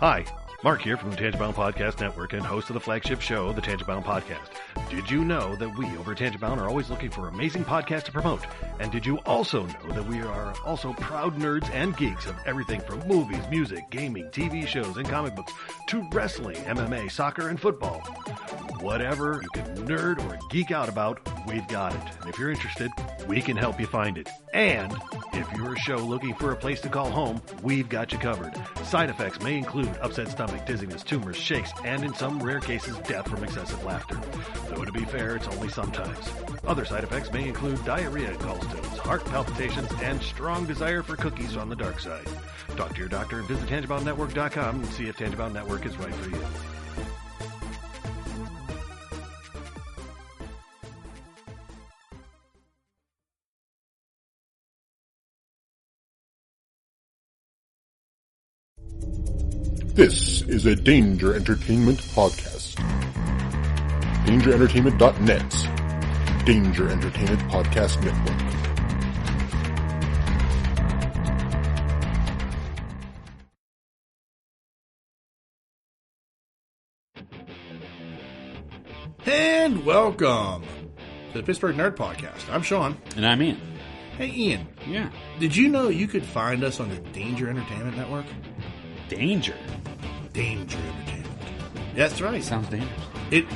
Hi, Mark here from the Tangibound Podcast Network and host of the flagship show, the Tangibound Podcast. Did you know that we over at Tangibound are always looking for amazing podcasts to promote? And did you also know that we are also proud nerds and geeks of everything from movies, music, gaming, TV shows, and comic books to wrestling, MMA, soccer, and football? Whatever you can nerd or geek out about, we've got it. And if you're interested, we can help you find it. And if you're a show looking for a place to call home, we've got you covered. Side effects may include upset stomach, dizziness, tumors, shakes, and in some rare cases, death from excessive laughter. Though to be fair, it's only sometimes. Other side effects may include diarrhea, gallstones, heart palpitations, and strong desire for cookies on the dark side. Talk to your doctor and visit TangiboundNetwork.com and see if Tangibound Network is right for you. This is a Danger Entertainment podcast. DangerEntertainment.net. Danger Entertainment Podcast Network. And welcome to the Pittsburgh Nerd Podcast. I'm Sean. And I'm Ian. Hey, Ian. Yeah. Did you know you could find us on the Danger Entertainment Network? Danger? Danger Entertainment. That's right. Sounds dangerous. It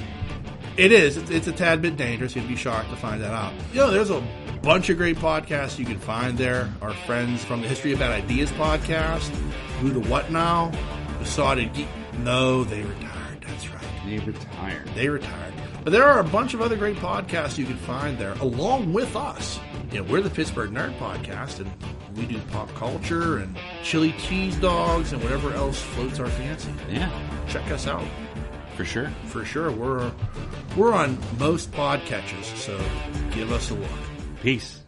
is. It's a tad bit dangerous. You'd be shocked to find that out. You know, there's a bunch of great podcasts you can find there. Our friends from the History of Bad Ideas podcast, Who to What Now, Besotted Geek. No, they retired. That's right. They retired. But there are a bunch of other great podcasts you can find there, along with us. You know, we're the Pittsburgh Nerd Podcast, and we do pop culture and chili cheese dogs and whatever else floats our fancy. Yeah. Check us out. For sure. For sure. We're on most podcatchers, so give us a look. Peace.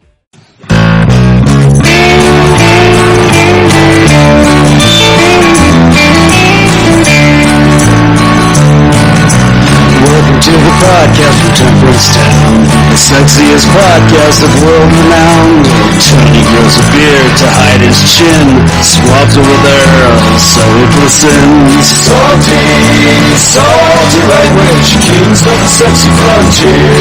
Welcome to the podcast from Temperance Town, the sexiest podcast of world renowned. Tony grows a beard to hide his chin, swabs her with Earl so it glistens. Salty language, kings of the sexy frontier.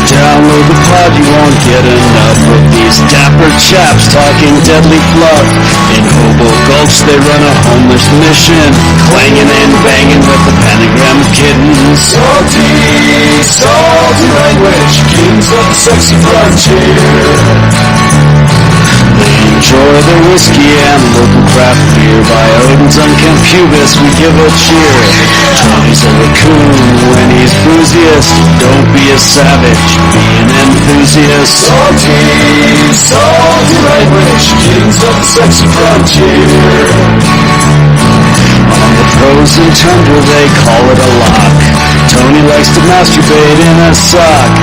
Download the pod, you won't get enough of these dapper chaps talking deadly fluff. In Hobo Gulch they run a homeless mission, clanging and banging with the pentagram of kittens. Salty language, kings of the sexy frontier. They enjoy their whiskey and local craft beer. By Odin's unkempt pubis, we give a cheer. Tony's a raccoon when he's booziest. Don't be a savage, be an enthusiast. Salty language, kings of the sexy frontier. On the frozen tundra they call it a lock. Tony likes to masturbate in a sock.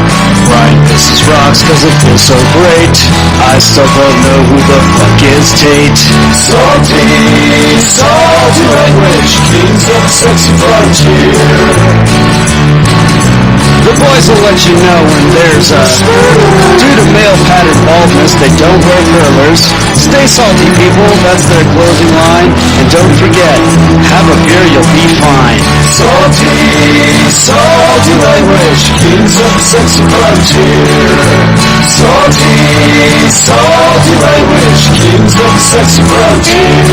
Brian pisses rocks cause it feels so great. I still don't know who the fuck is Tate. Salty language, kings of the sexy frontier. The boys will let you know when there's a due to male pattern baldness, they don't wear curlers. Stay salty, people, that's their closing line. And don't forget, have a beer, you'll be fine. Salty language, kings of the sexy frontier. Salty language, kings of the sexy frontier.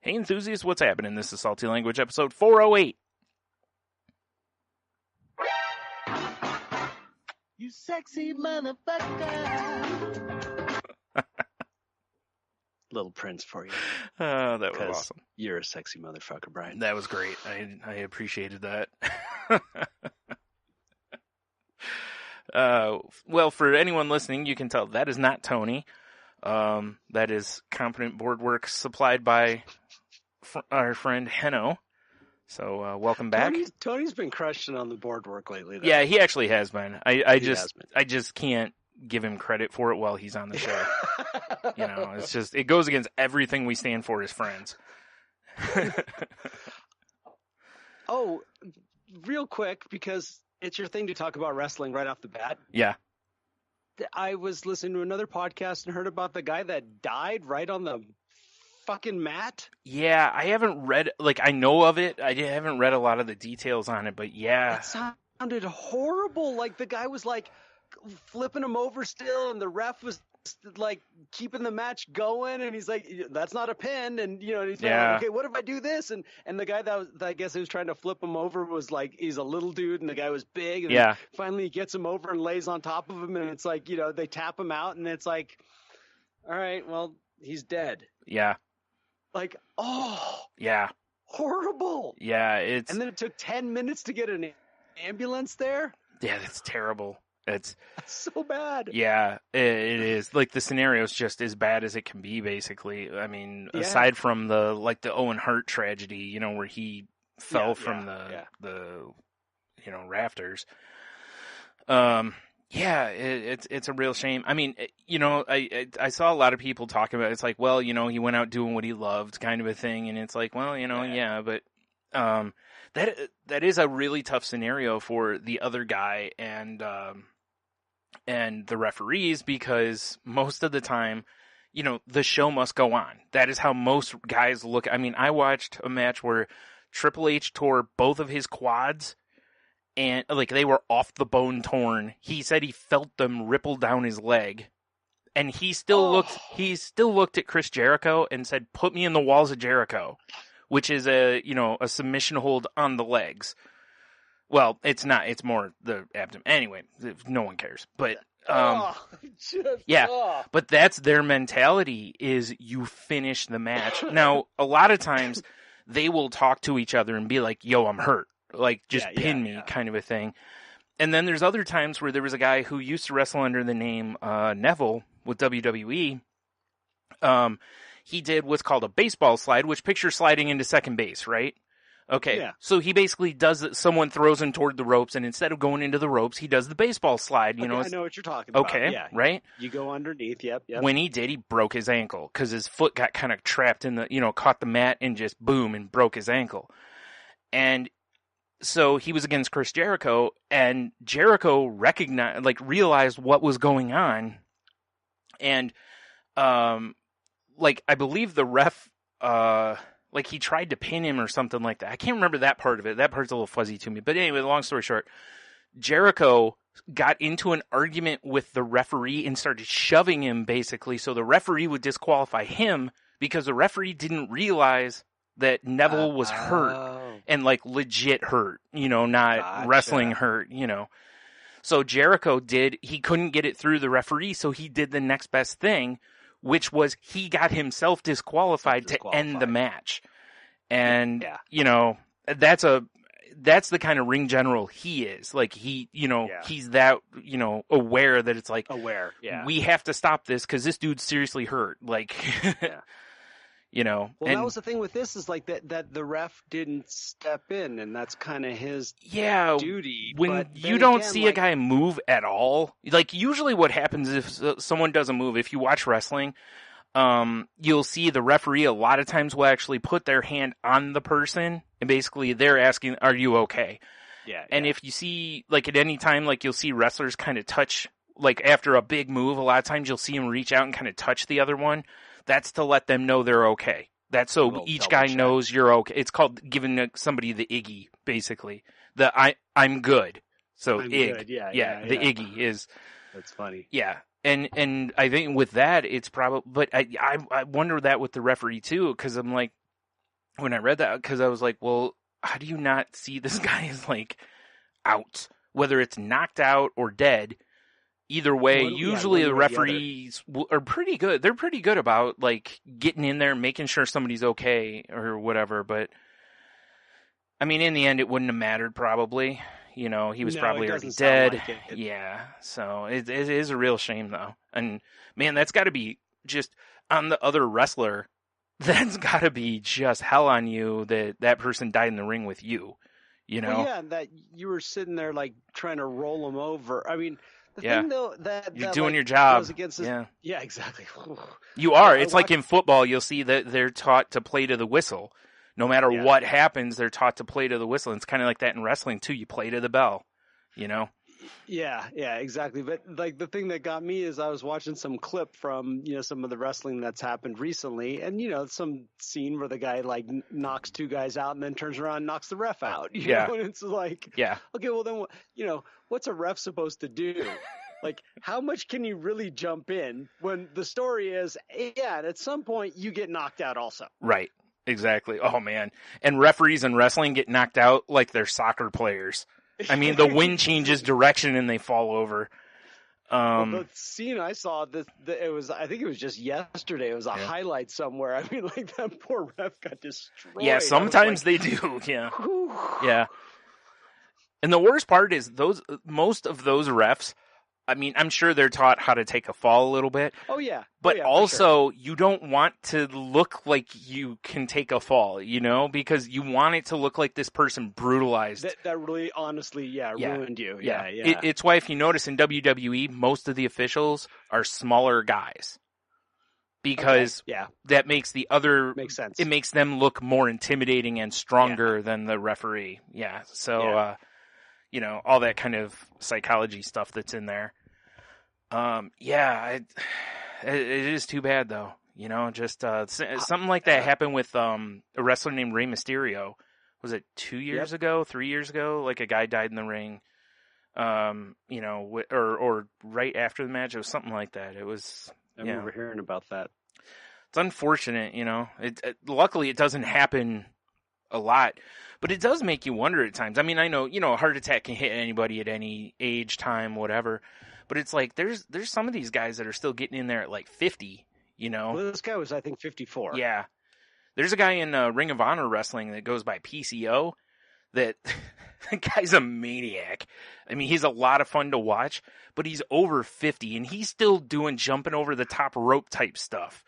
Hey enthusiasts, what's happening? This is Salty Language episode 408. You sexy motherfucker. Little Prince for you. That was awesome. You're a sexy motherfucker, Brian. That was great. I appreciated that. Well, for anyone listening, you can tell that is not Tony. That is competent board work supplied by our friend Henno. So welcome back. Tony's been crushing on the board work lately, though. Yeah, he actually has been. I just can't give him credit for it while he's on the show. You know, it's just, it goes against everything we stand for as friends. Oh, real quick, because it's your thing to talk about wrestling right off the bat. Yeah. I was listening to another podcast and heard about the guy that died right on the fucking mat. Yeah, I haven't read, like, I know of it. I haven't read a lot of the details on it, but yeah. It sounded horrible. Like, the guy was, like, flipping him over still, and the ref was, like, keeping the match going, and he's like, that's not a pin, and, you know, and he's like, okay, what if I do this? And the guy that I guess he was trying to flip him over was, like, he's a little dude, and the guy was big, and finally he gets him over and lays on top of him, and it's like, you know, they tap him out, and it's like, all right, well, he's dead. Yeah. Like, oh. Yeah. Horrible. Yeah, it's... And then it took 10 minutes to get an ambulance there? Yeah, that's terrible. That's so bad. Yeah, it is. Like, the scenario is just as bad as it can be, basically. I mean, aside from the Owen Hart tragedy, you know, where he fell from the you know, rafters. Yeah, it's a real shame. I mean, you know, I saw a lot of people talking about it. It's like, well, you know, he went out doing what he loved, kind of a thing, and it's like, well, you know, but that is a really tough scenario for the other guy and the referees, because most of the time, you know, the show must go on. That is how most guys look. I mean, I watched a match where Triple H tore both of his quads, and like they were off the bone torn. He said he felt them ripple down his leg, and he still looked at Chris Jericho and said, "Put me in the walls of Jericho," which is a submission hold on the legs. Well, it's not. It's more the abdomen. Anyway, no one cares. But but that's their mentality, is you finish the match. Now, a lot of times they will talk to each other and be like, "Yo, I'm hurt. Like, just pin me," kind of a thing. And then there's other times where there was a guy who used to wrestle under the name Neville with WWE. He did what's called a baseball slide, which pictures sliding into second base, right? Okay, so he basically does it. Someone throws him toward the ropes, and instead of going into the ropes, he does the baseball slide. You know, I know what you're talking about. Okay, right? You go underneath. Yep. When he did, he broke his ankle because his foot got kind of trapped in the, caught the mat and just boom and broke his ankle. And so he was against Chris Jericho, and Jericho realized what was going on, and I believe the ref he tried to pin him or something like that. I can't remember that part of it. That part's a little fuzzy to me. But anyway, long story short, Jericho got into an argument with the referee and started shoving him, basically, so the referee would disqualify him because the referee didn't realize that Neville was hurt and legit hurt, not wrestling hurt, So Jericho he couldn't get it through the referee, so he did the next best thing, which was he got himself disqualified to end the match. And, that's the kind of ring general he is. Like, he's that, aware that it's like, we have to stop this because this dude's seriously hurt. Like, Well, that was the thing with this, is like that the ref didn't step in, and that's kind of his duty. When you don't see a guy move at all, like usually what happens if someone doesn't move, if you watch wrestling, you'll see the referee a lot of times will actually put their hand on the person, and basically they're asking, "Are you okay?" Yeah. And if you see, like at any time, like you'll see wrestlers kind of touch, like after a big move, a lot of times you'll see them reach out and kind of touch the other one. That's to let them know they're okay. That's so each guy knows you're okay. It's called giving somebody the Iggy, basically. The I'm good. So I'm Ig. Good. The Iggy is. That's funny. Yeah. And I think with that, it's probably, but I wonder that with the referee too, because I'm like, when I read that, because I was like, well, how do you not see this guy as like out, whether it's knocked out or dead? Either way, usually the referees are pretty good. They're pretty good about like getting in there, making sure somebody's okay or whatever. But I mean, in the end, it wouldn't have mattered probably. He was probably already dead. Yeah. So it is a real shame though. And man, that's got to be just on the other wrestler. That's got to be just hell on you that person died in the ring with you. Well, yeah, that you were sitting there like trying to roll him over. I mean, The Yeah. thing though that You're that, doing like, your job. goes against this, Yeah. yeah, exactly. You are. I It's like watched- in football, you'll see that they're taught to play to the whistle. No matter Yeah. what happens, they're taught to play to the whistle. And it's kind of like that in wrestling too. You play to the bell, you know? Yeah, exactly. But like the thing that got me is I was watching some clip from, some of the wrestling that's happened recently, and some scene where the guy like knocks two guys out and then turns around and knocks the ref out. You Yeah. know? And it's like, Yeah. okay, well then, what's a ref supposed to do? Like, how much can you really jump in when the story is, yeah, and at some point you get knocked out also. Right. Exactly. Oh man. And referees in wrestling get knocked out like they're soccer players. I mean, the wind changes direction and they fall over. The scene I saw, I think it was just yesterday. It was a highlight somewhere. I mean, like that poor ref got destroyed. Yeah, sometimes they do. Yeah. Yeah. And the worst part is most of those refs, I mean, I'm sure they're taught how to take a fall a little bit. Oh yeah. But for also, sure. you don't want to look like you can take a fall, because you want it to look like this person brutalized. That really, honestly, ruined you. Yeah. It's why if you notice in WWE, most of the officials are smaller guys. Because that makes the other... Makes sense. It makes them look more intimidating and stronger than the referee. Yeah, so... all that kind of psychology stuff that's in there. It is too bad though. Something like that happened with a wrestler named Rey Mysterio. Was it 2 years ago, 3 years ago? Like a guy died in the ring. Or right after the match. It was something like that. It was. I remember hearing about that. It's unfortunate, luckily it doesn't happen a lot. But it does make you wonder at times. I mean, I know, a heart attack can hit anybody at any age, time, whatever. But it's like, there's some of these guys that are still getting in there at like 50, Well, this guy was, I think, 54. Yeah. There's a guy in Ring of Honor wrestling that goes by PCO that the guy's a maniac. I mean, he's a lot of fun to watch, but he's over 50 and he's still doing jumping over the top rope type stuff.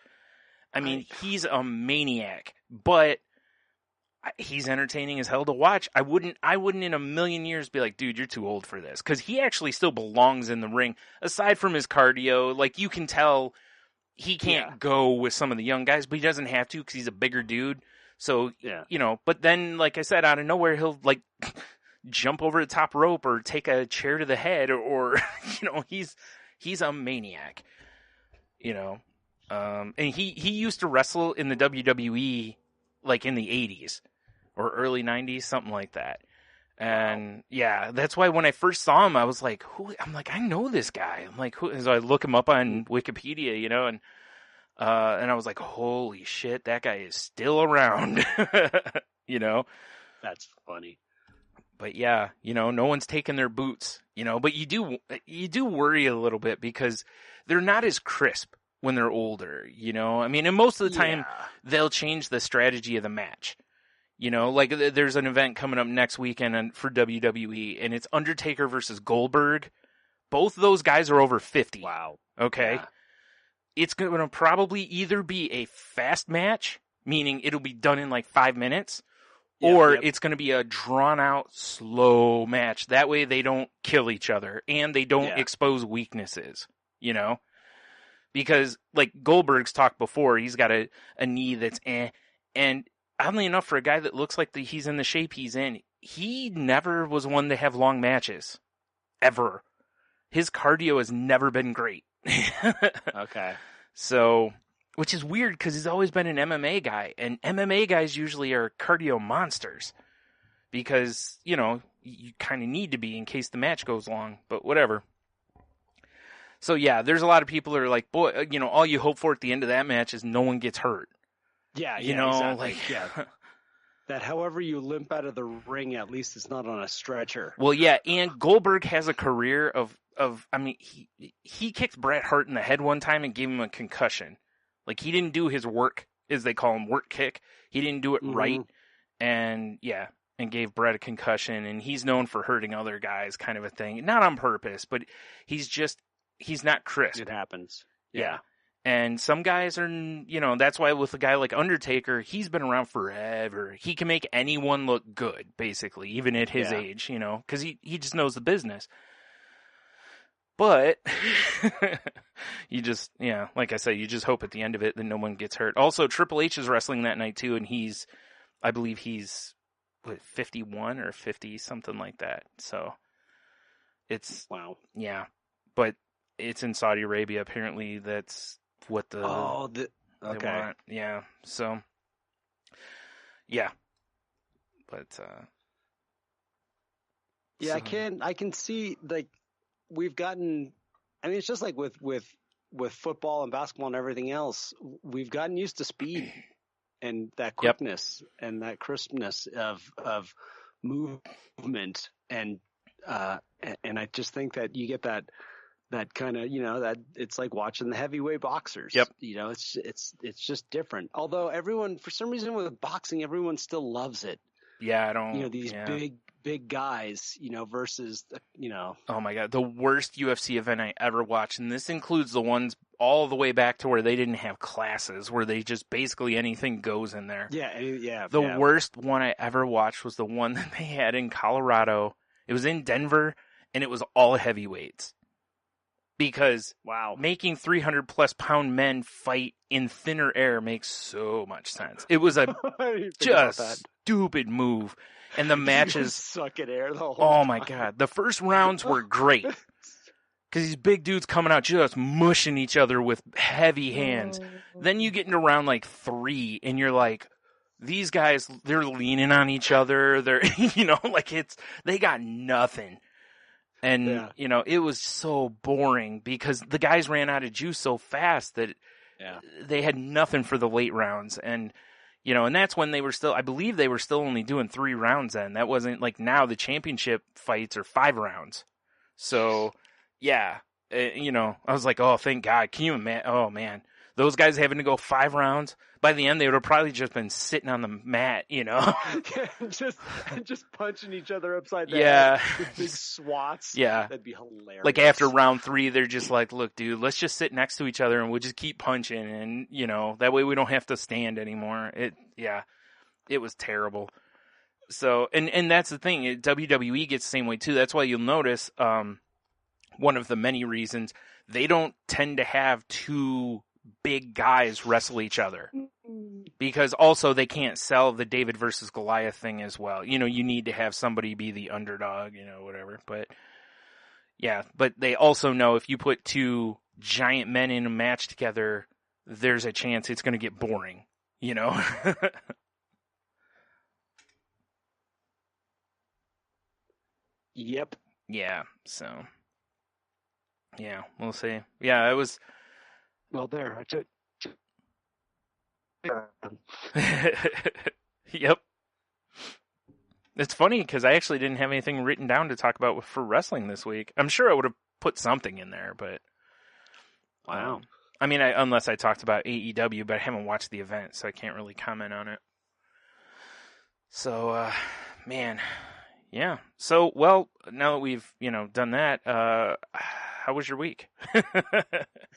I mean, he's a maniac, but he's entertaining as hell to watch. I wouldn't in a million years be like, dude, you're too old for this. Because he actually still belongs in the ring. Aside from his cardio, like you can tell he can't go with some of the young guys, but he doesn't have to because he's a bigger dude. So, but then, like I said, out of nowhere, he'll like jump over the top rope or take a chair to the head or he's a maniac, and he used to wrestle in the WWE like in the 80s. Or early 90s, something like that. And that's why when I first saw him, I was like, who? I'm like, I know this guy. I'm like, who? So I look him up on Wikipedia, and I was like, holy shit, that guy is still around, That's funny. But no one's taking their boots, but you do worry a little bit because they're not as crisp when they're older, I mean, and most of the time they'll change the strategy of the match. Like there's an event coming up next weekend for WWE, and it's Undertaker versus Goldberg. Both of those guys are over 50. Wow. Okay. Yeah. It's going to probably either be a fast match, meaning it'll be done in like 5 minutes, or it's going to be a drawn-out, slow match. That way they don't kill each other, and they don't expose weaknesses, Because, like Goldberg's talked before, he's got a knee that's and oddly enough, for a guy that looks like he's in the shape he's in, he never was one to have long matches. Ever. His cardio has never been great. Okay. So, which is weird because he's always been an MMA guy. And MMA guys usually are cardio monsters. Because, you kind of need to be in case the match goes long. But whatever. So, there's a lot of people that are like, boy, all you hope for at the end of that match is no one gets hurt. Yeah, exactly. That however you limp out of the ring, at least it's not on a stretcher. Well, and Goldberg has a career of I mean, he kicked Bret Hart in the head one time and gave him a concussion. Like, he didn't do his work, as they call him, work kick. He didn't do it right, and gave Bret a concussion, and he's known for hurting other guys, kind of a thing. Not on purpose, but he's not crisp. It happens. Yeah. And some guys are, that's why with a guy like Undertaker, he's been around forever. He can make anyone look good, basically, even at his age, because he just knows the business. But you just, like I said, you just hope at the end of it that no one gets hurt. Also, Triple H is wrestling that night too, and I believe he's 51 or 50, something like that. So it's wow. Yeah, but it's in Saudi Arabia. Apparently, that's what they okay. want. Yeah. So yeah, but yeah, so. I can see, like, we've gotten. I mean, it's just like with football and basketball and everything else. We've gotten used to speed and that quickness and that crispness of movement, and I just think that you get that kind of, that it's like watching the heavyweight boxers. Yep. It's just different. Although everyone, for some reason with boxing, everyone still loves it. Yeah, I don't. These big guys, versus, Oh my God, the worst UFC event I ever watched, and this includes the ones all the way back to where they didn't have classes, where they just basically anything goes in there. Yeah. The worst one I ever watched was the one that they had in Colorado. It was in Denver, and it was all heavyweights. Because making 300-plus pound men fight in thinner air makes so much sense. It was a just stupid move. And the matches suck at air the whole time. My God. The first rounds were great. Because these big dudes coming out just mushing each other with heavy hands. Then you get into round like 3, and you're like, these guys, they're leaning on each other. They're, they got nothing. And, it was so boring because the guys ran out of juice so fast that they had nothing for the late rounds. And, and that's when I believe they were still only doing 3 rounds then. That wasn't like now the championship fights are 5 rounds. So, I was like, oh, thank God. Can you imagine? Oh, man. Those guys having to go 5 rounds. By the end, they would have probably just been sitting on the mat, just punching each other upside the head with big swats. Yeah. That'd be hilarious. Like after round 3, they're just like, look, dude, let's just sit next to each other and we'll just keep punching. And, that way we don't have to stand anymore. It was terrible. So, and that's the thing. WWE gets the same way too. That's why you'll notice, one of the many reasons they don't tend to have 2 big guys wrestle each other, because also they can't sell the David versus Goliath thing as well. You need to have somebody be the underdog, whatever. But but they also know if you put 2 giant men in a match together, there's a chance it's going to get boring, Yep. Yeah. So, we'll see. Yeah, it was. Well, there. Yep. It's funny because I actually didn't have anything written down to talk about for wrestling this week. I'm sure I would have put something in there, but wow. I mean, unless I talked about AEW, but I haven't watched the event, so I can't really comment on it. So, man, yeah. So, well, now that we've done that, how was your week?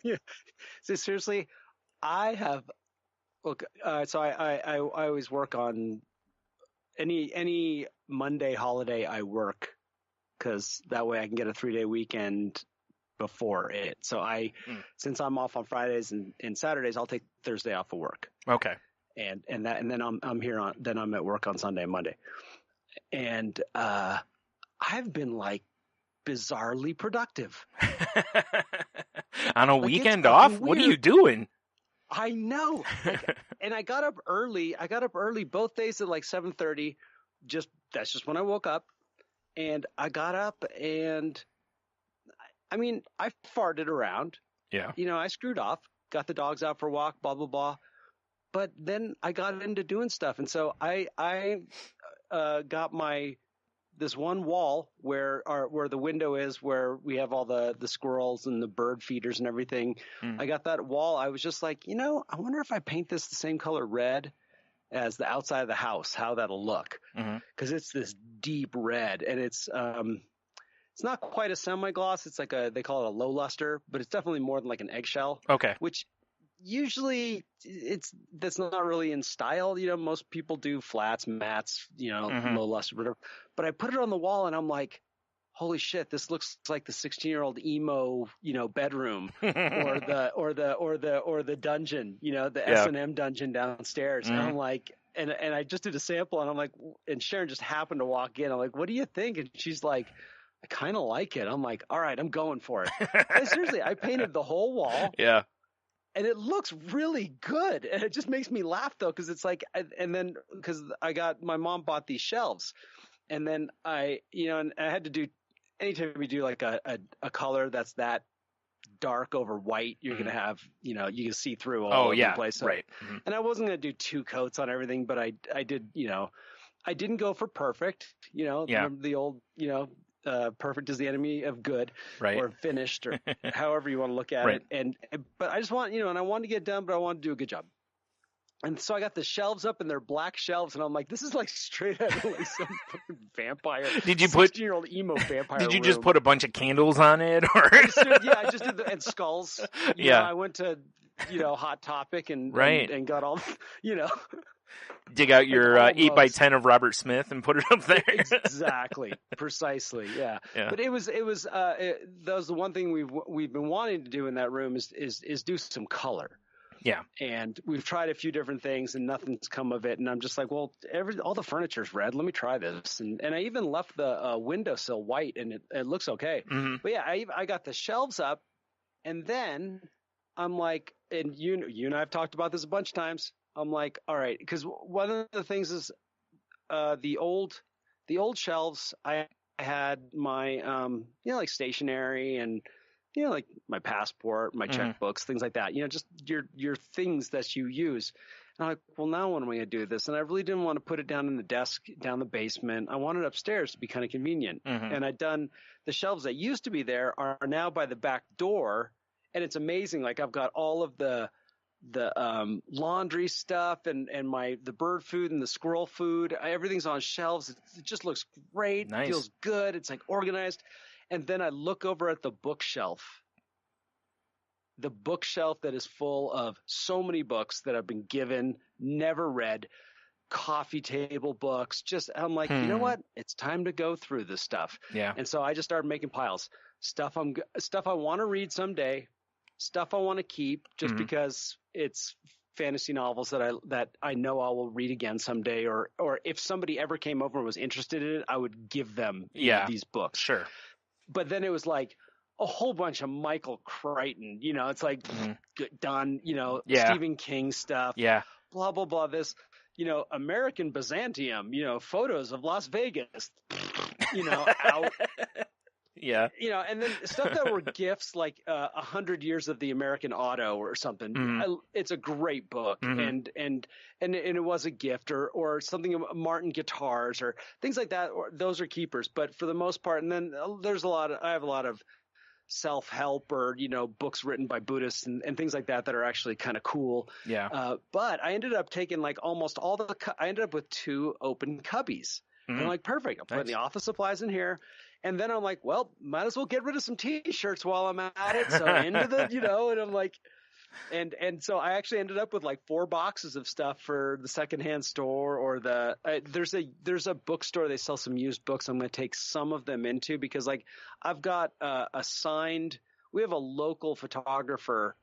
Yeah. So seriously, I have. Look, so I always work on any Monday holiday. I work because that way I can get a 3-day weekend before it. So since I'm off on Fridays and Saturdays, I'll take Thursday off of work. Okay. And then I'm here then I'm at work on Sunday and Monday. And I've been like bizarrely productive. On a weekend off? What are you doing? I know. And I got up early. Both days at like 7:30. That's just when I woke up. And I got up and I mean, I farted around. Yeah. I screwed off, got the dogs out for a walk, blah, blah, blah. But then I got into doing stuff. And so I got this one wall where the window is, where we have all the squirrels and the bird feeders and everything. I got that wall. I was just like, I wonder if I paint this the same color red as the outside of the house, how that'll look. Cause it's this deep red, and it's not quite a semi-gloss. It's like they call it a low luster, but it's definitely more than like an eggshell. Okay. Which usually that's not really in style. Most people do flats, mattes, low luster, whatever. But I put it on the wall and I'm like, holy shit, this looks like the 16-year-old emo, bedroom or the dungeon, the S&M dungeon downstairs. And I'm like, and I just did a sample and I'm like, and Sharon just happened to walk in. I'm like, what do you think? And she's like, I kind of like it. I'm like, all right, I'm going for it. And seriously, I painted the whole wall. Yeah. And it looks really good. And it just makes me laugh though. Cause it's like, and then cause my mom bought these shelves and then and I had to do, anytime we do like a color that's that dark over white, you're going to have, you can see through all over the place. So, right. And I wasn't going to do 2 coats on everything, but I did, I didn't go for perfect, the old, perfect is the enemy of good, right. or finished, or however you want to look at right. it. But I just want, and I wanted to get done, but I wanted to do a good job. And so I got the shelves up, and they're black shelves, and I'm like, this is like straight out of like some fucking vampire. Did you put 16-year-old emo vampire? Did you room. just put a bunch of candles on it, or? I just did and skulls. I went to Hot Topic and got all dig out your 8x10 of Robert Smith and put it up there. Exactly, precisely, yeah. But it was that was the one thing we've been wanting to do in that room is do some color. Yeah. And we've tried a few different things and nothing's come of it. And I'm just like, well, all the furniture's red. Let me try this. And I even left the windowsill white and it looks okay. Mm-hmm. But yeah, I got the shelves up and then I'm like, and you and I have talked about this a bunch of times. I'm like, all right, because one of the things is the old shelves, I had my, like stationery and, like my passport, my checkbooks, things like that, just your things that you use. And I'm like, well, now what am I going to do with this? And I really didn't want to put it down in the desk, down the basement. I wanted it upstairs to be kind of convenient. Mm-hmm. And I'd done the shelves that used to be there are now by the back door. And it's amazing. Like I've got all of the laundry stuff and the bird food and the squirrel food. Everything's on shelves. It just looks great. Nice. Feels good. It's like organized. And then I look over at the bookshelf that is full of so many books that I've been given, never read, coffee table books. I'm like, you know what? It's time to go through this stuff. Yeah. And so I just started making piles. Stuff I want to read someday, stuff I want to keep just because it's fantasy novels that I know I will read again someday, or if somebody ever came over and was interested in it, I would give them these books. Sure. But then it was like a whole bunch of Michael Crichton, it's like done, Stephen King stuff, blah, blah, blah. This, American Byzantium, photos of Las Vegas, out. Yeah. And then stuff that were gifts like 100 Years of the American Auto or something. It's a great book, and it was a gift, or something, Martin guitars or things like that. Or those are keepers, but for the most part. And then I have a lot of self-help or books written by Buddhists and things like that are actually kind of cool. Yeah. But I ended up taking like almost all I ended up with 2 open cubbies. And I'm like, perfect. I'm putting the office supplies in here. And then I'm like, well, might as well get rid of some T-shirts while I'm at it. So into the, and I'm like, and so I actually ended up with like 4 boxes of stuff for the secondhand store, or there's a bookstore. They sell some used books. I'm going to take some of them into, because like I've got we have a local photographer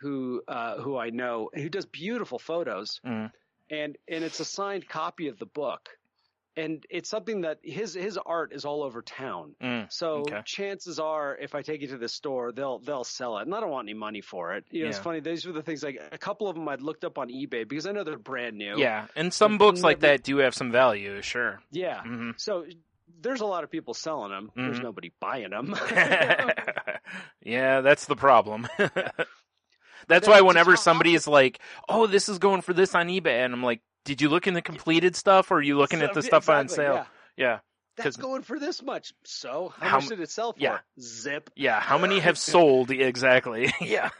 who I know, who does beautiful photos, and it's a signed copy of the book. And it's something that his art is all over town. So chances are, if I take it to the store, they'll sell it. And I don't want any money for it. It's funny. These were the things, like a couple of them I'd looked up on eBay because I know they're brand new. Yeah. And some books like that do have some value. Sure. Yeah. So there's a lot of people selling them. There's nobody buying them. Yeah, that's the problem. That's why whenever somebody is like, oh, this is going for this on eBay, and I'm like, did you look in the completed stuff, or are you looking at the stuff on sale? Yeah. That's going for this much. So how much did it sell for? Yeah. Zip. Yeah. How many have sold? Exactly. Yeah.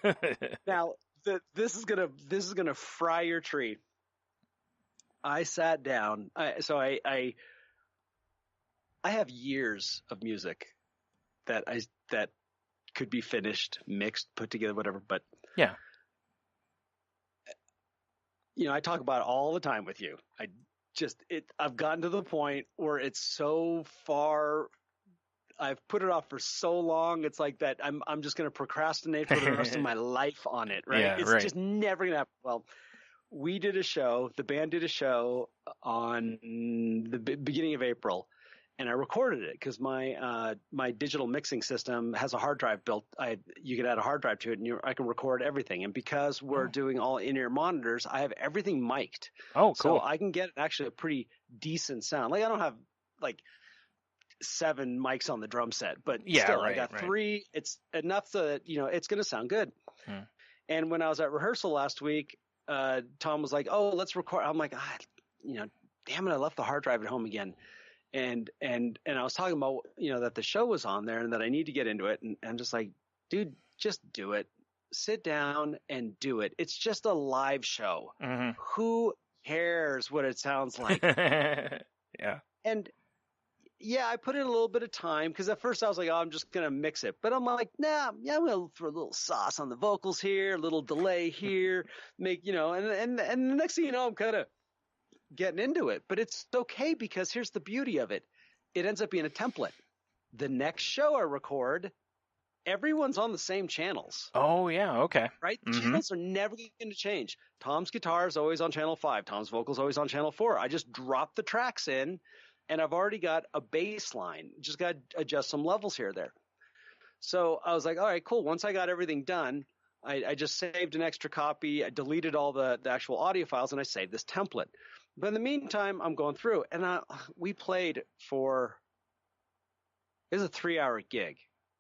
Now this is gonna fry your tree. I sat down. I have years of music that could be finished, mixed, put together, whatever. But yeah. I talk about it all the time with you. I've gotten to the point where it's so far, I've put it off for so long. It's like that I'm just going to procrastinate for the rest of my life on it, right? Yeah, it's right. just never going to happen. Well, the band did a show on the beginning of April, and I recorded it because my digital mixing system has a hard drive built. You can add a hard drive to it, and I can record everything. And because we're doing all in-ear monitors, I have everything mic'd. Oh, cool. So I can get actually a pretty decent sound. Like I don't have like 7 mics on the drum set, but still, I got 3. It's enough that it's going to sound good. And when I was at rehearsal last week, Tom was like, "Oh, let's record." I'm like, damn it, I left the hard drive at home again. And I was talking about, that the show was on there and that I need to get into it. And I'm just like, dude, just do it. Sit down and do it. It's just a live show. Mm-hmm. Who cares what it sounds like? Yeah. And yeah, I put in a little bit of time because at first I was like, oh, I'm just going to mix it. But I'm like, nah, yeah, I'm going to throw a little sauce on the vocals here, a little delay here, and the next thing you know, I'm kind of getting into it. But it's okay because here's the beauty of it. It ends up being a template. The next show I record, everyone's on the same channels. Oh, yeah. Okay. Right? The channels are never going to change. Tom's guitar is always on channel 5. Tom's vocals always on channel 4. I just drop the tracks in, and I've already got a bass line. Just got to adjust some levels here or there. So I was like, all right, cool. Once I got everything done, I just saved an extra copy. I deleted all the actual audio files, and I saved this template. But in the meantime, I'm going through, and we played for – it was a 3-hour gig,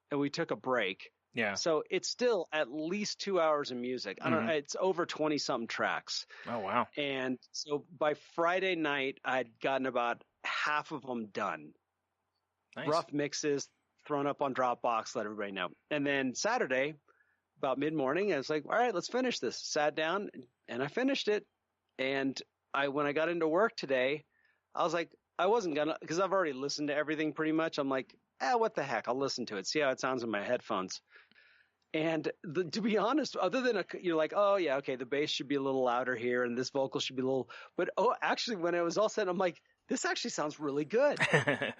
and we took a break. Yeah. So it's still at least 2 hours of music. I don't know. It's over 20-something tracks. Oh, wow. And so by Friday night, I'd gotten about half of them done. Nice. Rough mixes, thrown up on Dropbox, let everybody know. And then Saturday, about mid-morning, I was like, all right, let's finish this. Sat down, and I finished it. And when I got into work today, I was like, I wasn't going to – because I've already listened to everything pretty much. I'm like, what the heck? I'll listen to it, see how it sounds in my headphones. And to be honest, other than you're like, oh, yeah, okay, the bass should be a little louder here and this vocal should be a little – but, actually, when it was all said, I'm like, this actually sounds really good. And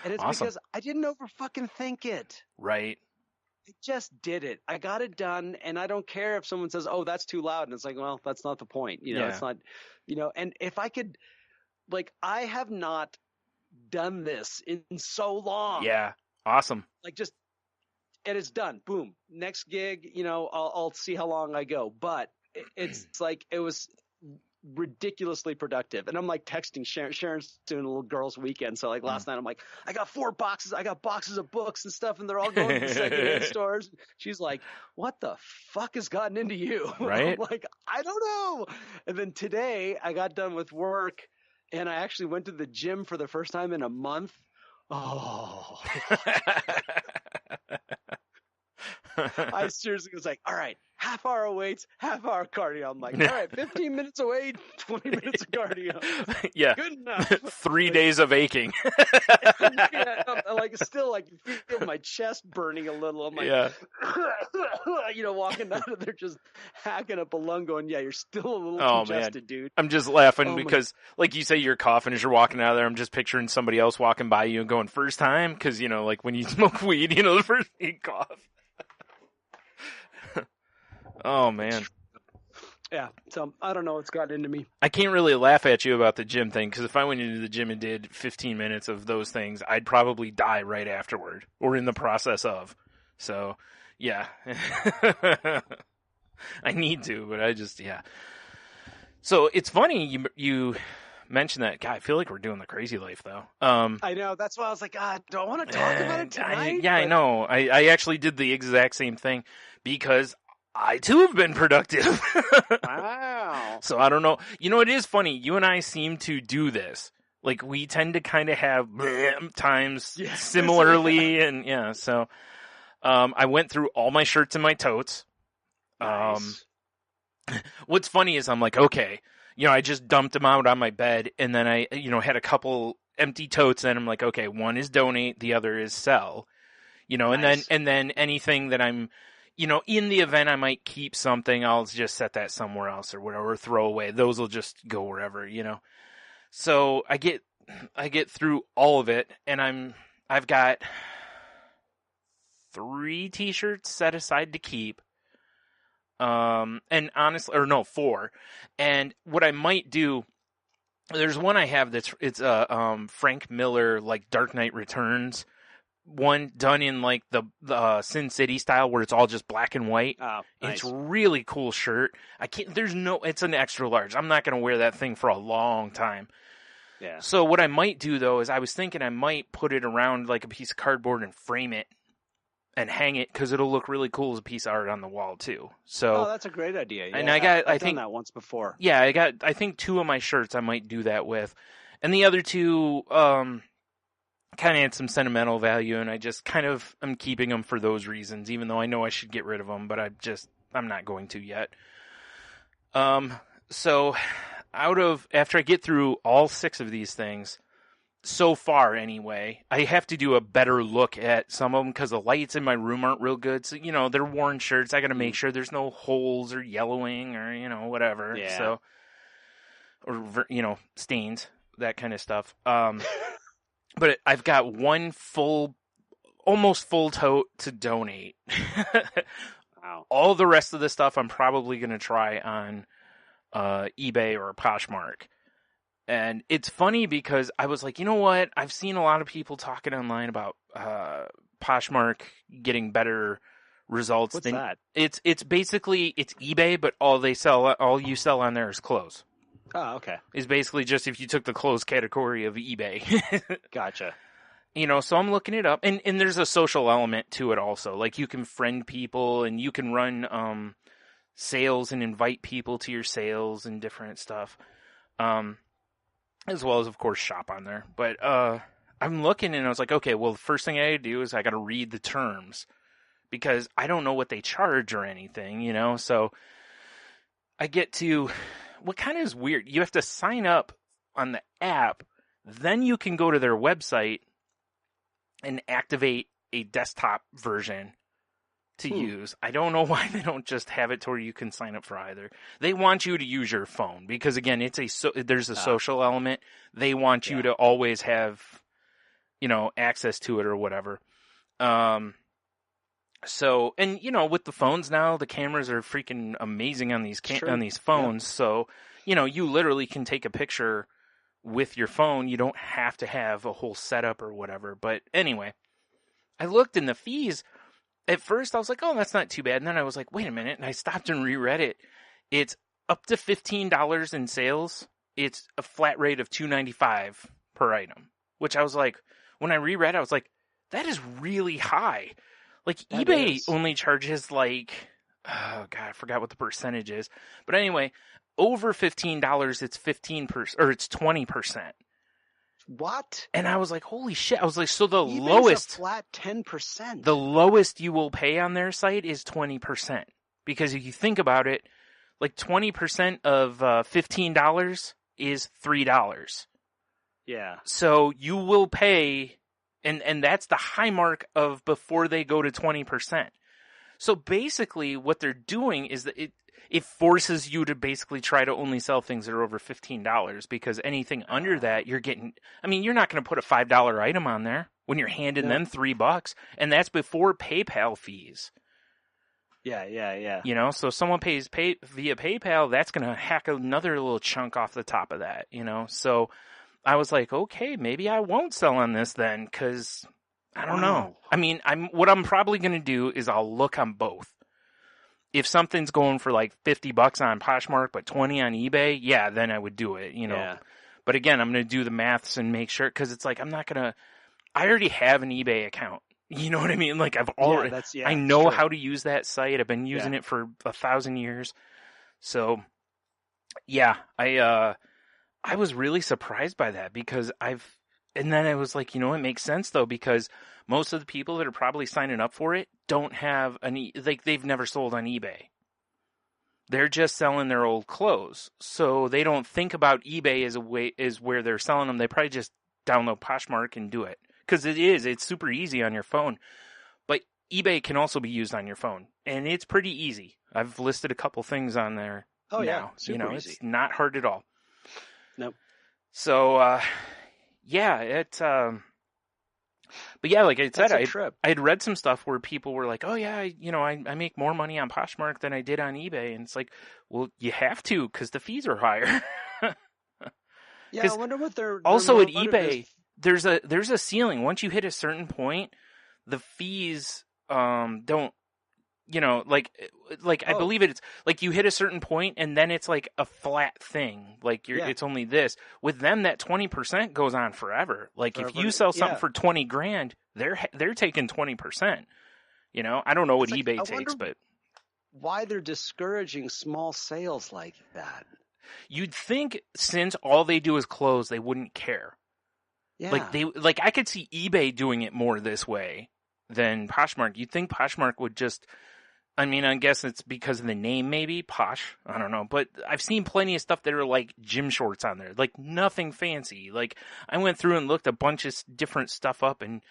it's awesome. Because I didn't over-fucking think it. Right. I just did it. I got it done, and I don't care if someone says, oh, that's too loud. And it's like, well, that's not the point. It's not – and if I could – like, I have not done this in so long. Yeah. Awesome. Like, just – and it's done. Boom. Next gig, I'll see how long I go. But it's like it was ridiculously productive. And I'm like texting Sharon. Sharon's doing a little girls' weekend. So like last night, I'm like, I got 4 boxes. I got boxes of books and stuff, and they're all going to the secondhand stores. She's like, what the fuck has gotten into you? Right. I'm like, I don't know. And then today I got done with work, and I actually went to the gym for the first time in a month. Oh. I seriously was like, all right, half hour weights, half hour cardio. I'm like, all right, 15 minutes of weight, 20 minutes of cardio. Yeah. Good enough. 3 days of aching. Yeah, I'm like, still like feel my chest burning a little. I'm like, yeah. Walking out of there just hacking up a lung going, yeah, you're still a little congested, dude. I'm just laughing because like you say, you're coughing as you're walking out of there. I'm just picturing somebody else walking by you and going, first time? Because, like when you smoke weed, the first thing you cough. Oh, man. Yeah, so I don't know what's gotten into me. I can't really laugh at you about the gym thing, because if I went into the gym and did 15 minutes of those things, I'd probably die right afterward, or in the process of. So, yeah. I need to, but I just, yeah. So, it's funny you mentioned that. God, I feel like we're doing the crazy life, though. I know, that's why I was like, don't want to talk about it tonight. I know. I actually did the exact same thing, because I, too, have been productive. Wow. So I don't know. It is funny. You and I seem to do this. Like, we tend to kind of have times similarly. And, yeah, so I went through all my shirts and my totes. Nice. What's funny is I'm like, okay, I just dumped them out on my bed. And then I, had a couple empty totes. And I'm like, okay, one is donate. The other is sell. Nice. and then anything that I'm, in the event I might keep something, I'll just set that somewhere else or whatever, throw away. Those will just go wherever, So I get through all of it, and I've got 3 t-shirts set aside to keep. And honestly, or no, 4. And what I might do, there's one I have it's Frank Miller, like Dark Knight Returns one done in like the Sin City style where it's all just black and white. Oh, nice. It's really cool shirt. It's an extra large. I'm not going to wear that thing for a long time. Yeah. So what I might do though is I was thinking I might put it around like a piece of cardboard and frame it and hang it because it'll look really cool as a piece of art on the wall too. So that's a great idea. Yeah, and I've done that once before. Yeah, I think 2 of my shirts I might do that with, and the other 2 kind of had some sentimental value, and I'm keeping them for those reasons, even though I know I should get rid of them, but I'm not going to yet. So after I get through all 6 of these things, so far anyway, I have to do a better look at some of them because the lights in my room aren't real good. So, they're worn shirts. I got to make sure there's no holes or yellowing or, whatever. Yeah. So, or, stains, that kind of stuff. But I've got one almost full tote to donate. Wow. All the rest of the stuff I'm probably going to try on eBay or Poshmark. And it's funny because I was like, you know what? I've seen a lot of people talking online about Poshmark getting better results. What's that? It's basically eBay, but all you sell on there is clothes. Oh, okay. Is basically just if you took the clothes category of eBay. Gotcha. So I'm looking it up, and there's a social element to it also. Like you can friend people, and you can run sales and invite people to your sales and different stuff, as well as of course shop on there. But I'm looking, and I was like, okay, well the first thing I do is I got to read the terms because I don't know what they charge or anything, So I get to. What kind of is weird, you have to sign up on the app, then you can go to their website and activate a desktop version to use. I don't know why they don't just have it to where you can sign up for either. They want you to use your phone because, again, there's a social element. They want you to always have, access to it or whatever. So, and with the phones now, the cameras are freaking amazing on these on these phones. Yep. So, you literally can take a picture with your phone. You don't have to have a whole setup or whatever. But anyway, I looked in the fees. At first, I was like, oh, that's not too bad. And then I was like, wait a minute. And I stopped and reread it. It's up to $15 in sales. It's a flat rate of $2.95 per item, which I was like, when I reread it, I was like, that is really high. Like, that eBay only charges like, oh God, I forgot what the percentage is. But anyway, over $15, it's 15%, or it's 20%. What? And I was like, holy shit. I was like, so the eBay's lowest. A flat 10%. The lowest you will pay on their site is 20%. Because if you think about it, like 20% of $15 is $3. Yeah. So you will pay. And that's the high mark of before they go to 20%. So basically what they're doing is that it forces you to basically try to only sell things that are over $15 because anything under that you're not going to put a $5 item on there when you're handing them $3, and that's before PayPal fees. Yeah. So if someone pays via PayPal, that's going to hack another little chunk off the top of that, So I was like, okay, maybe I won't sell on this then, because I don't know. I mean, what I'm probably going to do is I'll look on both. If something's going for like $50 on Poshmark, but 20 on eBay, yeah, then I would do it, Yeah. But again, I'm going to do the maths and make sure, because it's like, I already have an eBay account. You know what I mean? Like I know how to use that site. I've been using it for 1,000 years. So yeah, I was really surprised by that because and then I was like, it makes sense though, because most of the people that are probably signing up for it don't have they've never sold on eBay. They're just selling their old clothes. So they don't think about eBay as where they're selling them. They probably just download Poshmark and do it. Because it's super easy on your phone. But eBay can also be used on your phone. And it's pretty easy. I've listed a couple things on there. Oh, now. yeah. Super easy. It's not hard at all. Nope. So, yeah, But yeah, like I said, That's I had read some stuff where people were like, oh yeah, I make more money on Poshmark than I did on eBay. And it's like, well, you have to, because the fees are higher. Yeah, I wonder what they're also at motive eBay, is. there's a ceiling. Once you hit a certain point, the fees don't, I believe it's like you hit a certain point and then it's like a flat thing. Like it's only this. With them, that 20% goes on forever. Like if you sell something for $20,000, they're taking 20%. I don't know what eBay takes, but why they're discouraging small sales like that? You'd think since all they do is close, they wouldn't care. Yeah. I could see eBay doing it more this way than Poshmark. You'd think Poshmark would just, I guess it's because of the name maybe, Posh, I don't know. But I've seen plenty of stuff that are like gym shorts on there, like nothing fancy. Like I went through and looked a bunch of different stuff up and,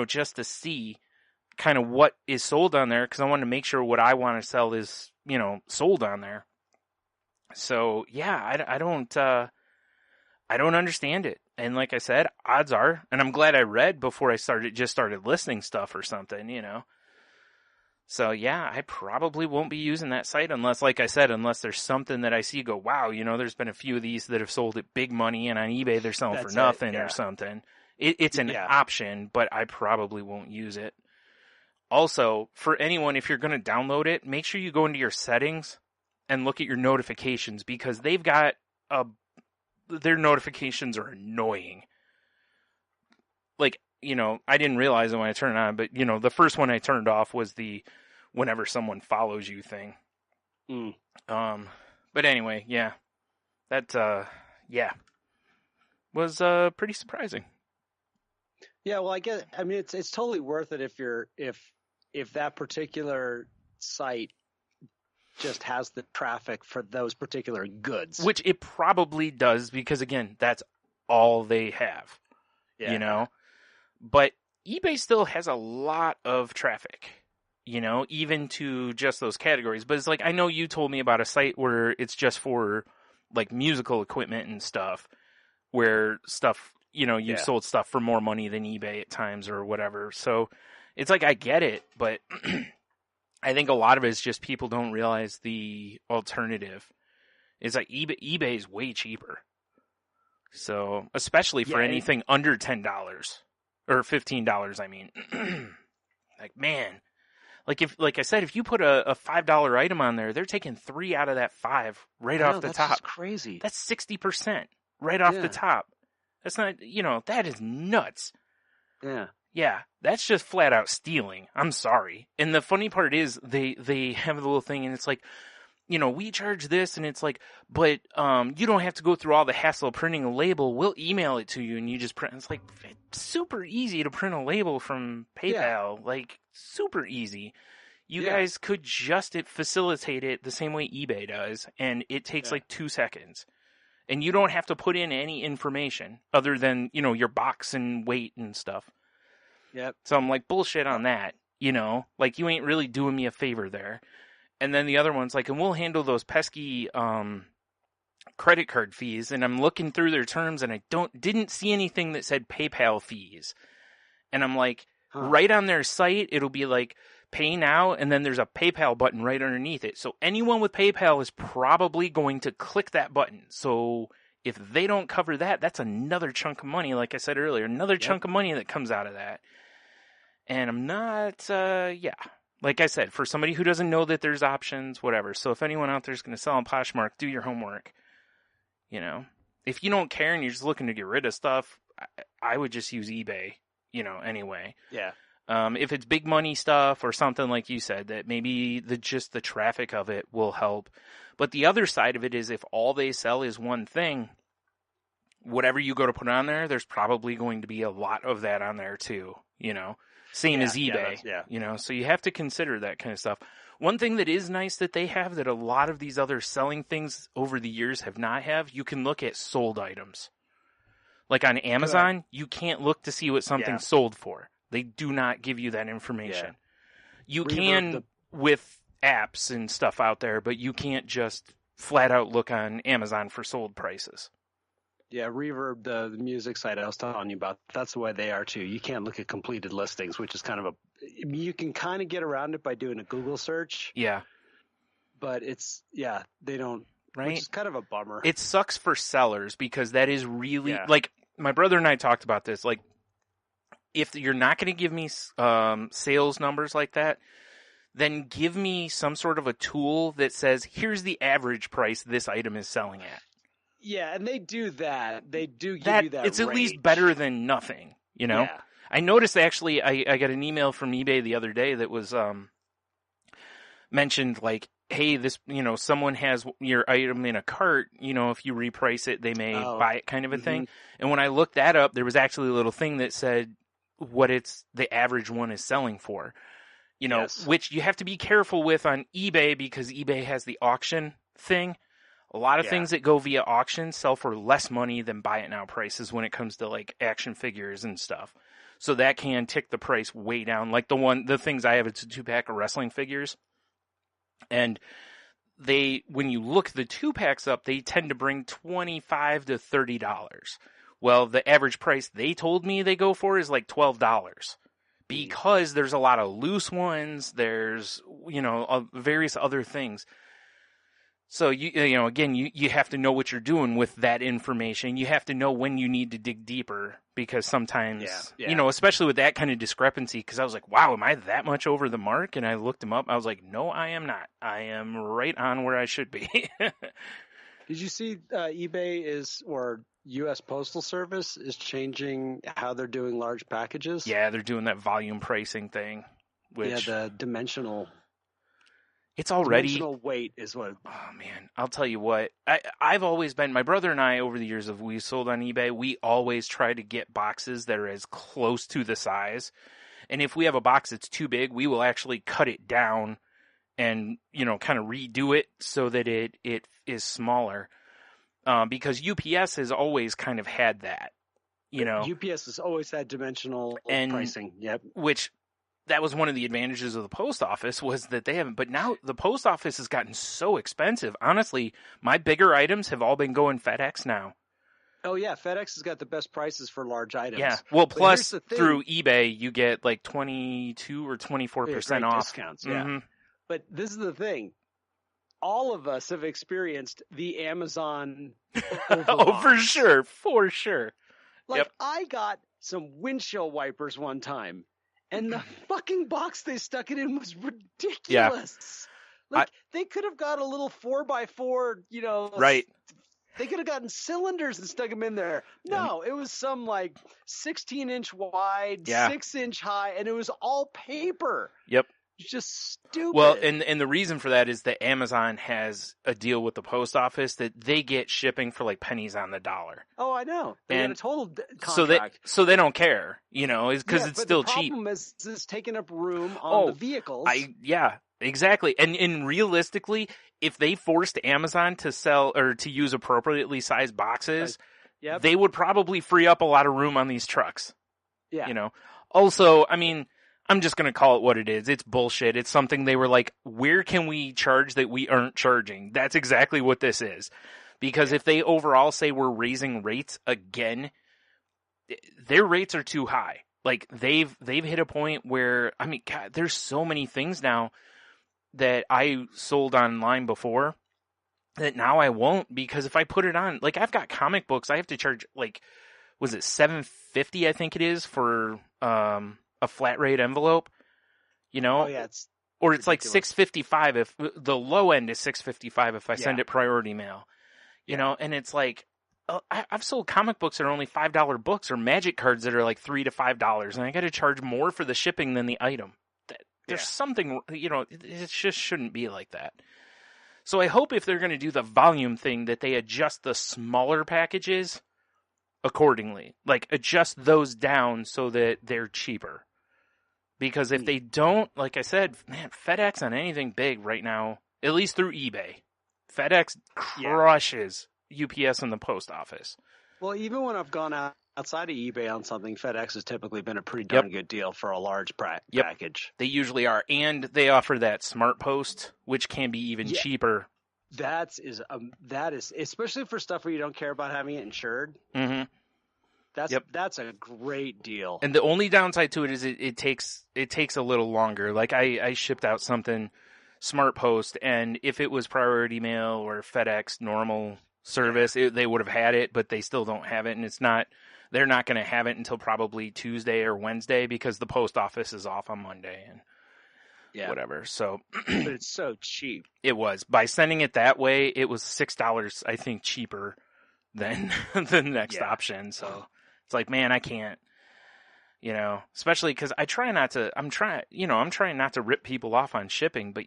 just to see kind of what is sold on there because I want to make sure what I want to sell is, sold on there. So yeah, I don't understand it. And like I said, odds are, and I'm glad I read before I started listing stuff or something, So yeah, I probably won't be using that site unless, like I said, unless there's something that I see go, wow, there's been a few of these that have sold at big money and on eBay they're selling for nothing or something. It's an option, but I probably won't use it. Also, for anyone, if you're going to download it, make sure you go into your settings and look at your notifications because they've got their notifications are annoying. Like, I didn't realize it when I turned it on, but, the first one I turned off was the whenever someone follows you thing. But anyway, yeah. That, was pretty surprising. Yeah, well, it's totally worth it if that particular site just has the traffic for those particular goods. Which it probably does because, again, that's all they have, But eBay still has a lot of traffic, even to just those categories. But it's like, I know you told me about a site where it's just for, like, musical equipment and stuff, where stuff, you've sold stuff for more money than eBay at times or whatever. So it's like, I get it, but I think a lot of it is just people don't realize the alternative. It's like eBay is way cheaper. So, especially for anything under $10 or $15, like, man, like I said, if you put a $5 item on there, they're taking 3 out of that 5 right off the top. That's crazy. That's 60% right off the top. That's not, that is nuts. Yeah. Yeah, that's just flat out stealing. I'm sorry. And the funny part is they have a little thing and it's like, we charge this and it's like, but you don't have to go through all the hassle of printing a label. We'll email it to you and you just print. It's like it's super easy to print a label from PayPal. Like super easy. You guys could just facilitate it the same way eBay does and it takes like 2 seconds. And you don't have to put in any information other than, your box and weight and stuff. Yep. So I'm like, bullshit on that, like you ain't really doing me a favor there. And then the other one's like, and we'll handle those pesky credit card fees. And I'm looking through their terms and I didn't see anything that said PayPal fees. And I'm like, right on their site, it'll be like pay now. And then there's a PayPal button right underneath it. So anyone with PayPal is probably going to click that button. So if they don't cover that, that's another chunk of money. Like I said earlier, another chunk of money that comes out of that. And I'm not, like I said, for somebody who doesn't know that there's options, whatever. So if anyone out there is going to sell on Poshmark, do your homework. If you don't care and you're just looking to get rid of stuff, I would just use eBay, anyway. Yeah. If it's big money stuff or something like you said, that maybe just the traffic of it will help. But the other side of it is if all they sell is one thing, whatever you go to put on there, there's probably going to be a lot of that on there too, Same as eBay, so you have to consider that kind of stuff. One thing that is nice that they have that a lot of these other selling things over the years have not have, you can look at sold items. Like on Amazon, you can't look to see what something's sold for. They do not give you that information. You can with apps and stuff out there, but you can't just flat out look on Amazon for sold prices. Yeah, Reverb, the music site I was telling you about, that's the way they are too. You can't look at completed listings, which is kind of you can kind of get around it by doing a Google search. Yeah. But they don't, Right. which is kind of a bummer. It sucks for sellers because that is really, Yeah. like, my brother and I talked about this. Like, if you're not going to give me sales numbers like that, then give me some sort of a tool that says, here's the average price this item is selling at. Yeah, and they do that. They do give you that It's at least range. better than nothing, you know? Yeah. I noticed, actually, I got an email from eBay the other day that was mentioned, like, hey, this, someone has your item in a cart, if you reprice it, they may buy it, kind of a thing. And when I looked that up, there was actually a little thing that said what the average one is selling for, Yes. which you have to be careful with on eBay because eBay has the auction thing. A lot of things that go via auction sell for less money than buy it now prices when it comes to like action figures and stuff. So that can tick the price way down. Like the things I have, it's a 2-pack of wrestling figures. And when you look the 2-packs up, they tend to bring $25 to $30. Well, the average price they told me they go for is like $12 because there's a lot of loose ones. There's, various other things. So again, you have to know what you're doing with that information. You have to know when you need to dig deeper because sometimes, especially with that kind of discrepancy, because I was like, wow, am I that much over the mark? And I looked them up. I was like, no, I am not. I am right on where I should be. Did you see eBay or U.S. Postal Service is changing how they're doing large packages? Yeah, they're doing that volume pricing thing. Which, the dimensional. It's already Dimensional weight is what. Oh man, I'll tell you what. I've always been, my brother and I over the years of we sold on eBay, we always try to get boxes that are as close to the size. And if we have a box that's too big, we will actually cut it down and, kind of redo it so that it is smaller. Because UPS has always kind of had that, UPS has always had dimensional pricing. Yep. Which that was one of the advantages of the post office was that they haven't, but now the post office has gotten so expensive. Honestly, my bigger items have all been going FedEx now. Oh yeah, FedEx has got the best prices for large items. Yeah, well, plus through eBay you get like 22 or 24% off discounts. Yeah, but this is the thing: all of us have experienced the Amazon. Oh, for sure. Like I got some windshield wipers one time. And the fucking box they stuck it in was ridiculous. Yeah. They could have got a little 4x4, right. They could have gotten cylinders and stuck them in there. No, it was some 16-inch wide, 6-inch high, and it was all paper. Yep. It's just stupid. Well, and the reason for that is that Amazon has a deal with the post office that they get shipping for like pennies on the dollar. Oh, I know. They got a total contract. So they don't care, because it's still cheap. The problem is it's taking up room on the vehicles. Exactly. And realistically, if they forced Amazon to sell or to use appropriately sized boxes, they would probably free up a lot of room on these trucks. Yeah. Also, I mean, I'm just going to call it what it is. It's bullshit. It's something they were like, where can we charge that we aren't charging? That's exactly what this is. Because if they overall say we're raising rates again, their rates are too high. Like they've hit a point where, I mean, God, there's so many things now that I sold online before that now I won't, because if I put it on, like I've got comic books, I have to charge like, was it $7.50? I think it is for, a flat rate envelope, Oh yeah, it's ridiculous. Like $6.55 if the low end is $6.55 if I send it priority mail, and it's like I've sold comic books that are only $5 books or magic cards that are like $3 to $5, and I got to charge more for the shipping than the item. There's something, it just shouldn't be like that. So I hope if they're going to do the volume thing that they adjust the smaller packages accordingly, like adjust those down so that they're cheaper. Because if they don't, like I said, man, FedEx on anything big right now, at least through eBay, FedEx crushes UPS and the post office. Well, even when I've gone outside of eBay on something, FedEx has typically been a pretty darn good deal for a large package. They usually are. And they offer that Smart Post, which can be even cheaper that is especially for stuff where you don't care about having it insured. Mm-hmm. That's a great deal. And the only downside to it is it takes a little longer. Like I shipped out something Smart Post, and if it was Priority Mail or FedEx normal service, they would have had it, but they still don't have it, and they're not going to have it until probably Tuesday or Wednesday because the post office is off on Monday and whatever. So, but it's so cheap. It was. By sending it that way, it was $6, I think, cheaper than the next option. So it's like, man, I can't, especially because I'm trying not to rip people off on shipping, but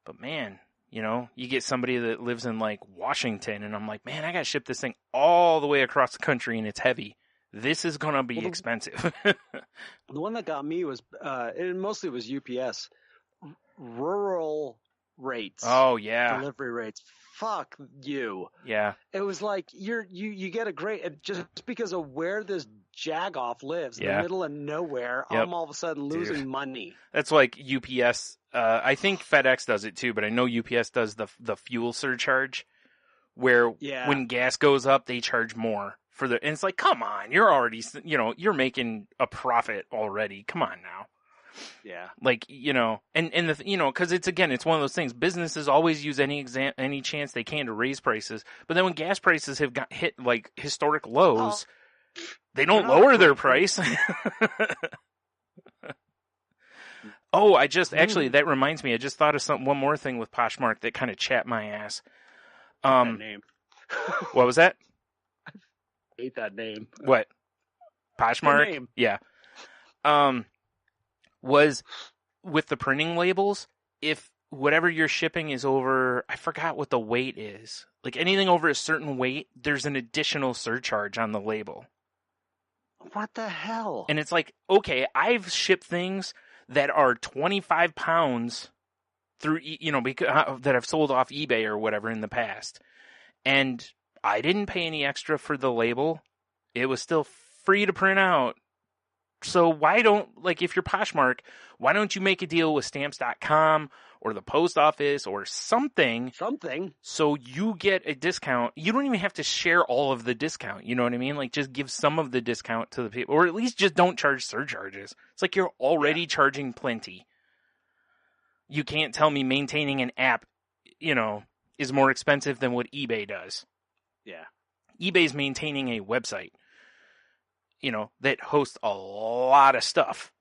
but man, you get somebody that lives in like Washington and I'm like, man, I got to ship this thing all the way across the country and it's heavy. This is going to be expensive. The one that got me was, it mostly was UPS, rural rates. Oh yeah. Delivery rates. Fuck you. Yeah. It was like you get a great, just because of where this jagoff lives in the middle of nowhere, I'm all of a sudden losing money. That's like UPS. I think FedEx does it too, but I know UPS does the fuel surcharge where when gas goes up, they charge more and it's like, come on, you're already, you're making a profit already. Come on now. Yeah. Like, and cause it's one of those things. Businesses always use any chance they can to raise prices. But then when gas prices have got hit like historic lows, they don't lower their price. Oh, that reminds me. I just thought of one more thing with Poshmark that kind of chapped my ass. That name. What was that? I hate that name. What? Poshmark? Name. Yeah. Was with the printing labels, if whatever you're shipping is over, I forgot what the weight is. Like anything over a certain weight, there's an additional surcharge on the label. What the hell? And it's like, okay, I've shipped things that are 25 pounds through, that I've sold off eBay or whatever in the past. And I didn't pay any extra for the label. It was still free to print out. So if you're Poshmark, why don't you make a deal with Stamps.com or the post office or something? So you get a discount. You don't even have to share all of the discount. You know what I mean? Like just give some of the discount to the people, or at least just don't charge surcharges. It's like you're already charging plenty. You can't tell me maintaining an app, is more expensive than what eBay does. Yeah. eBay's maintaining a website, that hosts a lot of stuff.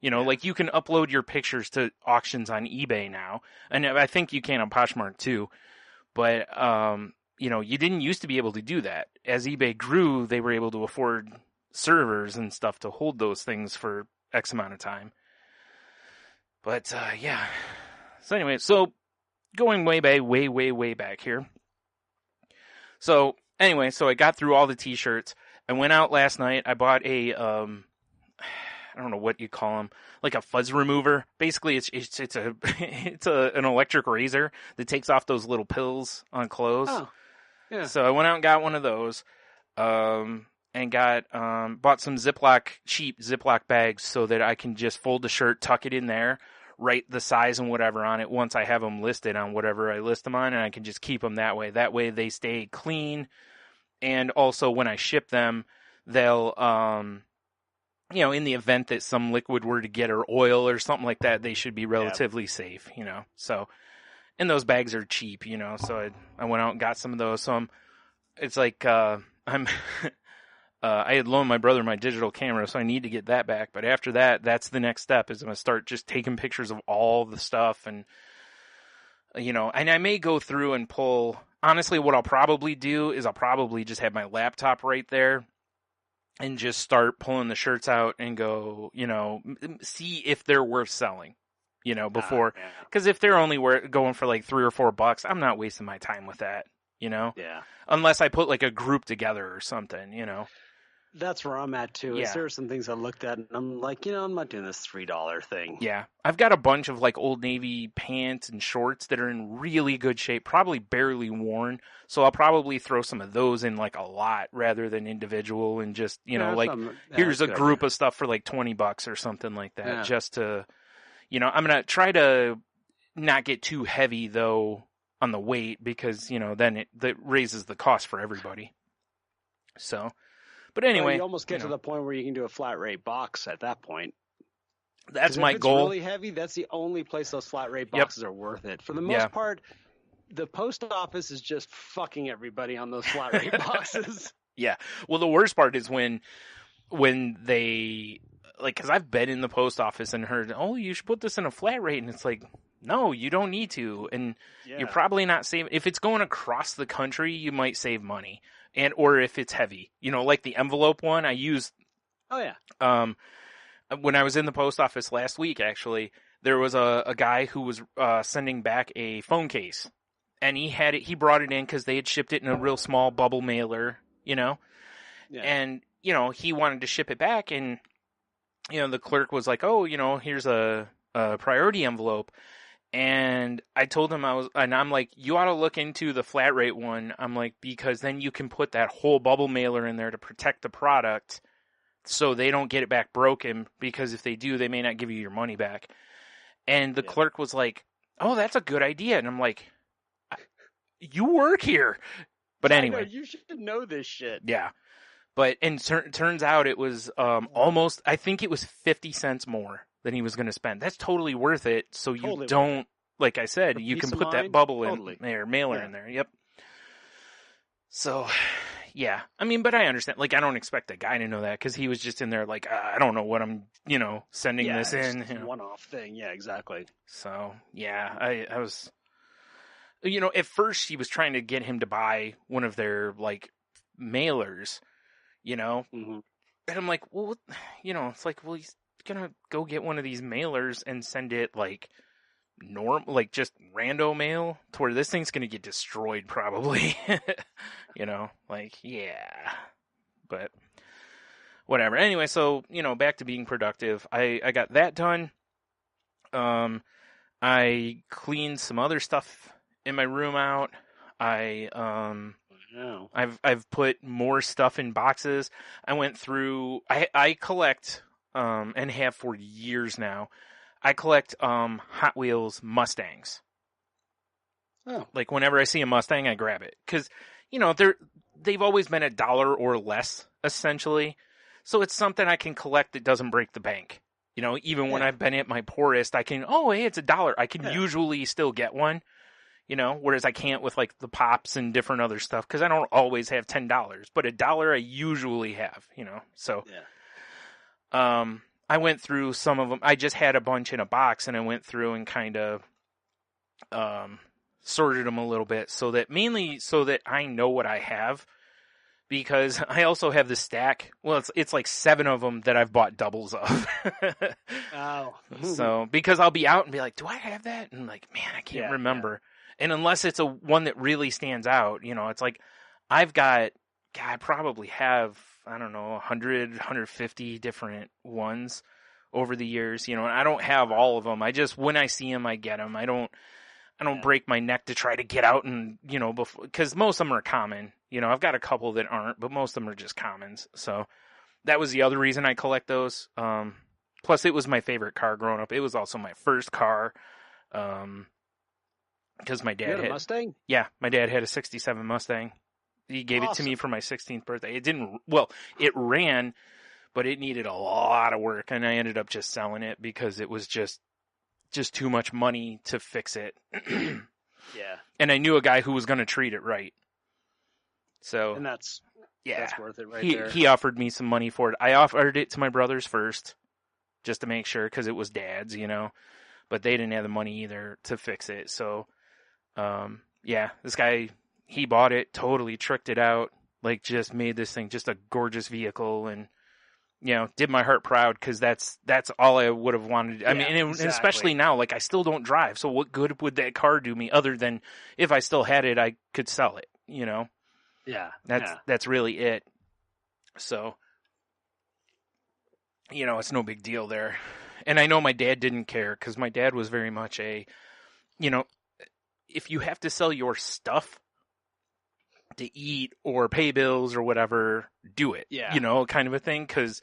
Like you can upload your pictures to auctions on eBay now. And I think you can on Poshmark too. But, you didn't used to be able to do that. As eBay grew, they were able to afford servers and stuff to hold those things for X amount of time. But, yeah. So anyway, going way back here. So anyway, I got through all the t-shirts. I went out last night. I bought a, I don't know what you call them, like a fuzz remover. Basically, it's an electric razor that takes off those little pills on clothes. Oh, yeah. So I went out and got one of those, and bought some cheap Ziploc bags so that I can just fold the shirt, tuck it in there, write the size and whatever on it once I have them listed on whatever I list them on, and I can just keep them that way. That way they stay clean. And also when I ship them, they'll, in the event that some liquid were to get or oil or something like that, they should be relatively safe, So, and those bags are cheap, so I went out and got some of those. So it's like, I had loaned my brother my digital camera, so I need to get that back. But after that, that's the next step is I'm going to start just taking pictures of all the stuff. And, and I may go through and pull. Honestly, what I'll probably do is I'll probably just have my laptop right there and just start pulling the shirts out and go, see if they're worth selling, before. Because if they're only going for like $3 or $4, I'm not wasting my time with that, Yeah. Unless I put like a group together or something, That's where I'm at too. There are some things I looked at and I'm like, I'm not doing this $3 thing. Yeah. I've got a bunch of like Old Navy pants and shorts that are in really good shape, probably barely worn. So I'll probably throw some of those in like a lot rather than individual and just, here's a group of stuff for like $20 or something like that. Yeah. Just to, I'm going to try to not get too heavy though on the weight because, then that raises the cost for everybody. So, but anyway. Well, you almost get to the point where you can do a flat rate box at that point. That's my if it's goal. Really heavy. That's the only place those flat rate boxes are worth it. For the most part, the post office is just fucking everybody on those flat rate boxes. Yeah. Well, the worst part is when they because I've been in the post office and heard, oh, you should put this in a flat rate, and it's like, no, you don't need to, and you're probably not saving. If it's going across the country, you might save money, or if it's heavy, like the envelope one I used. Oh yeah. When I was in the post office last week, actually, there was a guy who was sending back a phone case, and he brought it in because they had shipped it in a real small bubble mailer, and he wanted to ship it back, and the clerk was like, oh, here's a priority envelope, and I told him I'm like, you ought to look into the flat rate one. I'm like, because then you can put that whole bubble mailer in there to protect the product. So they don't get it back broken, because if they do, they may not give you your money back. And the clerk was like, oh, that's a good idea. And I'm like, you work here. But anyway. I know, you should know this shit. Yeah. But turns out it was almost, I think it was 50 cents more than he was going to spend. That's totally worth it. So you don't, like I said, you can put that bubble in there, mailer in there. Yep. So... yeah, I mean, but I understand. Like, I don't expect a guy to know that, because he was just in there like, I don't know what I'm, sending this in. One-off thing. Yeah, exactly. So, yeah, I was, at first he was trying to get him to buy one of their, mailers, Mm-hmm. And I'm like, well, it's like, well, he's going to go get one of these mailers and send it, just rando mail, to where this thing's going to get destroyed probably, yeah, but whatever. Anyway, so, back to being productive. I got that done. I cleaned some other stuff in my room out. I've put more stuff in boxes. I went through, I collect, and have for years now. I collect Hot Wheels Mustangs. Oh. Like, whenever I see a Mustang, I grab it. Because, they've always been $1 or less, essentially. So it's something I can collect that doesn't break the bank. Even when I've been at my poorest, I can, hey, it's $1. I can usually still get one. Whereas I can't with, the Pops and different other stuff. Because I don't always have $10. But $1 I usually have, So, I went through some of them. I just had a bunch in a box, and I went through and kind of sorted them a little bit, mainly so that I know what I have, because I also have the stack. Well, it's like 7 of them that I've bought doubles of. Oh. So, because I'll be out and be like, do I have that? And like, man, I can't remember. Yeah. And unless it's a one that really stands out, it's like, I probably have, I don't know, 100, 150 different ones over the years, and I don't have all of them. I just, when I see them, I get them. I don't break my neck to try to get out and, because most of them are common. I've got a couple that aren't, but most of them are just commons. So that was the other reason I collect those. Plus, it was my favorite car growing up. It was also my first car. Because my dad had a Mustang? Yeah, my dad had a 67 Mustang. He gave it to me for my 16th birthday. It ran, but it needed a lot of work, and I ended up just selling it because it was just too much money to fix it. Yeah. And I knew a guy who was going to treat it right. So, and that's worth it there. He offered me some money for it. I offered it to my brothers first, just to make sure, because it was Dad's, but they didn't have the money either to fix it. So, this guy, he bought it, totally tricked it out, just made this thing just a gorgeous vehicle, and did my heart proud, because that's all I would have wanted. I mean, and especially now, I still don't drive, so what good would that car do me other than if I still had it, I could sell it, Yeah. That's really it. So, it's no big deal there. And I know my dad didn't care, because my dad was very much if you have to sell your stuff to eat or pay bills or whatever, do it. Yeah. Kind of a thing, because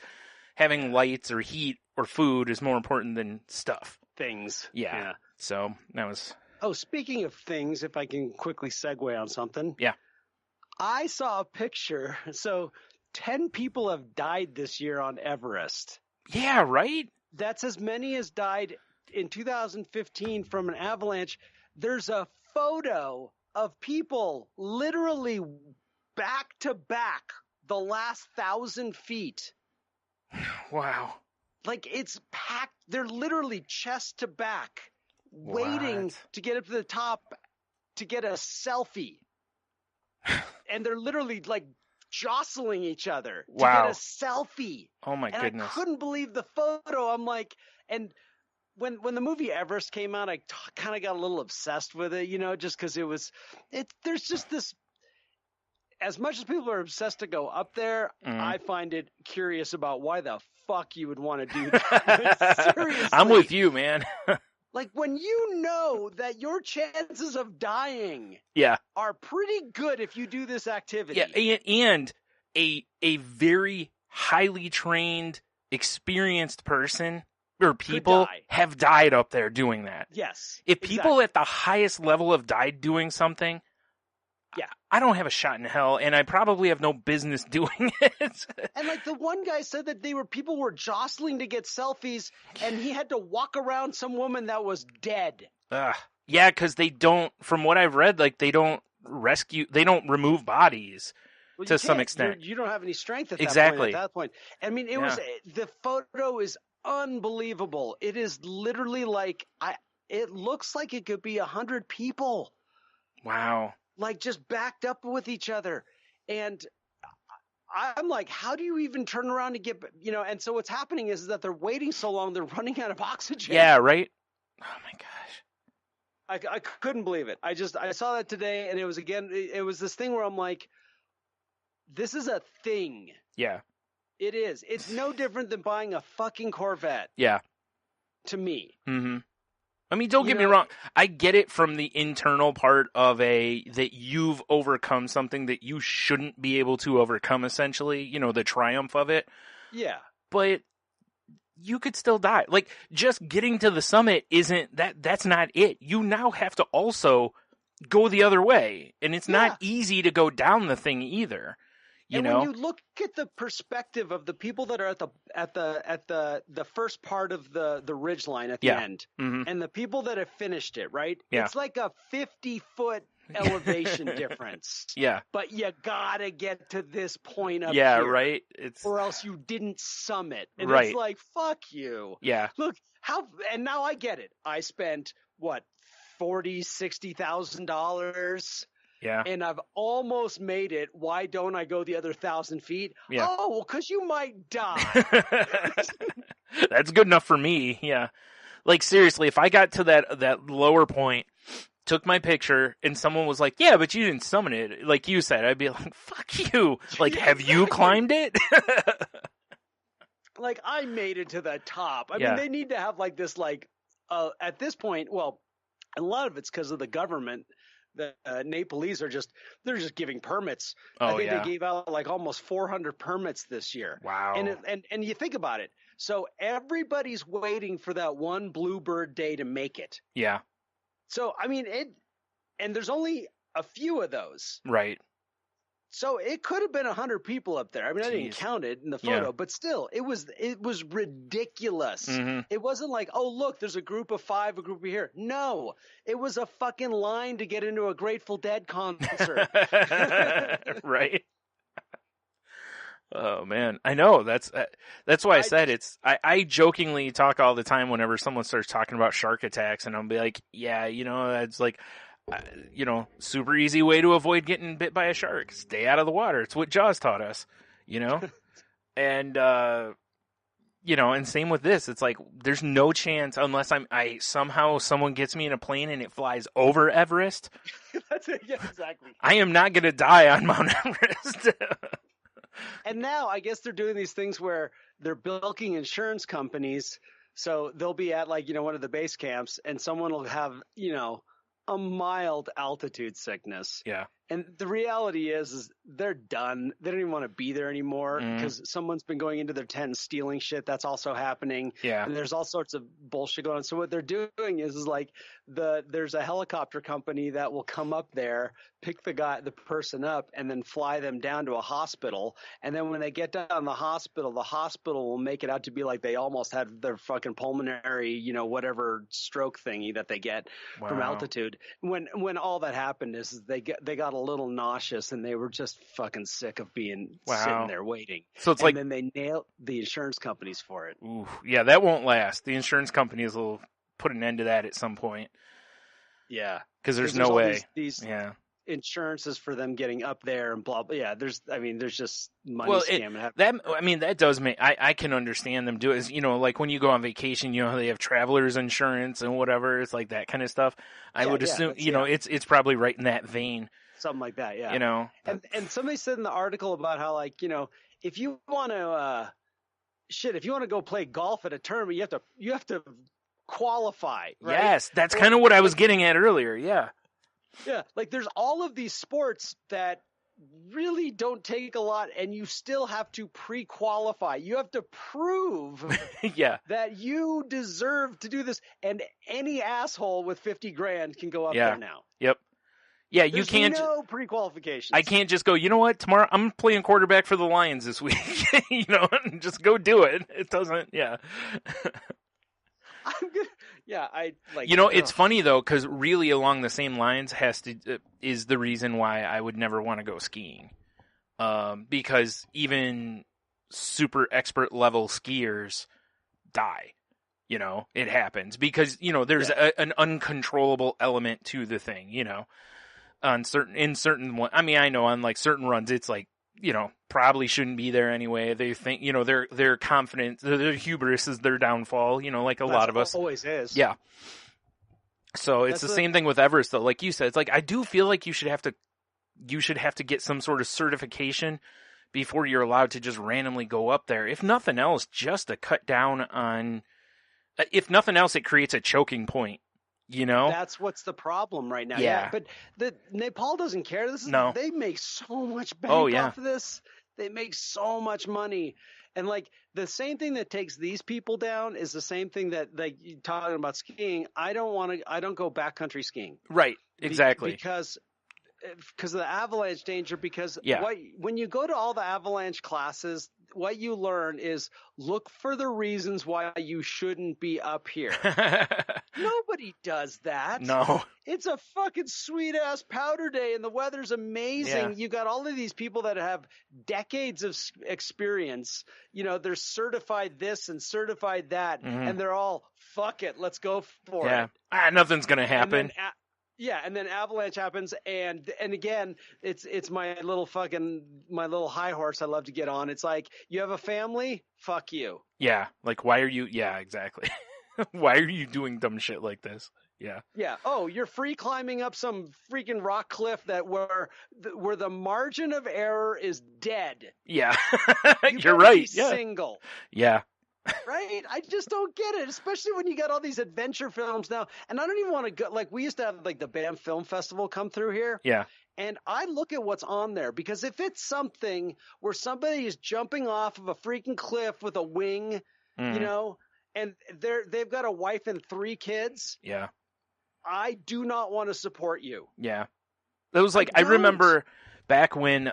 having lights or heat or food is more important than stuff. Things. Yeah. So that was... Oh, speaking of things, if I can quickly segue on something. Yeah. I saw a picture. So 10 people have died this year on Everest. Yeah, right? That's as many as died in 2015 from an avalanche. There's a photo of people literally back to back the last 1,000 feet. Wow. Like it's packed. They're literally chest to back, waiting to get up to the top to get a selfie. And they're literally like jostling each other to get a selfie. Oh my goodness. I couldn't believe the photo. I'm like, and when the movie Everest came out, I kind of got a little obsessed with it, just because there's just this, as much as people are obsessed to go up there, I find it curious about why the fuck you would want to do that. Like, seriously. I'm with you, man. Like when you know that your chances of dying are pretty good if you do this activity. Yeah, and a very highly trained, experienced person or people have died up there doing that. Yes. If people at the highest level have died doing something, I don't have a shot in hell, and I probably have no business doing it. And like the one guy said that people were jostling to get selfies, and he had to walk around some woman that was dead. Yeah, because they don't, from what I've read, like they don't remove bodies to some extent. You don't have any strength at that point. I mean, the photo is unbelievable. It is literally like, it looks like it could be 100 people. Wow. Like just backed up with each other. And I'm like, how do you even turn around to get, and so what's happening is that they're waiting so long, they're running out of oxygen. Yeah, right? Oh my gosh. I couldn't believe it. I saw that today, and it was this thing where I'm like, this is a thing. Yeah. It is. It's no different than buying a fucking Corvette. Yeah. To me. Mm-hmm. I mean, don't get me wrong. I get it from the internal part of that you've overcome something that you shouldn't be able to overcome, essentially, the triumph of it. Yeah. But you could still die. Like, just getting to the summit that's not it. You now have to also go the other way. And it's not easy to go down the thing either. When you look at the perspective of the people that are at the first part of the ridgeline at the end, and the people that have finished it, right? Yeah. It's like a 50-foot elevation difference. Yeah. But you gotta get to this point up here. Yeah, right. Or else you didn't summit. And right. It's like, fuck you. Yeah. Look, and now I get it. I spent, $40,000-$60,000. Yeah. And I've almost made it. Why don't I go the other 1,000 feet? Yeah. Oh, well, because you might die. That's good enough for me. Yeah. Like, seriously, if I got to that lower point, took my picture, and someone was like, yeah, but you didn't summon it, like you said, I'd be like, fuck you. Like, have you climbed it? Like, I made it to the top. I mean, they need to have like this, at this point, well, a lot of it's because of the government. The Nepalese they're just giving permits. I think they gave out like almost 400 permits this year. Wow. And you think about it. So everybody's waiting for that one Bluebird day to make it. Yeah. So, I mean, and there's only a few of those. Right. So it could have been 100 people up there. I mean, I didn't count it in the photo, but still, it was ridiculous. Mm-hmm. It wasn't like, oh, look, there's a group of 5, a group of here. No, it was a fucking line to get into a Grateful Dead concert. Right. Oh man, I know. That's why I said I jokingly talk all the time whenever someone starts talking about shark attacks, and I'll be like, yeah, it's like, super easy way to avoid getting bit by a shark. Stay out of the water. It's what Jaws taught us, and, and same with this. It's like, there's no chance unless somehow someone gets me in a plane and it flies over Everest. That's it. Yeah, exactly. I am not going to die on Mount Everest. And now I guess they're doing these things where they're bilking insurance companies. So they'll be at one of the base camps, and someone will have, a mild altitude sickness. Yeah. And the reality is they're done. They don't even want to be there anymore because someone's been going into their tent and stealing shit. That's also happening. Yeah. And there's all sorts of bullshit going on. So what they're doing is like there's a helicopter company that will come up there, pick the person up, and then fly them down to a hospital. And then when they get down to the hospital will make it out to be like they almost had their fucking pulmonary, whatever stroke thingy that they get from altitude. When all that happened is they got a little nauseous and they were just fucking sick of being sitting there waiting. So it's then they nailed the insurance companies for it. Ooh, yeah, that won't last. The insurance companies will put an end to that at some point. Yeah, because there's no way. These insurances for them getting up there and blah blah. Yeah, there's just money scamming. That does make I can understand them do it. Like when you go on vacation, they have travelers insurance and whatever. It's like that kind of stuff. I would assume it's probably right in that vein. Something like that, yeah. And somebody said in the article about how if you want to go play golf at a tournament, you have to qualify. Right? Yes, that's kind of what I was getting at earlier. Yeah. Yeah, like there's all of these sports that really don't take a lot, and you still have to pre-qualify. You have to prove that you deserve to do this, and any asshole with $50,000 can go up there now. Yep. Yeah, There's you can't. No pre-qualifications. I can't just go. You know what? Tomorrow I'm playing quarterback for the Lions this week. And just go do it. It doesn't. Yeah. I'm good. Yeah, It's funny though, because really along the same lines is the reason why I would never want to go skiing, because even super expert level skiers die. It happens because there's an uncontrollable element to the thing. On certain one, I know on like certain runs, it's like probably shouldn't be there anyway. They think they're confident. Their hubris is their downfall. Like a lot of us always is. Yeah. So it's the same thing with Everest, though. Like you said, it's like I do feel like you should have to get some sort of certification before you're allowed to just randomly go up there. If nothing else, just to cut down on. If nothing else, it creates a choking point. That's what's the problem right now. Yeah. But Nepal doesn't care. They make so much bank off of this. They make so much money. And like the same thing that takes these people down is the same thing that like you talking about skiing. I don't go backcountry skiing. Right. Exactly. Because of the avalanche danger. Because when you go to all the avalanche classes, what you learn is look for the reasons why you shouldn't be up here. Nobody does that. No. It's a fucking sweet ass powder day and the weather's amazing. Yeah. You got all of these people that have decades of experience. They're certified this and certified that, and they're all, fuck it, let's go for it. Nothing's going to happen. And then avalanche happens, and again, it's my little high horse I love to get on. It's like, you have a family? Fuck you. Yeah, like why are you? Yeah, exactly. Why are you doing dumb shit like this? Yeah. Yeah. Oh, you're free climbing up some freaking rock cliff where the margin of error is dead. Yeah. You're right. Yeah. Single. Yeah. Right? I just don't get it, especially when you got all these adventure films now. And I don't even want to go, like, we used to have like the Banff Film Festival come through here. Yeah. And I look at what's on there, because if it's something where somebody is jumping off of a freaking cliff with a wing, and they've got a wife and 3 kids. Yeah. I do not want to support you. Yeah. That was like, I remember back when,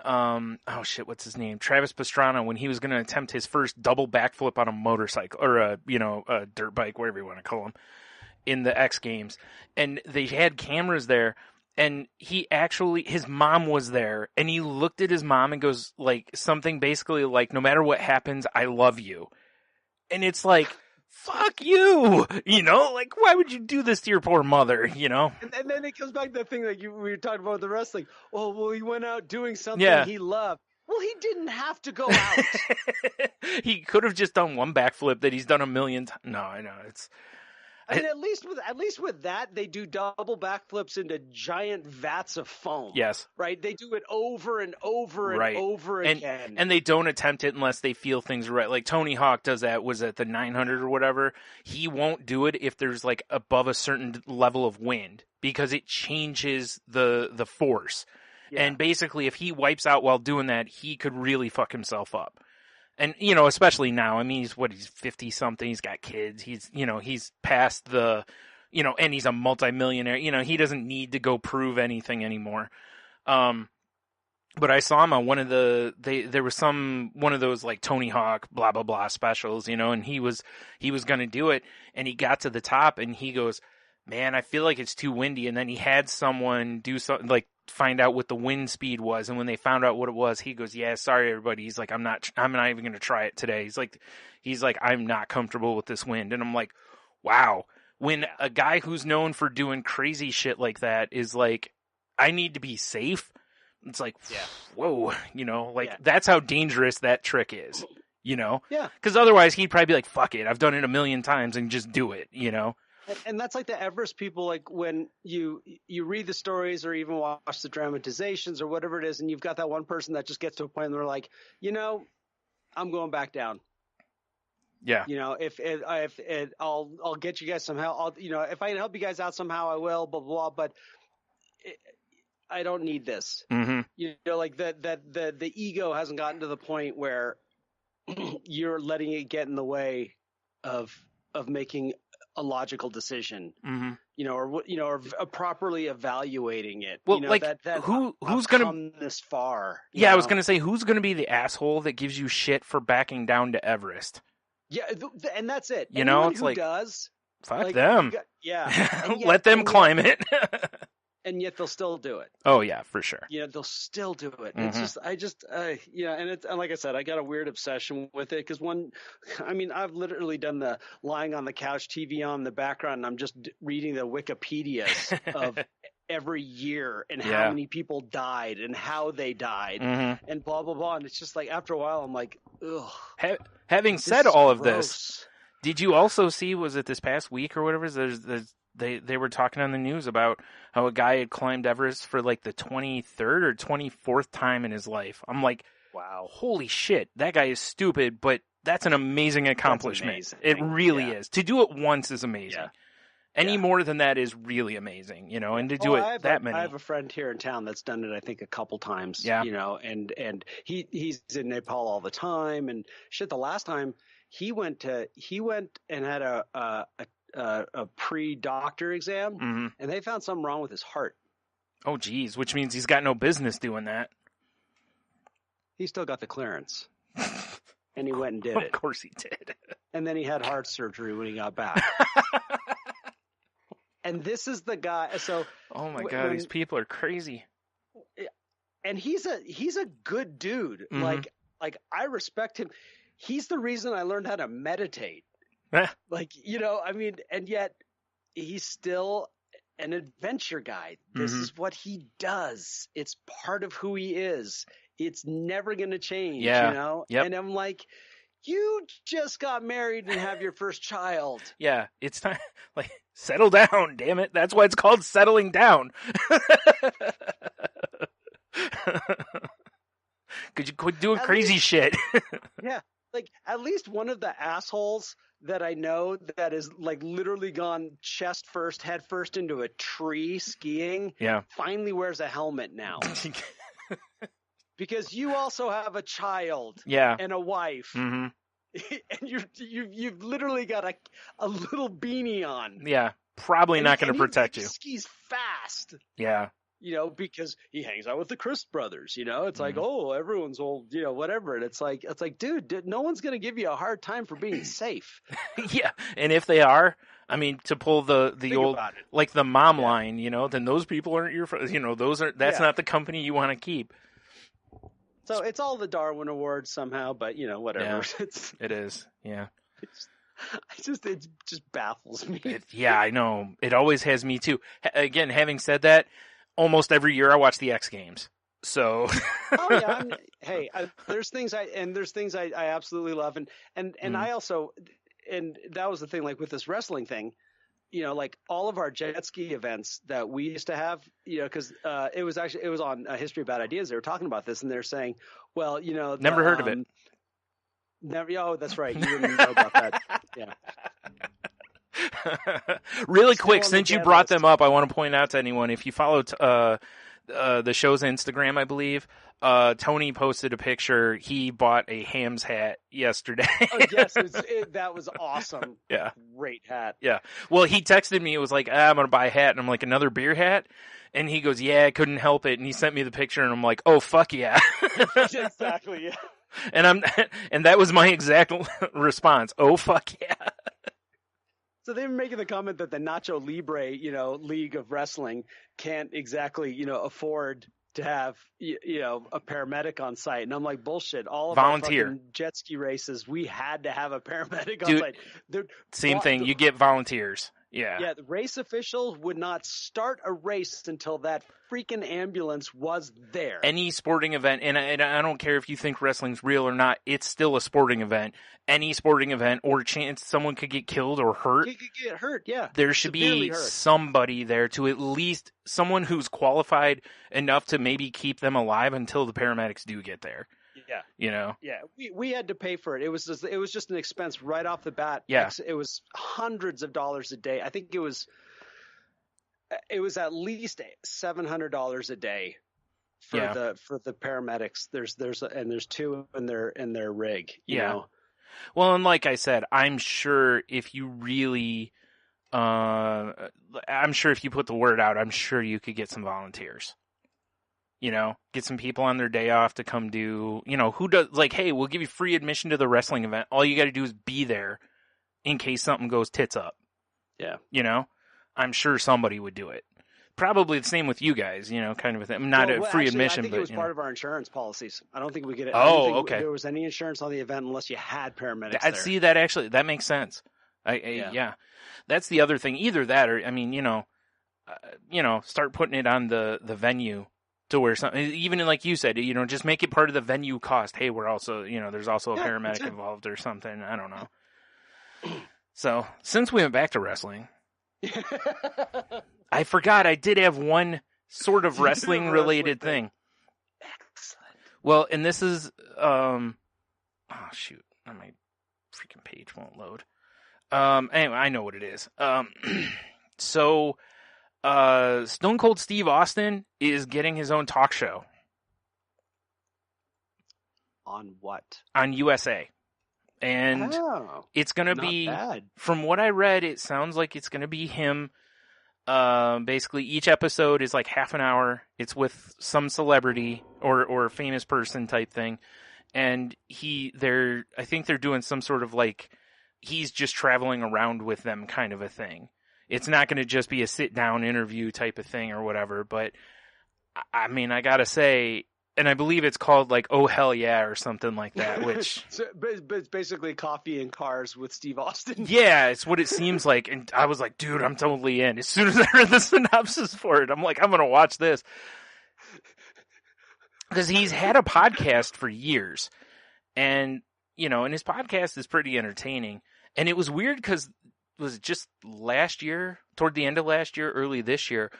what's his name? Travis Pastrana, when he was going to attempt his first double backflip on a motorcycle or a dirt bike, whatever you want to call them, in the X Games. And they had cameras there, and his mom was there, and he looked at his mom and goes like something basically like, no matter what happens, I love you. And it's like, fuck you, like, why would you do this to your poor mother, And then it comes back to that thing that we were talking about with the wrestling. Oh, well, he went out doing something he loved. Well, he didn't have to go out. He could have just done one backflip that he's done a million times. No, I know. I mean, at least with that, they do double backflips into giant vats of foam. Yes. Right? They do it over and over and over again. And they don't attempt it unless they feel things are right. Like Tony Hawk does that, was at the 900 or whatever. He won't do it if there's like above a certain level of wind, because it changes the force. And basically, if he wipes out while doing that, he could really fuck himself up. And, especially now, I mean, he's 50-something, he's got kids, he's past the, and he's a multimillionaire, he doesn't need to go prove anything anymore. But I saw him on one of there was one of those like Tony Hawk blah blah blah specials, and he was going to do it, and he got to the top and he goes, "Man, I feel like it's too windy." And then he had someone do something like find out what the wind speed was, and when they found out what it was, he goes, "Yeah, sorry everybody." He's like, "I'm not even going to try it today." He's like, "I'm not comfortable with this wind." And I'm like, "Wow." When a guy who's known for doing crazy shit like that is like, "I need to be safe." It's like, whoa, that's how dangerous that trick is, Yeah. Because otherwise he'd probably be like, fuck it, I've done it a million times and just do it, And that's like the Everest people, like when you read the stories or even watch the dramatizations or whatever it is, and you've got that one person that just gets to a point and they're like, I'm going back down. Yeah. If I'll get you guys somehow. If I can help you guys out somehow, I will, blah, blah, blah. But I don't need this. Mm-hmm. Like the ego hasn't gotten to the point where you're letting it get in the way of making a logical decision, or properly evaluating it. Well, who's going to come this far? Yeah, I was going to say, who's going to be the asshole that gives you shit for backing down to Everest? Yeah, and that's it. It's who like, does, fuck them. Yet, let them climb it. And yet they'll still do it. Oh yeah, for sure. They'll still do it. Mm-hmm. And like I said, I got a weird obsession with it because I've literally done the lying on the couch, TV on in the background, and I'm just reading the Wikipedias of every year and how many people died and how they died and blah, blah, blah. And it's just like, after a while, I'm like, ugh. Having said all of this, did you also see, was it this past week or whatever, they were talking on the news about how a guy had climbed Everest for like the 23rd or 24th time in his life. I'm like, wow, holy shit, that guy is stupid, but that's an amazing accomplishment. It really is. To do it once is amazing. Yeah. Any more than that is really amazing, and to do it that many. I have a friend here in town that's done it, I think, a couple times, and he's in Nepal all the time and shit. The last time he went and had a pre-doctor exam, and they found something wrong with his heart. Oh, geez, which means he's got no business doing that. He still got the clearance, and he went and did it. Of course he did. And then he had heart surgery when he got back. And this is the guy. So, oh my God, these people are crazy. And he's a good dude. Like I respect him. He's the reason I learned how to meditate. And yet he's still an adventure guy. This is what he does. It's part of who he is. It's never going to change, Yep. And I'm like, you just got married and have your first child. Yeah, it's time. Like, settle down, damn it. That's why it's called settling down. Could you quit doing crazy shit? Yeah. Like, at least one of the assholes that I know that is like literally gone chest first, head first into a tree skiing, finally wears a helmet now. Because you also have a child and a wife. Mm-hmm. And you've literally got a little beanie on. Yeah, probably not going to protect you. Skis fast. Yeah. Because he hangs out with the Crist brothers, it's like, oh, everyone's old, whatever. And it's like, dude, no one's going to give you a hard time for being safe. Yeah. And if they are, I mean, to pull the old, like the mom line, then those people aren't your, that's not the company you want to keep. So it's all the Darwin Awards somehow, but whatever. Yeah, it is. Yeah. It just baffles me. I know. It always has me too. Again, having said that, almost every year I watch the X Games. So. Oh yeah. There's things I absolutely love, and I also, and that was the thing, like with this wrestling thing, like all of our jet ski events that we used to have, because it was on History of Bad Ideas. They were talking about this, and they're saying, well, never heard of it. Never. Oh, that's right. You didn't know about that. Yeah. Really quick, since you brought them up, I want to point out to anyone, if you follow the show's Instagram, I believe. Tony posted a picture. He bought a Hams hat yesterday. Oh, yes, that was awesome. Yeah. Great hat. Yeah. Well, he texted me. It was like, I'm going to buy a hat. And I'm like, another beer hat? And he goes, yeah, I couldn't help it. And he sent me the picture, and I'm like, oh, fuck yeah. Exactly, yeah. And that was my exact response. Oh, fuck yeah. So they were making the comment that the Nacho Libre, League of Wrestling can't exactly, afford to have, a paramedic on site. And I'm like, bullshit. All of volunteer our fucking jet ski races, we had to have a paramedic on Dude, site. Same thing. You get volunteers. Yeah. Yeah, the race officials would not start a race until that freaking ambulance was there. Any sporting event, and I don't care if you think wrestling's real or not, it's still a sporting event. Any sporting event, or chance someone could get killed or hurt. You could get hurt, yeah. There should be somebody there to at least someone who's qualified enough to maybe keep them alive until the paramedics do get there. Yeah. Yeah, we had to pay for it. It was just an expense right off the bat. Yeah. It was hundreds of dollars a day. I think it was at least $700 a day for the paramedics. There's two in their rig. You know? Well, and like I said, I'm sure if you really, I'm sure if you put the word out, I'm sure you could get some volunteers. Get some people on their day off to come do, who does, like, hey, we'll give you free admission to the wrestling event. All you got to do is be there in case something goes tits up. Yeah. I'm sure somebody would do it. Probably the same with you guys, kind of a thing. Not a free admission, I think but it was part of our insurance policies. I don't think we get it. Okay. There was any insurance on the event unless you had paramedics there. See that actually, that makes sense. Yeah. That's the other thing. Either that or, start putting it on the venue. To where something, even like you said, just make it part of the venue cost. Hey, we're also, there's also a paramedic involved or something. I don't know. So, since we went back to wrestling, I forgot I did have one sort of wrestling related thing. Excellent. Well, and this is, oh shoot, my freaking page won't load. Anyway, I know what it is. So, Stone Cold Steve Austin is getting his own talk show. On what? On USA. And it's going to be, bad. From what I read, it sounds like it's going to be him. Basically, each episode is like half an hour. It's with some celebrity or famous person type thing. And I think they're doing some sort of like, he's just traveling around with them kind of a thing. It's not going to just be a sit-down interview type of thing or whatever, but, I gotta say, and I believe it's called, like, Oh Hell Yeah, or something like that, which... but it's basically coffee and cars with Steve Austin. Yeah, it's what it seems like, and I was like, dude, I'm totally in. As soon as I read the synopsis for it, I'm like, I'm going to watch this. Because he's had a podcast for years, and, and his podcast is pretty entertaining, and it was weird because... was it just last year, toward the end of last year, early this year,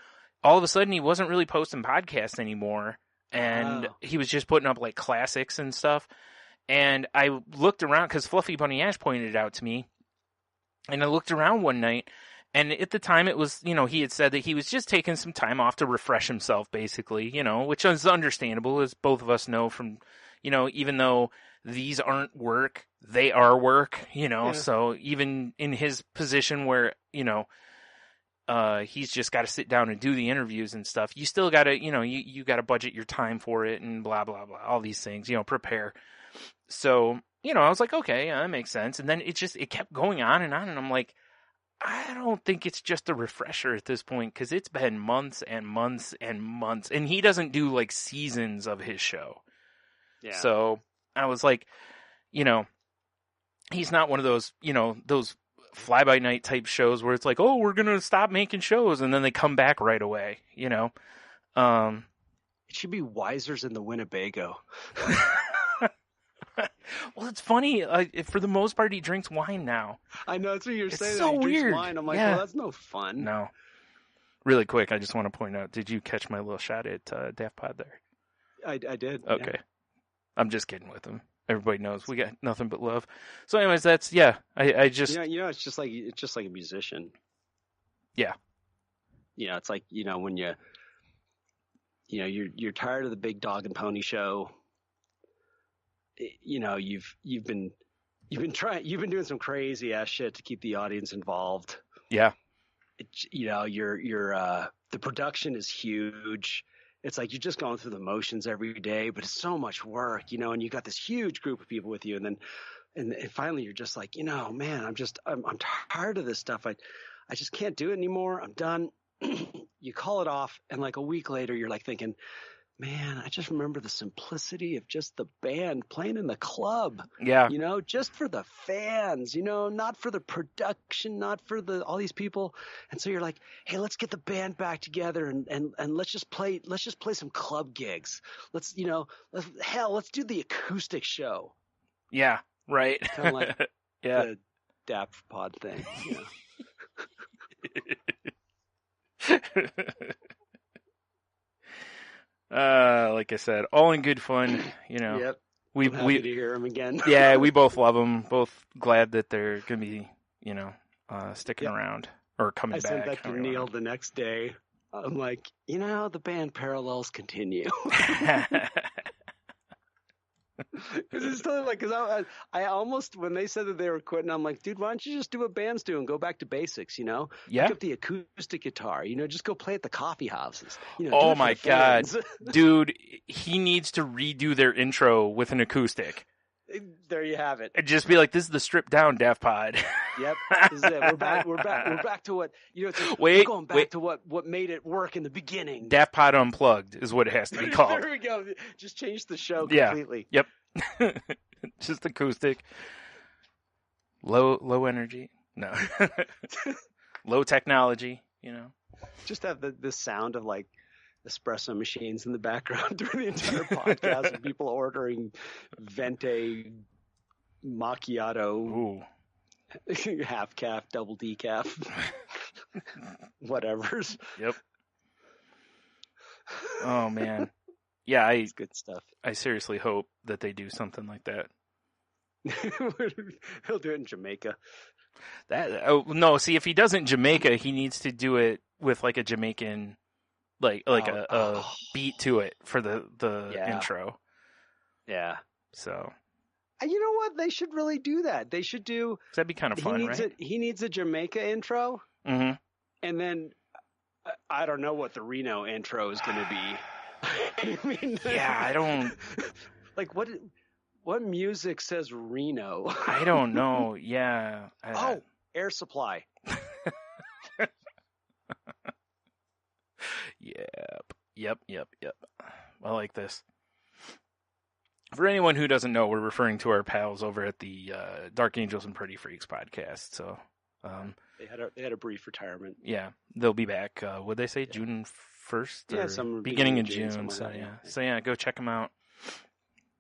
all of a sudden he wasn't really posting podcasts anymore, and he was just putting up like classics and stuff. And I looked around because Fluffy Bunny Ash pointed it out to me, and I looked around one night, and at the time it was, he had said that he was just taking some time off to refresh himself, basically, which is understandable, as both of us know from, even though these aren't work, they are work, so even in his position where, he's just got to sit down and do the interviews and stuff, you still got to, you got to budget your time for it and blah, blah, blah, all these things, prepare. So, I was like, okay, yeah, that makes sense. And then it kept going on, and I'm like, I don't think it's just a refresher at this point, because it's been months and months and months, and he doesn't do like seasons of his show. Yeah. So I was like, he's not one of those, those fly-by-night type shows where it's like, oh, we're going to stop making shows, and then they come back right away, It should be Weiser's in the Winnebago. Well, it's funny. For the most part, he drinks wine now. I know, that's what you're saying. It's so weird. Wine. I'm like, well, that's no fun. No. Really quick, I just want to point out, did you catch my little shot at Daft Pod there? I did. Okay. Yeah. I'm just kidding with him. Everybody knows we got nothing but love. So, anyways, that's I just it's just like a musician. Yeah. It's like when you're tired of the big dog and pony show. You've been doing some crazy ass shit to keep the audience involved. Yeah. The production is huge. It's like you're just going through the motions every day, but it's so much work, and you got this huge group of people with you. And finally you're just like, man, I'm tired of this stuff. I just can't do it anymore. I'm done. You call it off. And like a week later, you're like thinking, man, I just remember the simplicity of just the band playing in the club. Yeah. Just for the fans, not for the production, not for all these people. And so you're like, hey, let's get the band back together and let's just play some club gigs. Let's do the acoustic show. Yeah. Right. Kind of like yeah. the DAP pod thing. Like I said, all in good fun. Yep. We happy to hear them again. Yeah, we both love them. Both glad that they're gonna be, sticking around or coming back. I sent that to Neil the next day. I'm like, the band parallels continue. Because I almost, when they said that they were quitting, I'm like, dude, why don't you just do what bands do and go back to basics, Yeah. Pick up the acoustic guitar, just go play at the coffee houses. Oh my God. Dude, he needs to redo their intro with an acoustic. There you have it. And just be like, this is the stripped down Daft Pod. Yep. This is it. We're back to what, we're going back to what made it work in the beginning. Daft Pod Unplugged is what it has to be called. There we go. Just change the show completely. Yep. Just acoustic. Low energy. No. Low technology, Just have the sound of like espresso machines in the background during the entire podcast and people ordering Venti macchiato. Ooh. Half calf, double decaf, whatever's. Yep. Oh man, yeah, it's good stuff. I seriously hope that they do something like that. He'll do it in Jamaica. No, see, if he doesn't Jamaica, he needs to do it with like a Jamaican, a beat to it for the intro. Yeah. So. You know what? They should really do that. They should do. That'd be kind of fun, right? He needs a Jamaica intro. Mm-hmm. And then I don't know what the Reno intro is going to be. I mean, I don't. Like what music says Reno? I don't know. Yeah. Air Supply. Yep. I like this. For anyone who doesn't know, we're referring to our pals over at the Dark Angels and Pretty Freaks podcast. So they had a brief retirement. Yeah, they'll be back. Would they say June 1st? Yeah, beginning of June. So go check them out.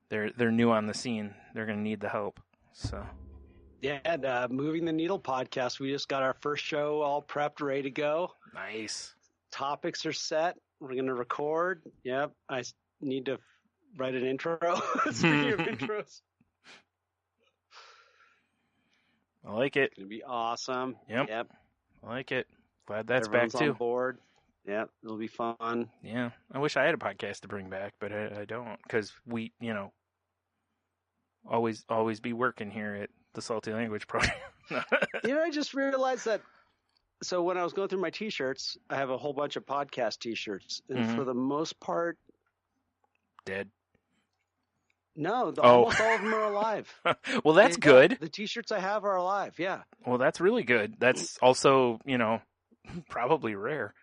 They're new on the scene. They're going to need the help. So. Yeah, and Moving the Needle podcast. We just got our first show all prepped, ready to go. Nice. Topics are set. We're going to record. Yep. I need to write an intro. Speaking of intros. I like it. It's going to be awesome. Yep. I like it. Glad that's Everyone's back too. On board. Yep. It'll be fun. Yeah. I wish I had a podcast to bring back, but I don't, because we, always be working here at the Salty Language Program. I just realized that. So when I was going through my T-shirts, I have a whole bunch of podcast T-shirts, and for the most part, dead. No, almost all of them are alive. Well, that's good. The T-shirts I have are alive. Yeah. Well, that's really good. That's also, probably rare.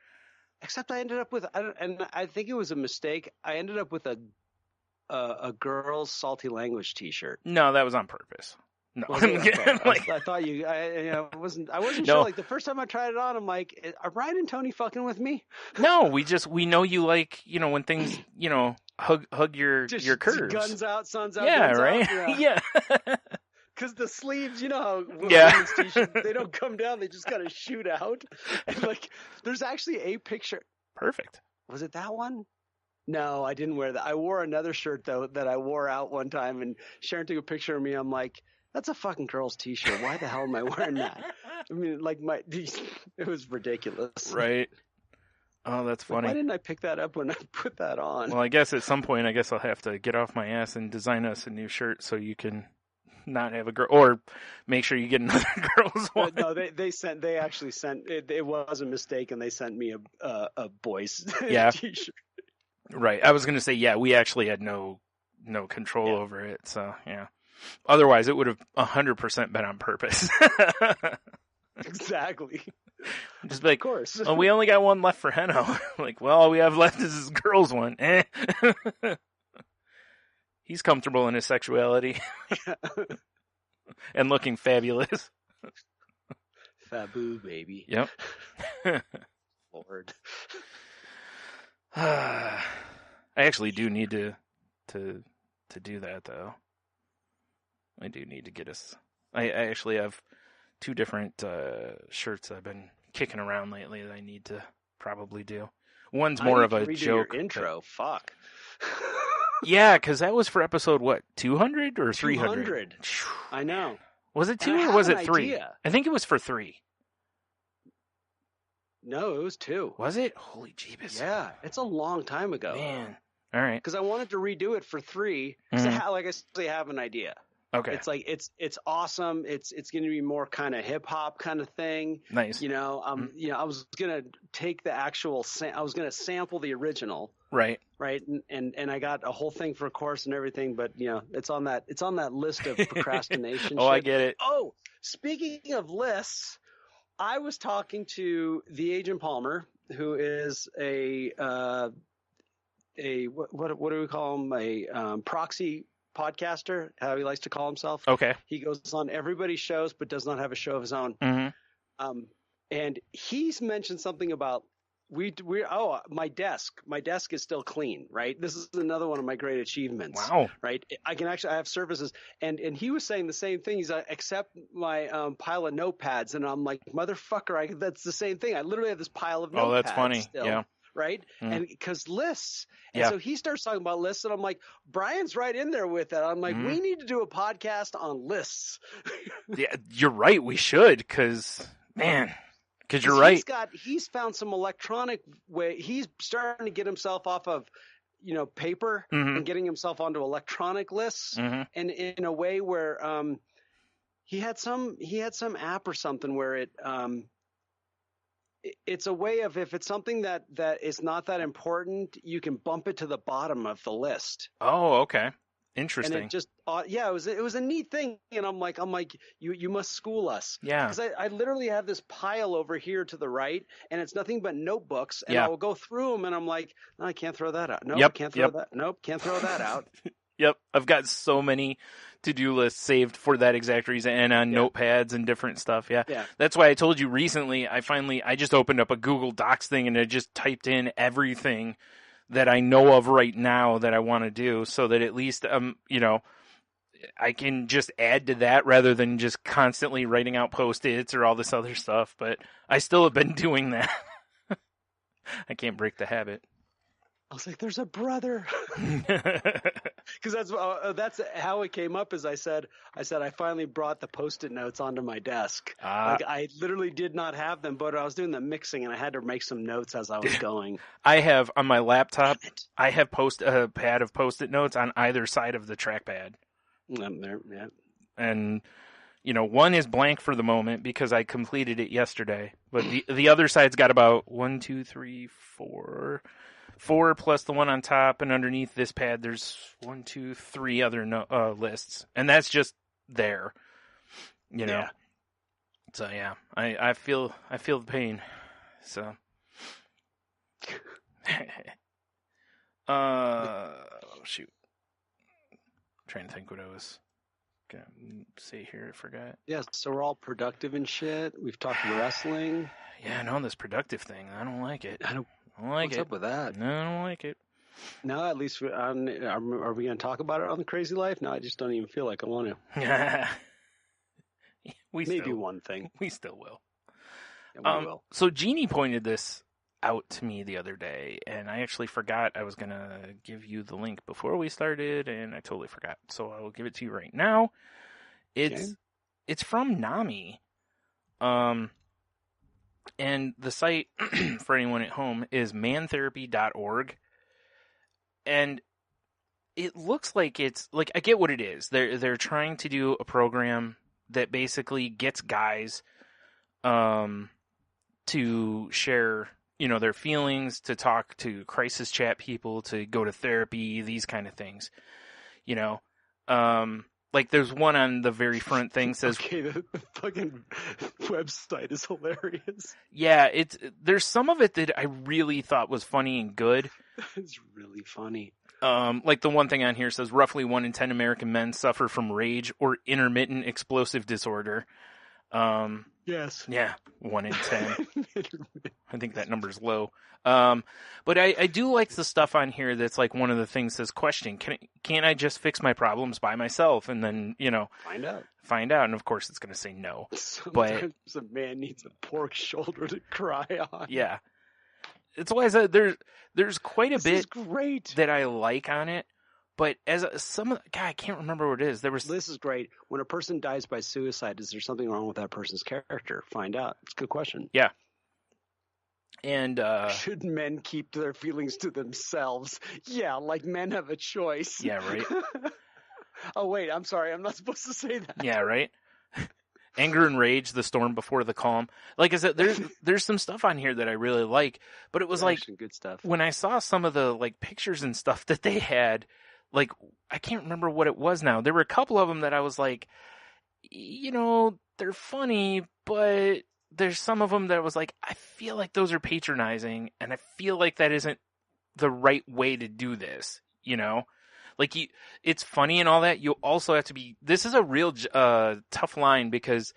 Except I ended up with, and I think it was a mistake. I ended up with a girl's Salty Language T-shirt. No, that was on purpose. No, I thought you. I wasn't sure. Like the first time I tried it on, I'm like, "Are Ryan and Tony fucking with me?" No, we know you like when things hug your curves. Guns out, suns out. Yeah, guns right. Out. Yeah. Because the sleeves, how women's t-shirts, they don't come down; they just kind of shoot out. And there's actually a picture. Perfect. Was it that one? No, I didn't wear that. I wore another shirt though that I wore out one time, and Sharon took a picture of me. I'm like, that's a fucking girl's T-shirt. Why the hell am I wearing that? I mean, it was ridiculous. Right. Oh, that's funny. Why didn't I pick that up when I put that on? Well, I guess at some point, I'll have to get off my ass and design us a new shirt so you can not have a girl, or make sure you get another girl's one. No, they actually sent it was a mistake, and they sent me a boys t-shirt. Right. I was going to say, yeah, we actually had no control over it. So, yeah. Otherwise, it would have 100% been on purpose. Exactly. Just like, of course. Oh, we only got one left for Heno. Like, well, all we have left is his girl's one. He's comfortable in his sexuality. And looking fabulous. Fabu, baby. Yep. Lord. I actually do need to do that, though. I do need to get us. I actually have 2 different shirts I've been kicking around lately that I need to probably do. One's more of a joke. Your intro, fuck. Yeah, because that was for episode, what, 200 or 300? 200. I know. Was it 2 or was it 3? Idea. I think it was for 3. No, it was 2. Was it? Holy jeebus. Yeah, it's a long time ago. Man. All right. Because I wanted to redo it for 3. Because like I said, I have an idea. Okay. It's like it's awesome. It's going to be more kind of hip hop kind of thing. Nice. You know, I was going to take the actual I was going to sample the original. Right. Right. And I got a whole thing for a course and everything, but you know, it's on that list of procrastination. Oh, shit. I get it. Oh, speaking of lists, I was talking to the Agent Palmer, who is a what do we call him? A proxy podcaster, how he likes to call himself. Okay. He goes on everybody's shows, but does not have a show of his own. Mm-hmm. And he's mentioned something about my desk is still clean, right? This is another one of my great achievements. Wow. Right. I have services, and he was saying the same thing. He's like, except my pile of notepads, and I'm like, motherfucker, that's the same thing. I literally have this pile of notepads. Oh, that's funny. Still. Yeah. Right. Mm. And because lists. And so he starts talking about lists, and I'm like, Brian's right in there with that. I'm like, we need to do a podcast on lists. Yeah, you're right. We should, because you're right. He's found some electronic way. He's starting to get himself off of, paper and getting himself onto electronic lists, and in a way where he had some app or something where it's a way of, if it's something that is not that important, you can bump it to the bottom of the list. Oh, okay. Interesting. And it just, it was a neat thing. And I'm like, you must school us. Yeah. Because I literally have this pile over here to the right, and it's nothing but notebooks. And I will go through them, and I'm like, no, I can't throw that out. Nope, can't throw that. Nope, can't throw that out. Yep. I've got so many to-do lists saved for that exact reason, and on notepads and different stuff. Yeah. That's why I told you recently, I just opened up a Google Docs thing, and I just typed in everything that I know of right now that I want to do, so that at least, I can just add to that rather than just constantly writing out Post-its or all this other stuff. But I still have been doing that. I can't break the habit. I was like, there's a brother. Because that's how it came up. Is I said I finally brought the Post-it notes onto my desk. Like, I literally did not have them, but I was doing the mixing, and I had to make some notes as I was going. I have on my laptop. I have a pad of Post-it notes on either side of the trackpad. There, yeah. And one is blank for the moment because I completed it yesterday, but the other side's got about 1, 2, 3, 4 plus the one on top, and underneath this pad there's 1, 2, 3 other lists, and that's just there, Yeah. So yeah, I feel the pain. So, shoot, I'm trying to think what I was gonna say here. I forgot. Yeah, so we're all productive and shit. We've talked wrestling. Yeah, I know this productive thing. I don't like it. I don't like What's it. up with that? No, I don't like it. No, at least are we going to talk about it on the Crazy Life? No, I just don't even feel like I want to. Maybe one thing. We still will. Yeah, we will. So Jeannie pointed this out to me the other day, and I actually forgot I was going to give you the link before we started, and I totally forgot. So I will give it to you right now. It's from Nami. And the site, for anyone at home, is mantherapy.org. And it looks like it's, like, I get what it is. They're trying to do a program that basically gets guys to share, their feelings, to talk to crisis chat people, to go to therapy, these kind of things. Like there's one on the very front thing says, okay, the fucking website is hilarious. Yeah, there's some of it that I really thought was funny and good. It's really funny. Like the one thing on here says roughly 1 in 10 American men suffer from rage or intermittent explosive disorder. Yes. Yeah, 1 in 10. I think that number's low. But I do like the stuff on here that's like one of the things says, question, can't I just fix my problems by myself? And then, find out. And of course it's going to say no. Sometimes a man needs a pork shoulder to cry on. Yeah. It's why I said there's quite a bit great that I like on it. But God, I can't remember what it is. This is great. When a person dies by suicide, is there something wrong with that person's character? Find out. It's a good question. Yeah. And should men keep their feelings to themselves? Yeah, like men have a choice. Yeah, right. Oh wait, I'm sorry. I'm not supposed to say that. Yeah, right. Anger and rage, the storm before the calm. Like I said, there's some stuff on here that I really like, but it was like good stuff. When I saw some of the like pictures and stuff that they had. Like, I can't remember what it was now. There were a couple of them that I was like, they're funny, but there's some of them that I was like, I feel like those are patronizing, and I feel like that isn't the right way to do this, Like, it's funny and all that. You also have to be, this is a real tough line because,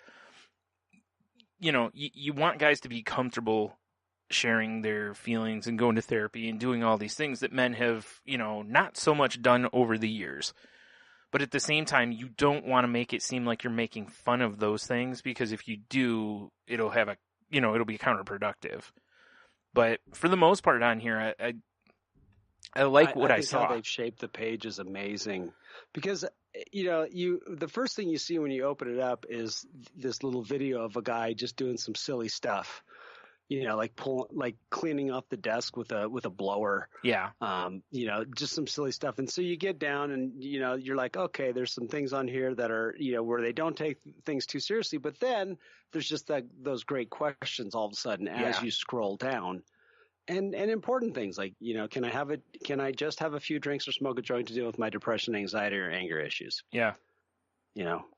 you want guys to be comfortable sharing their feelings and going to therapy and doing all these things that men have, not so much done over the years. But at the same time, you don't want to make it seem like you're making fun of those things, because if you do, it'll have it'll be counterproductive. But for the most part on here, I like what I saw. How they've shaped the page is amazing, because the first thing you see when you open it up is this little video of a guy just doing some silly stuff. Like cleaning off the desk with a blower. Yeah. Just some silly stuff. And so you get down and, you're like, okay, there's some things on here that are, where they don't take things too seriously. But then there's just those great questions all of a sudden as you scroll down. And important things like, can I just have a few drinks or smoke a joint to deal with my depression, anxiety, or anger issues? Yeah.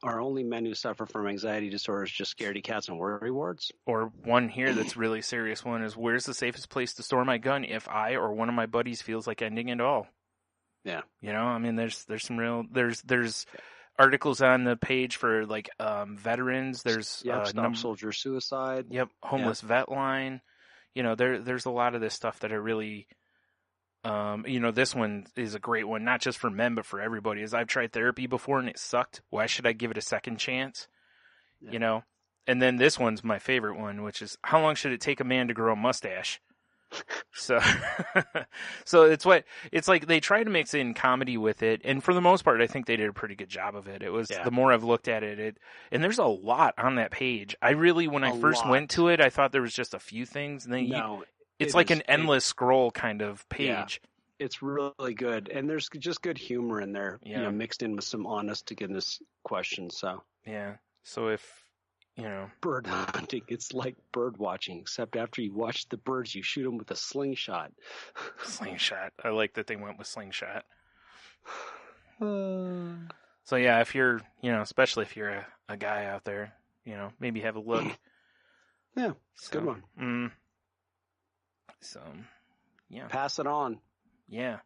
Are only men who suffer from anxiety disorders just scaredy cats and worry warts? Or one here that's really serious one is, where's the safest place to store my gun if I or one of my buddies feels like ending it all? Yeah. There's some real, there's articles on the page for like veterans. There's Stop Soldier Suicide. Yep. Homeless Vet Line. There's a lot of this stuff that are really, this one is a great one, not just for men, but for everybody. As I've tried therapy before and it sucked. Why should I give it a second chance? Yeah. And then this one's my favorite one, which is, how long should it take a man to grow a mustache? So it's like they try to mix in comedy with it. And for the most part, I think they did a pretty good job of it. It was, the more I've looked at it, and there's a lot on that page. I really, when I first went to it, I thought there was just a few things. And then it's like an endless scroll kind of page. Yeah, it's really good. And there's just good humor in there, mixed in with some honest to goodness questions. So, yeah. So if, bird hunting, it's like bird watching, except after you watch the birds, you shoot them with a slingshot. Slingshot. I like that they went with slingshot. So yeah, if you're, especially if you're a guy out there, maybe have a look. Yeah, it's a good one. So, yeah. Pass it on. Yeah.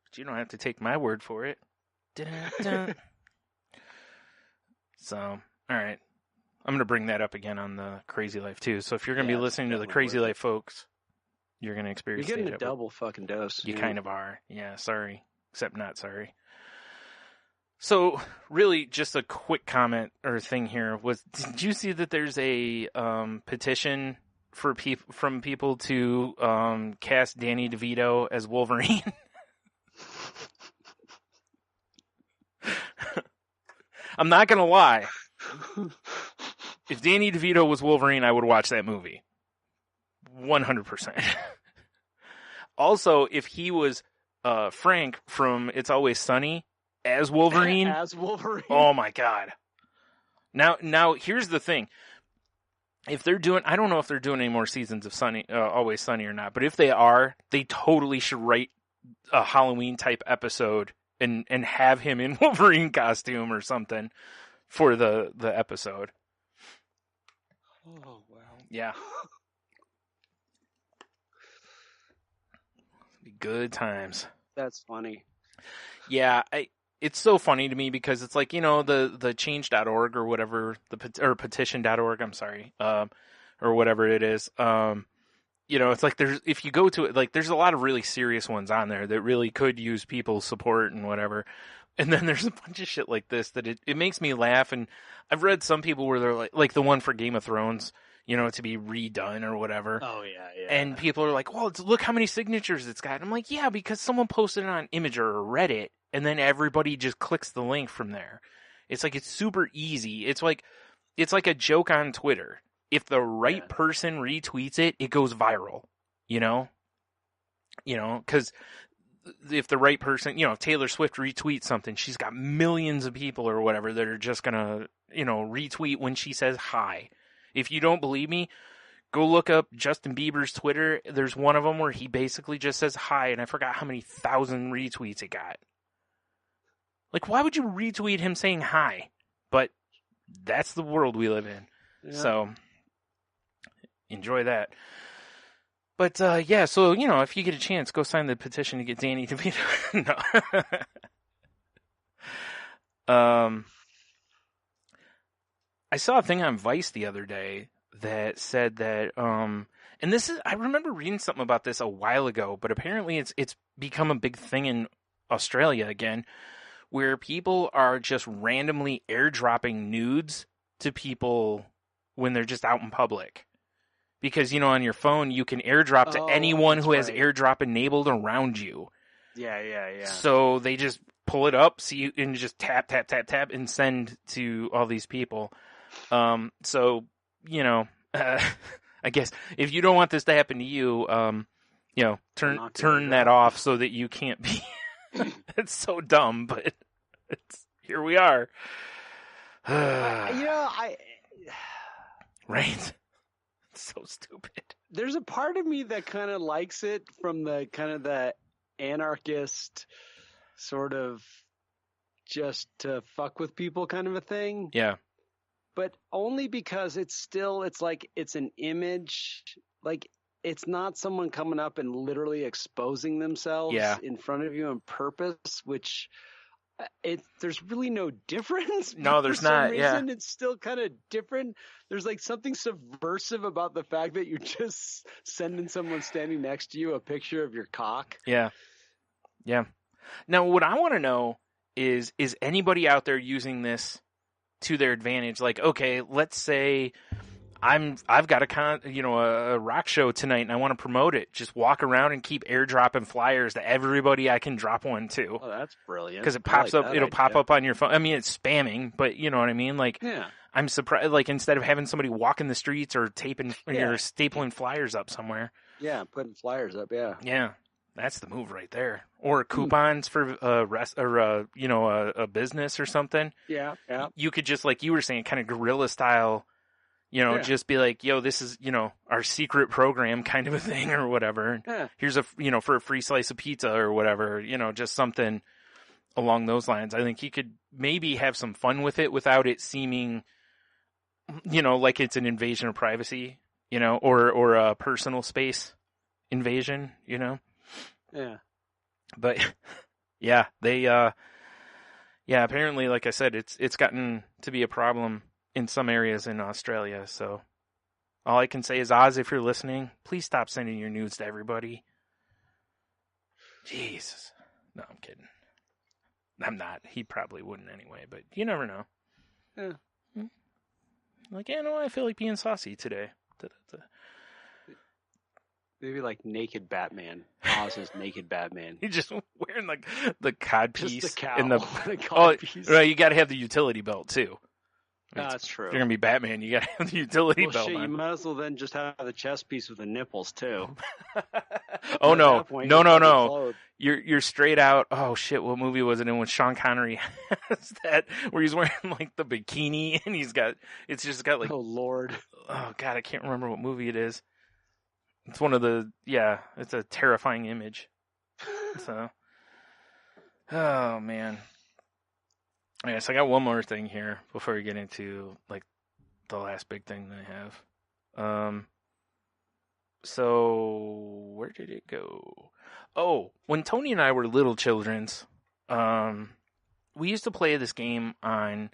But you don't have to take my word for it. Dun-dun-dun. So, all right. I'm going to bring that up again on the Crazy Life, too. So if you're going to be listening to the Crazy Life folks, you're going to experience You're getting a double fucking dose. You kind of are. Yeah, sorry. Except not sorry. So, really, just a quick comment or thing here was, did you see that there's a petition from people to cast Danny DeVito as Wolverine? I'm not going to lie. If Danny DeVito was Wolverine, I would watch that movie. 100%. Also, if he was Frank from It's Always Sunny as Wolverine. As Wolverine. Oh, my God. Now, here's the thing. If they're doing, I don't know if they're doing any more seasons of Always Sunny or not, but if they are, they totally should write a Halloween-type episode and have him in Wolverine costume or something for the episode. Oh, wow. Yeah. Good times. That's funny. Yeah, it's so funny to me because it's like, the change.org or whatever, or petition.org, I'm sorry, or whatever it is. It's like if you go to it, like there's a lot of really serious ones on there that really could use people's support and whatever. And then there's a bunch of shit like this that it makes me laugh. And I've read some people where they're like the one for Game of Thrones, to be redone or whatever. Oh, yeah. And people are like, well, look how many signatures it's got. I'm like, yeah, because someone posted it on Imgur or Reddit, and then everybody just clicks the link from there. It's like, it's super easy. It's like a joke on Twitter. If the right person retweets it, it goes viral, because if the right person, if Taylor Swift retweets something, she's got millions of people or whatever that are just going to, retweet when she says hi. If you don't believe me, go look up Justin Bieber's Twitter. There's one of them where he basically just says hi, and I forgot how many thousand retweets it got. Like, why would you retweet him saying hi? But that's the world we live in. Yeah. So, enjoy that. But, so, if you get a chance, go sign the petition to get Danny DeVito. No. I saw a thing on Vice the other day that said that, and this is, I remember reading something about this a while ago, but apparently it's become a big thing in Australia again, where people are just randomly airdropping nudes to people when they're just out in public. Because, on your phone, you can airdrop to anyone who has airdrop enabled around you. Yeah. So they just pull it up, and just tap, tap, tap, tap, and send to all these people. I guess if you don't want this to happen to you, turn that off so that you can't be. It's so dumb, but here we are. Right? It's so stupid. There's a part of me that kind of likes it from the kind of the anarchist sort of just to fuck with people kind of a thing. Yeah. But only because it's like it's an image, like it's not someone coming up and literally exposing themselves in front of you on purpose, which there's really no difference. No, there's not. For some reason, it's still kind of different. There's like something subversive about the fact that you're just sending someone standing next to you a picture of your cock. Yeah. Yeah. Now, what I want to know is anybody out there using this to their advantage? Like, okay, let's say I've got a rock show tonight and I want to promote it. Just walk around and keep airdropping flyers to everybody I can drop one to. Oh, that's brilliant. Because it pops up, it'll pop up on your phone. I mean, it's spamming, but you know what I mean? Like, I'm surprised, like, instead of having somebody walking the streets or stapling flyers up somewhere. Yeah, putting flyers up, yeah. Yeah. That's the move right there. Or coupons for a business or something. Yeah. You could just, like you were saying, kind of guerrilla style, just be like, yo, this is, our secret program kind of a thing or whatever. Yeah. Here's for a free slice of pizza or whatever, just something along those lines. I think you could maybe have some fun with it without it seeming, like it's an invasion of privacy, or a personal space invasion, Yeah. But yeah, they apparently, like I said, it's gotten to be a problem in some areas in Australia. So all I can say is, Oz, if you're listening, please stop sending your nudes to everybody. Jesus. No, I'm kidding. I'm not. He probably wouldn't anyway, but you never know. Yeah. Like, I feel like being saucy today. Maybe like naked Batman. Oz's naked Batman. He's just wearing like the cod piece. Just the cowl. And the cod piece. Right, you got to have the utility belt too. That's true. If you're gonna be Batman, you gotta have the utility Well, belt shit, on. you might as well then just have the chest piece with the nipples too. Oh At no, that point, no, you're no, fully no! clothed. You're straight out. Oh shit! What movie was it in when Sean Connery has that where he's wearing like the bikini and it's just got like Oh Lord. oh god, I can't remember what movie it is. It's one of the it's a terrifying image. So, oh man. Yeah, so I got one more thing here before we get into like the last big thing that I have. So where did it go? Oh, when Tony and I were little childrens, we used to play this game on,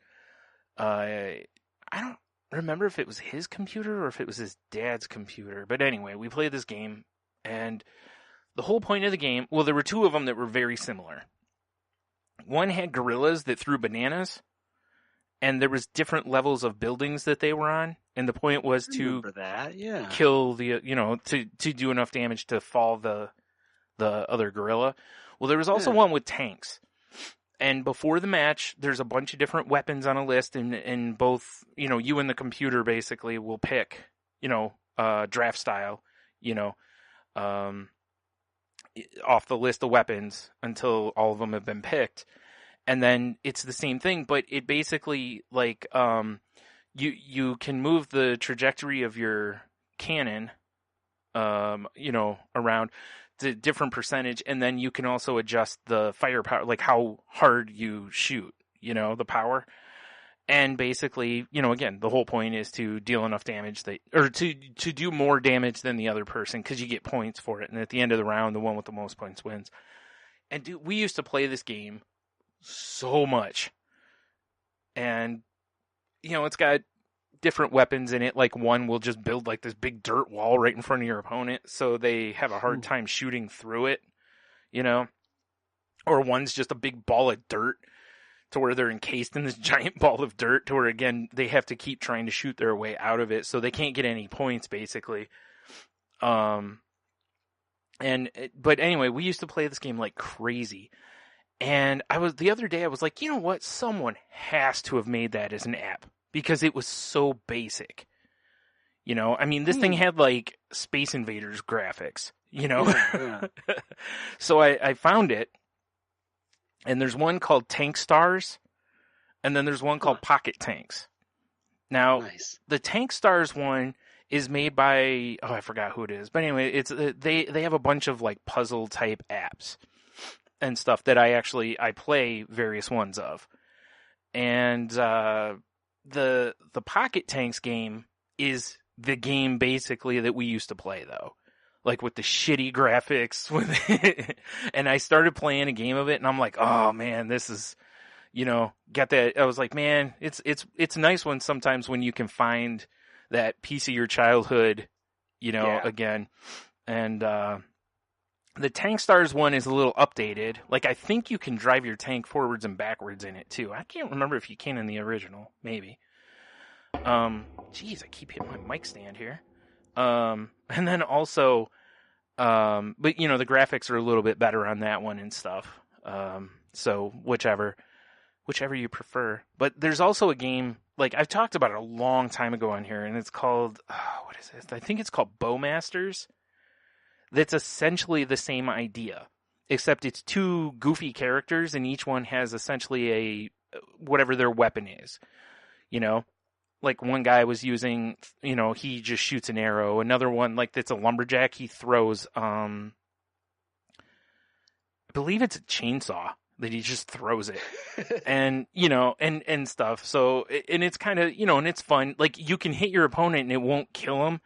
I don't remember if it was his computer or if it was his dad's computer. But anyway, we played this game, and the whole point of the game, well, there were two of them that were very similar. One had gorillas that threw bananas, and there was different levels of buildings that they were on. And the point was to kill the, to do enough damage to fall the other gorilla. Well, there was also one with tanks. And before the match, there's a bunch of different weapons on a list, and both, you and the computer basically will pick, draft style, off the list of weapons until all of them have been picked. And then it's the same thing, but it basically, like, you can move the trajectory of your cannon, around the different percentage, and then you can also adjust the firepower, like how hard you shoot, the power. And basically, again, the whole point is to deal enough damage to do more damage than the other person, because you get points for it. And at the end of the round, the one with the most points wins. And dude, we used to play this game so much. And, it's got different weapons in it. Like one will just build like this big dirt wall right in front of your opponent, so they have a hard time shooting through it, Or one's just a big ball of dirt to where they're encased in this giant ball of dirt to where, again, they have to keep trying to shoot their way out of it, so they can't get any points, basically. But anyway, we used to play this game like crazy. And the other day I was like, you know what? Someone has to have made that as an app, because it was so basic. This thing had like Space Invaders graphics, Yeah. So I found it. And there's one called Tank Stars, and then there's one called Pocket Tanks. Now, the Tank Stars one is made by, I forgot who it is, but anyway, it's they have a bunch of like puzzle type apps and stuff that I play various ones of. And the Pocket Tanks game is the game basically that we used to play, though. Like with the shitty graphics, and I started playing a game of it, and I'm like, oh man, this is, got that. I was like, man, it's nice sometimes when you can find that piece of your childhood, again. And the Tank Stars one is a little updated. Like, I think you can drive your tank forwards and backwards in it too. I can't remember if you can in the original, maybe. Geez, I keep hitting my mic stand here. And then also, but the graphics are a little bit better on that one and stuff. So whichever you prefer. But there's also a game, like I've talked about it a long time ago on here, and it's called, what is it? I think it's called Bowmasters. That's essentially the same idea, except it's two goofy characters, and each one has essentially whatever their weapon is, Like one guy was using, he just shoots an arrow. Another one, like that's a lumberjack, he throws, I believe it's a chainsaw that he just throws it, and and stuff. So, and it's kind of, and it's fun. Like you can hit your opponent and it won't kill him,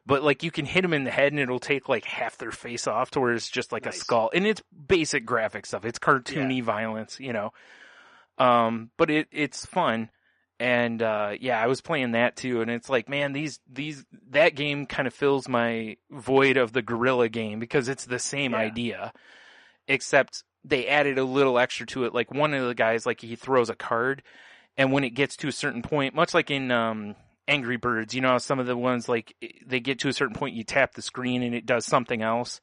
but like you can hit him in the head and it'll take like half their face off to where it's just like a skull. And it's basic graphic stuff. It's cartoony violence, but it's fun. And, I was playing that too. And it's like, man, that game kind of fills my void of the gorilla game, because it's the same idea, except they added a little extra to it. Like one of the guys, like he throws a card, and when it gets to a certain point, much like in, Angry Birds, some of the ones, like they get to a certain point, you tap the screen and it does something else.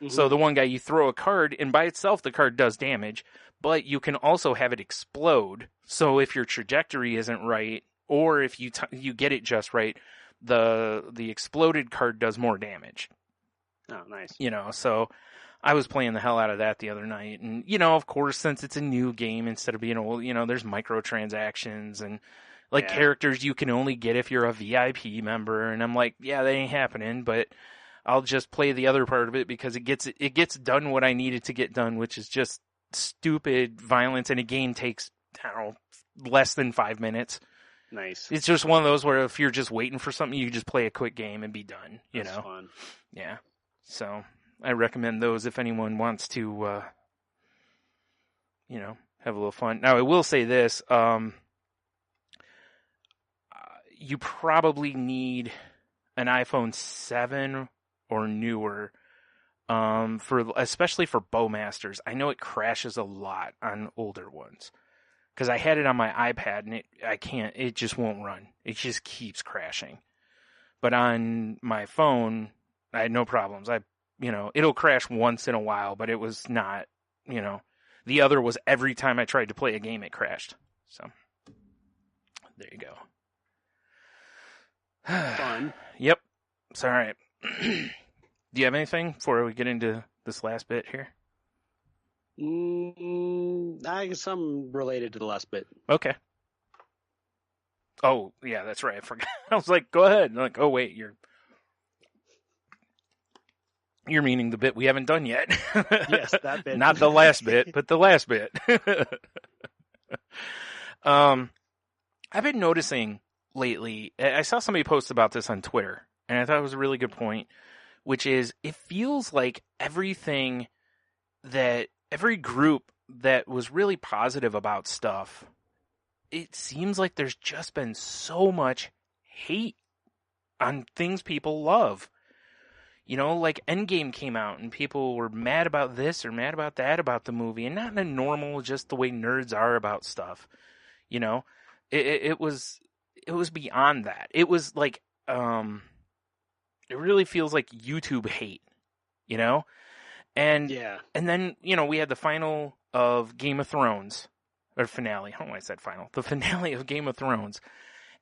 Mm-hmm. So the one guy, you throw a card, and by itself, the card does damage, but you can also have it explode. So if your trajectory isn't right, or if you you get it just right, the exploded card does more damage. Oh, nice. So I was playing the hell out of that the other night. And, of course, since it's a new game, instead of being old, there's microtransactions and characters you can only get if you're a VIP member. And I'm like, yeah, that ain't happening, but I'll just play the other part of it because it gets done what I needed to get done, which is just stupid violence. And a game takes, I don't know, less than 5 minutes. Nice. It's just one of those where if you're just waiting for something, you just play a quick game and be done, That's fun. Yeah. So I recommend those if anyone wants to, have a little fun. Now, I will say this. You probably need an iPhone 7 or newer, especially for Bowmasters. I know it crashes a lot on older ones. Because I had it on my iPad and it just won't run. It just keeps crashing. But on my phone, I had no problems. It'll crash once in a while, but it was not, the other was every time I tried to play a game, it crashed. So, there you go. Fun. Yep. It's all right. Do you have anything before we get into this last bit here? I guess some related to the last bit. Okay. Oh, yeah, that's right. I forgot. I was like, go ahead. And I'm like, oh, wait, you're meaning the bit we haven't done yet. Yes, that bit. Not the last bit, but the last bit. I've been noticing lately, I saw somebody post about this on Twitter, and I thought it was a really good point, which is it feels like every group that was really positive about stuff, it seems like there's just been so much hate on things people love. Like Endgame came out and people were mad about this or mad about that about the movie, and not in a normal, just the way nerds are about stuff. It was beyond that. It was like, it really feels like YouTube hate, And yeah. And then, we had the final of Game of Thrones, or finale. I don't know why I said final. The finale of Game of Thrones.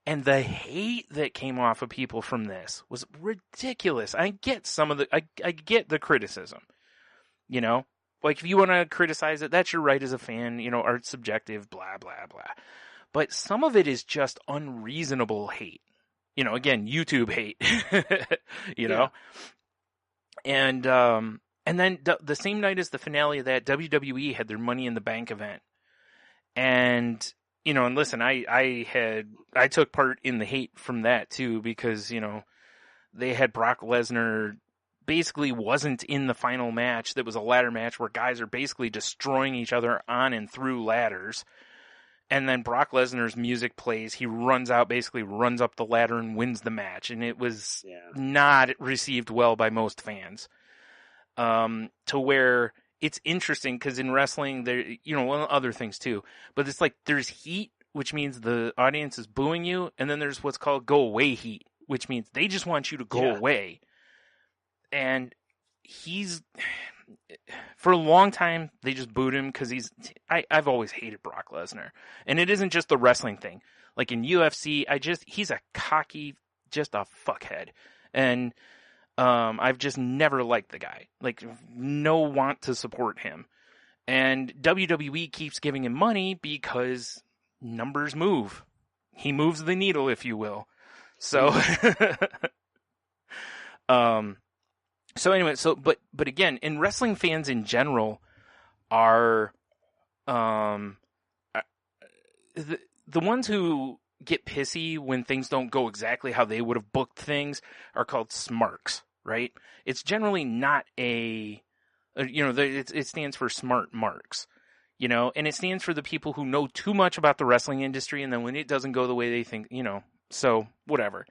And the hate that came off of people from this was ridiculous. I get I get the criticism, Like, if you want to criticize it, that's your right as a fan, art's subjective, blah, blah, blah. But some of it is just unreasonable hate. Again, YouTube hate, know? And then the same night as the finale of that, WWE had their Money in the Bank event. And, and listen, I took part in the hate from that too, because, they had Brock Lesnar basically wasn't in the final match. That was a ladder match where guys are basically destroying each other on and through ladders. And then Brock Lesnar's music plays. He runs up the ladder and wins the match. And it was not received well by most fans. To where it's interesting because in wrestling, there, other things too, but it's like there's heat, which means the audience is booing you. And then there's what's called go away heat, which means they just want you to go away. And for a long time, they just booed him because I've always hated Brock Lesnar. And it isn't just the wrestling thing. Like in UFC, he's a cocky, just a fuckhead. And, I've just never liked the guy. Like, no want to support him. And WWE keeps giving him money because numbers move. He moves the needle, if you will. So, but again, in wrestling fans in general are, the ones who get pissy when things don't go exactly how they would have booked things are called smarks, right? It's generally not it stands for smart marks, and it stands for the people who know too much about the wrestling industry, and then when it doesn't go the way they think, so whatever.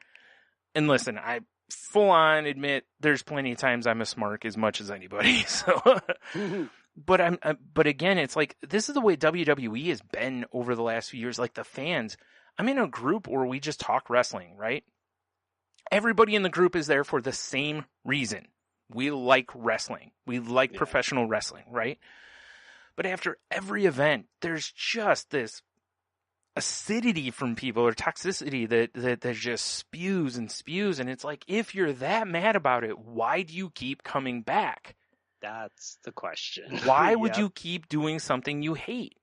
And listen, I full on admit there's plenty of times I'm a smark as much as anybody, so but again, it's like this is the way WWE has been over the last few years. Like the fans, I'm in a group where we just talk wrestling, right? Everybody in the group is there for the same reason. We like wrestling. We like professional wrestling, right? But after every event, there's just this acidity from people or toxicity that just spews and spews. And it's like, if you're that mad about it, why do you keep coming back? That's the question. Why would you keep doing something you hate?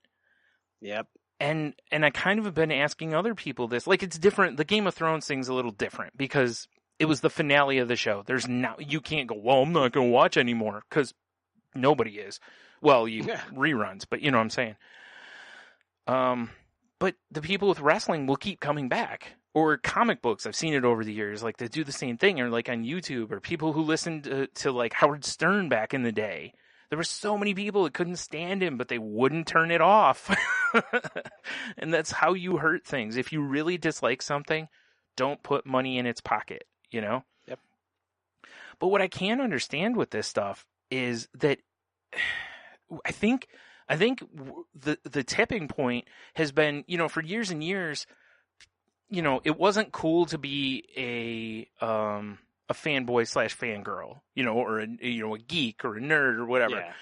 Yep. And I kind of have been asking other people this. Like, it's different. The Game of Thrones thing's a little different because it was the finale of the show. You can't go, well, I'm not going to watch anymore, because nobody is. Well, reruns, but you know what I'm saying. But the people with wrestling will keep coming back. Or comic books, I've seen it over the years. Like, they do the same thing, or like on YouTube, or people who listened to like Howard Stern back in the day. There were so many people that couldn't stand him, but they wouldn't turn it off. And that's how you hurt things. If you really dislike something, don't put money in its pocket, you know? Yep. But what I can't understand with this stuff is that I think the tipping point has been, you know, for years and years, you know, it wasn't cool to be a fanboy / fangirl, you know, or a geek or a nerd or whatever. Yeah.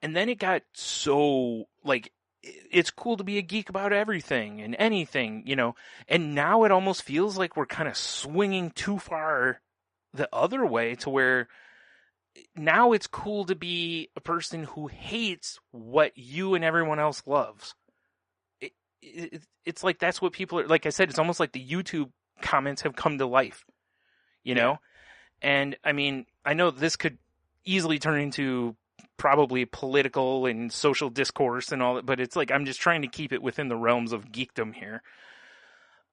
And then it got so, like, it's cool to be a geek about everything and anything, you know. And now it almost feels like we're kind of swinging too far the other way, to where now it's cool to be a person who hates what you and everyone else loves. It's like that's what people are, like I said, it's almost like the YouTube comments have come to life, you know? And I mean, I know this could easily turn into probably political and social discourse and all that, but it's like, I'm just trying to keep it within the realms of geekdom here.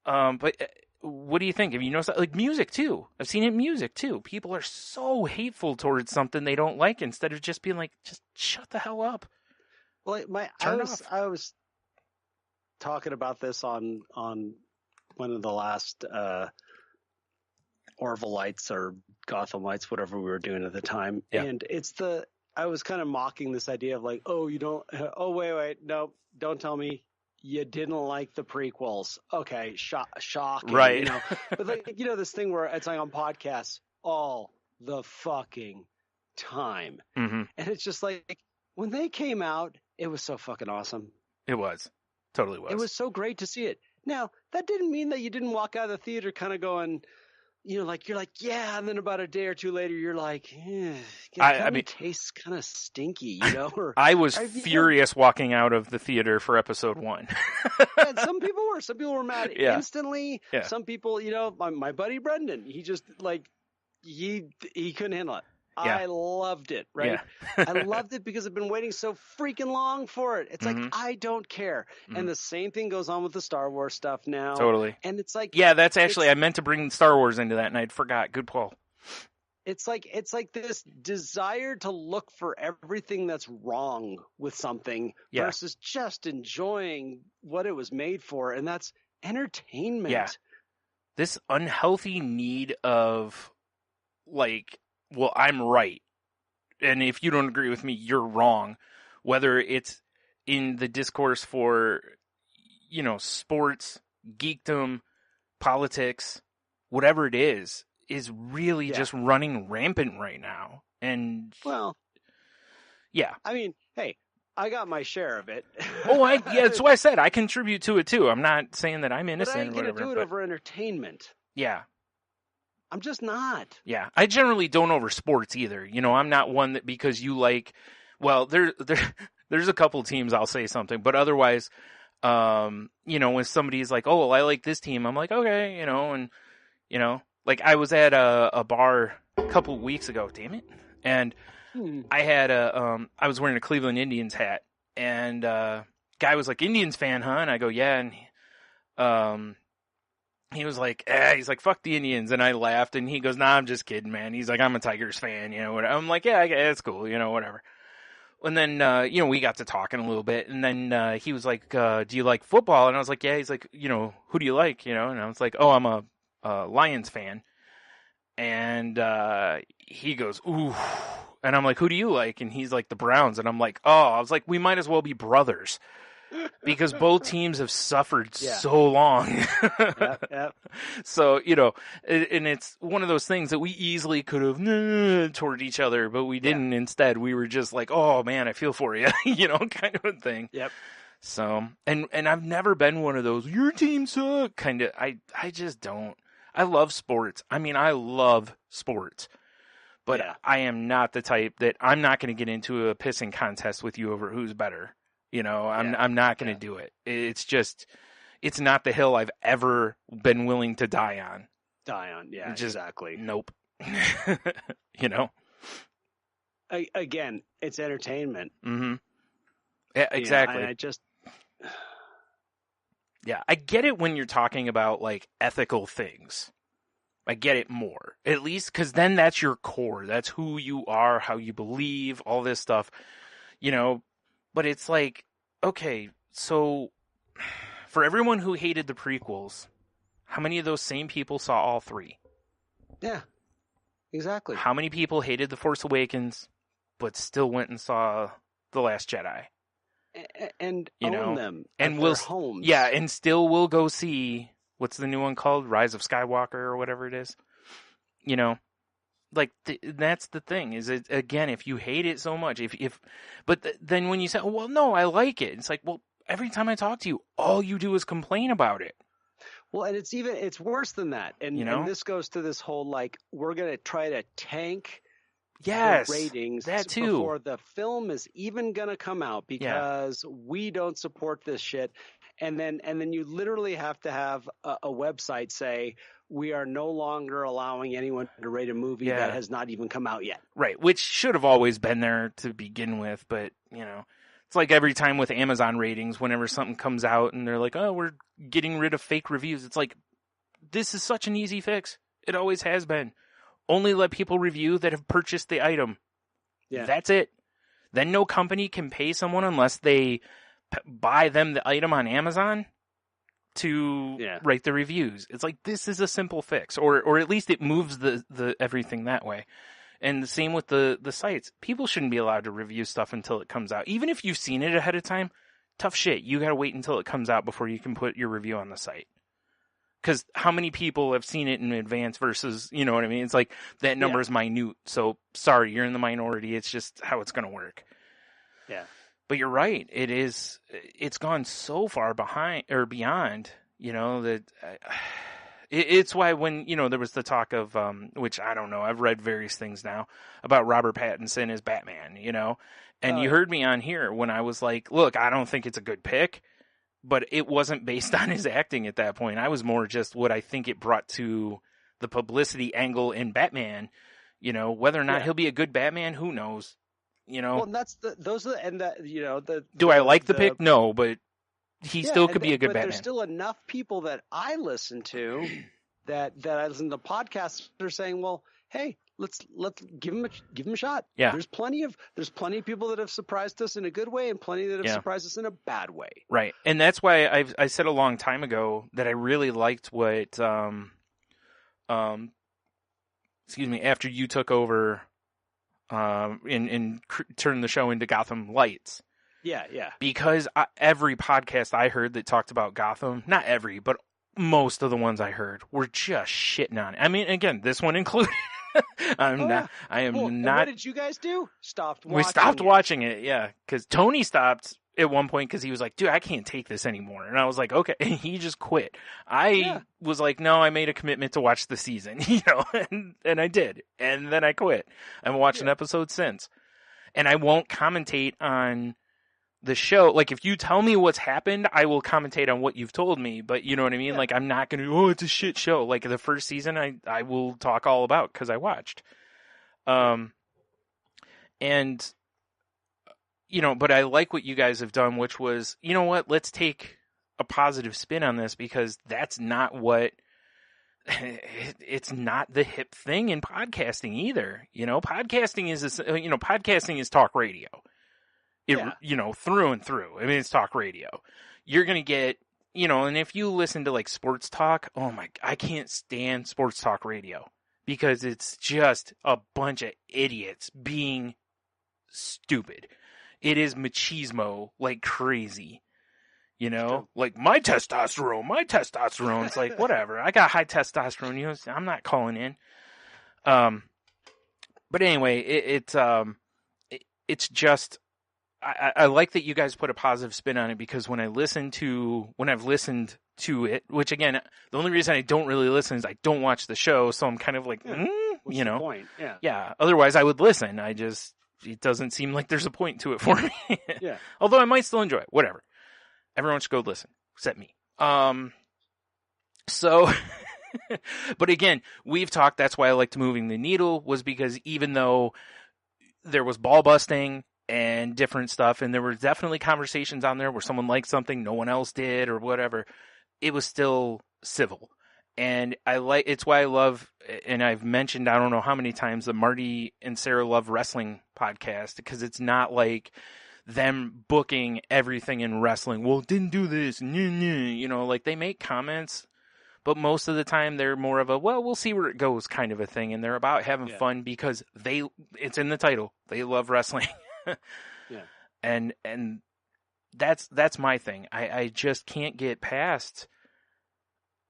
But what do you think? Have you noticed that? Like music too. I've seen it in music too. People are so hateful towards something they don't like, instead of just being like, just shut the hell up. Well, I was talking about this on one of the last Orville-ites or Gotham-ites, whatever we were doing at the time. Yeah. And I was kind of mocking this idea of like, wait, no, don't tell me you didn't like the prequels. Okay, shocking. Right. You know? But like, you know, this thing where it's like on podcasts all the fucking time. Mm-hmm. And it's just like, when they came out, it was so fucking awesome. It was. Totally was. It was so great to see it. Now, that didn't mean that you didn't walk out of the theater kind of going, you know, like, you're like, yeah, and then about a day or two later, you're like, I mean, tastes kind of stinky, you know? Or, I was furious walking out of the theater for episode 1. And some people were mad instantly. Yeah. Some people, you know, my buddy Brendan, he just like, he couldn't handle it. Yeah. I loved it, right? Yeah. I loved it because I've been waiting so freaking long for it. It's like, I don't care. Mm-hmm. And the same thing goes on with the Star Wars stuff now. Totally. And it's like, yeah, that's actually, I meant to bring Star Wars into that and I forgot. Good pull. It's like this desire to look for everything that's wrong with something versus just enjoying what it was made for. And that's entertainment. Yeah. This unhealthy need of, like, well, I'm right, and if you don't agree with me, you're wrong. Whether it's in the discourse for, you know, sports, geekdom, politics, whatever it is really just running rampant right now. And well, yeah, I mean, hey, I got my share of it. That's why I said I contribute to it too. I'm not saying that I'm innocent. But I ain't gonna do it over entertainment. Yeah. I'm just not. Yeah, I generally don't over sports either. You know, I'm not one that because you like. Well, there's a couple teams I'll say something, but otherwise, you know, when somebody's like, "Oh, well, I like this team," I'm like, "Okay," you know, and you know, like I was at a bar a couple of weeks ago. Damn it! And I had I was wearing a Cleveland Indians hat, and guy was like, "Indians fan, huh?" And I go, "Yeah," and he was like, he's like, "Fuck the Indians." And I laughed and he goes, "Nah, I'm just kidding, man." He's like, "I'm a Tigers fan," you know, whatever. I'm like, "Yeah, it's cool, you know, whatever." And then, you know, we got to talking a little bit and then, he was like, "Do you like football?" And I was like, "Yeah." He's like, "You know, who do you like?" You know, and I was like, "Oh, I'm a Lions fan." And, he goes, "Ooh." And I'm like, "Who do you like?" And he's like, "The Browns." And I'm like, "Oh," I was like, "We might as well be brothers." Because both teams have suffered so long. Yep. So, you know, and it's one of those things that we easily could have toward each other, but we didn't. Instead, we were just like, "Oh, man, I feel for you," you know, kind of a thing. Yep. So, and I've never been one of those, your team suck, kind of, I just don't. I love sports. I mean, I love sports. But I am not the type that I'm not going to get into a pissing contest with you over who's better. You know, I'm not going to do it. It's just, it's not the hill I've ever been willing to die on. Yeah, exactly. Nope. You know? Again, it's entertainment. Mm-hmm. Yeah, exactly. I just... Yeah, I get it when you're talking about, like, ethical things. I get it more. At least, because then that's your core. That's who you are, how you believe, all this stuff. You know, but it's like, okay, so for everyone who hated the prequels, how many of those same people saw all three? Yeah, exactly. How many people hated The Force Awakens, but still went and saw The Last Jedi? And you own know, them and at we'll their homes. Yeah, and still will go see, what's the new one called? Rise of Skywalker or whatever it is. You know, like that's the thing. Is it again? If you hate it so much, then when you say, oh, "Well, no, I like it," it's like, well, every time I talk to you, all you do is complain about it. Well, and it's worse than that. And, and this goes to this whole, like, we're going to try to tank the ratings that too. Before the film is even going to come out because we don't support this shit. And then you literally have to have a website say, we are no longer allowing anyone to rate a movie that has not even come out yet. Right, which should have always been there to begin with, but, you know, it's like every time with Amazon ratings, whenever something comes out and they're like, oh, we're getting rid of fake reviews, it's like, this is such an easy fix. It always has been. Only let people review that have purchased the item. Yeah. That's it. Then no company can pay someone unless they buy them the item on Amazon to write the reviews. It's like, this is a simple fix, or at least it moves the everything that way. And the same with the sites. People shouldn't be allowed to review stuff until it comes out. Even if you've seen it ahead of time, tough shit. You got to wait until it comes out before you can put your review on the site. Because how many people have seen it in advance versus, you know what I mean? It's like, that number is minute. So, sorry, you're in the minority. It's just how it's going to work. Yeah. But you're right. It's gone so far behind or beyond, you know, that it's why when, you know, there was the talk of, which I don't know, I've read various things now about Robert Pattinson as Batman, you know, and you heard me on here when I was like, look, I don't think it's a good pick, but it wasn't based on his acting at that point. I was more just what I think it brought to the publicity angle in Batman, you know, whether or not he'll be a good Batman, who knows. You know, well, and that's you know, do I like the pick? No, but he still could be a good Batman. There's still enough people that I listen to that I listen to podcasts that are saying, well, hey, let's give him a shot. Yeah. There's plenty of people that have surprised us in a good way and plenty that have surprised us in a bad way. Right. And that's why I said a long time ago that I really liked what after you took over and turned the show into Gotham Lights. Yeah. Because every podcast I heard that talked about Gotham, not every, but most of the ones I heard were just shitting on it. I mean, again, this one included. I am not. And what did you guys do? We stopped watching it, yeah. Because Tony stopped at one point because he was like, dude, I can't take this anymore. And I was like, okay. And he just quit. I was like, no, I made a commitment to watch the season, you know, and I did. And then I quit. I haven't watched an episode since. And I won't commentate on the show. Like, if you tell me what's happened, I will commentate on what you've told me. But you know what I mean? Yeah. Like, I'm not going to, oh, it's a shit show. Like, the first season, I will talk all about because I watched. And, you know, but I like what you guys have done, which was, you know what, let's take a positive spin on this because that's not what, it's not the hip thing in podcasting either. You know, podcasting is talk radio. You know, through and through. I mean, it's talk radio. You're going to get, you know, and if you listen to like sports talk, I can't stand sports talk radio because it's just a bunch of idiots being stupid. It is machismo like crazy, you know, like my testosterone. It's like, whatever. I got high testosterone. You know, I'm not calling in. But anyway, it's just, I like that you guys put a positive spin on it, because when I've listened to it, which again, the only reason I don't really listen is I don't watch the show, so I'm kind of like, What's you the know, point? Yeah. yeah. Otherwise, I would listen. It doesn't seem like there's a point to it for me. Yeah. Although I might still enjoy it. Whatever. Everyone should go listen, except me. So, but again, we've talked. That's why I liked Moving the Needle, was because even though there was ball busting and different stuff, and there were definitely conversations on there where someone liked something no one else did or whatever, it was still civil. And it's why I love, and I've mentioned I don't know how many times, the Marty and Sarah Love Wrestling podcast, because it's not like them booking everything in wrestling. Well, didn't do this, you know, like they make comments, but most of the time they're more of a, well, we'll see where it goes kind of a thing, and they're about having fun because it's in the title. They love wrestling. Yeah. And that's my thing. I just can't get past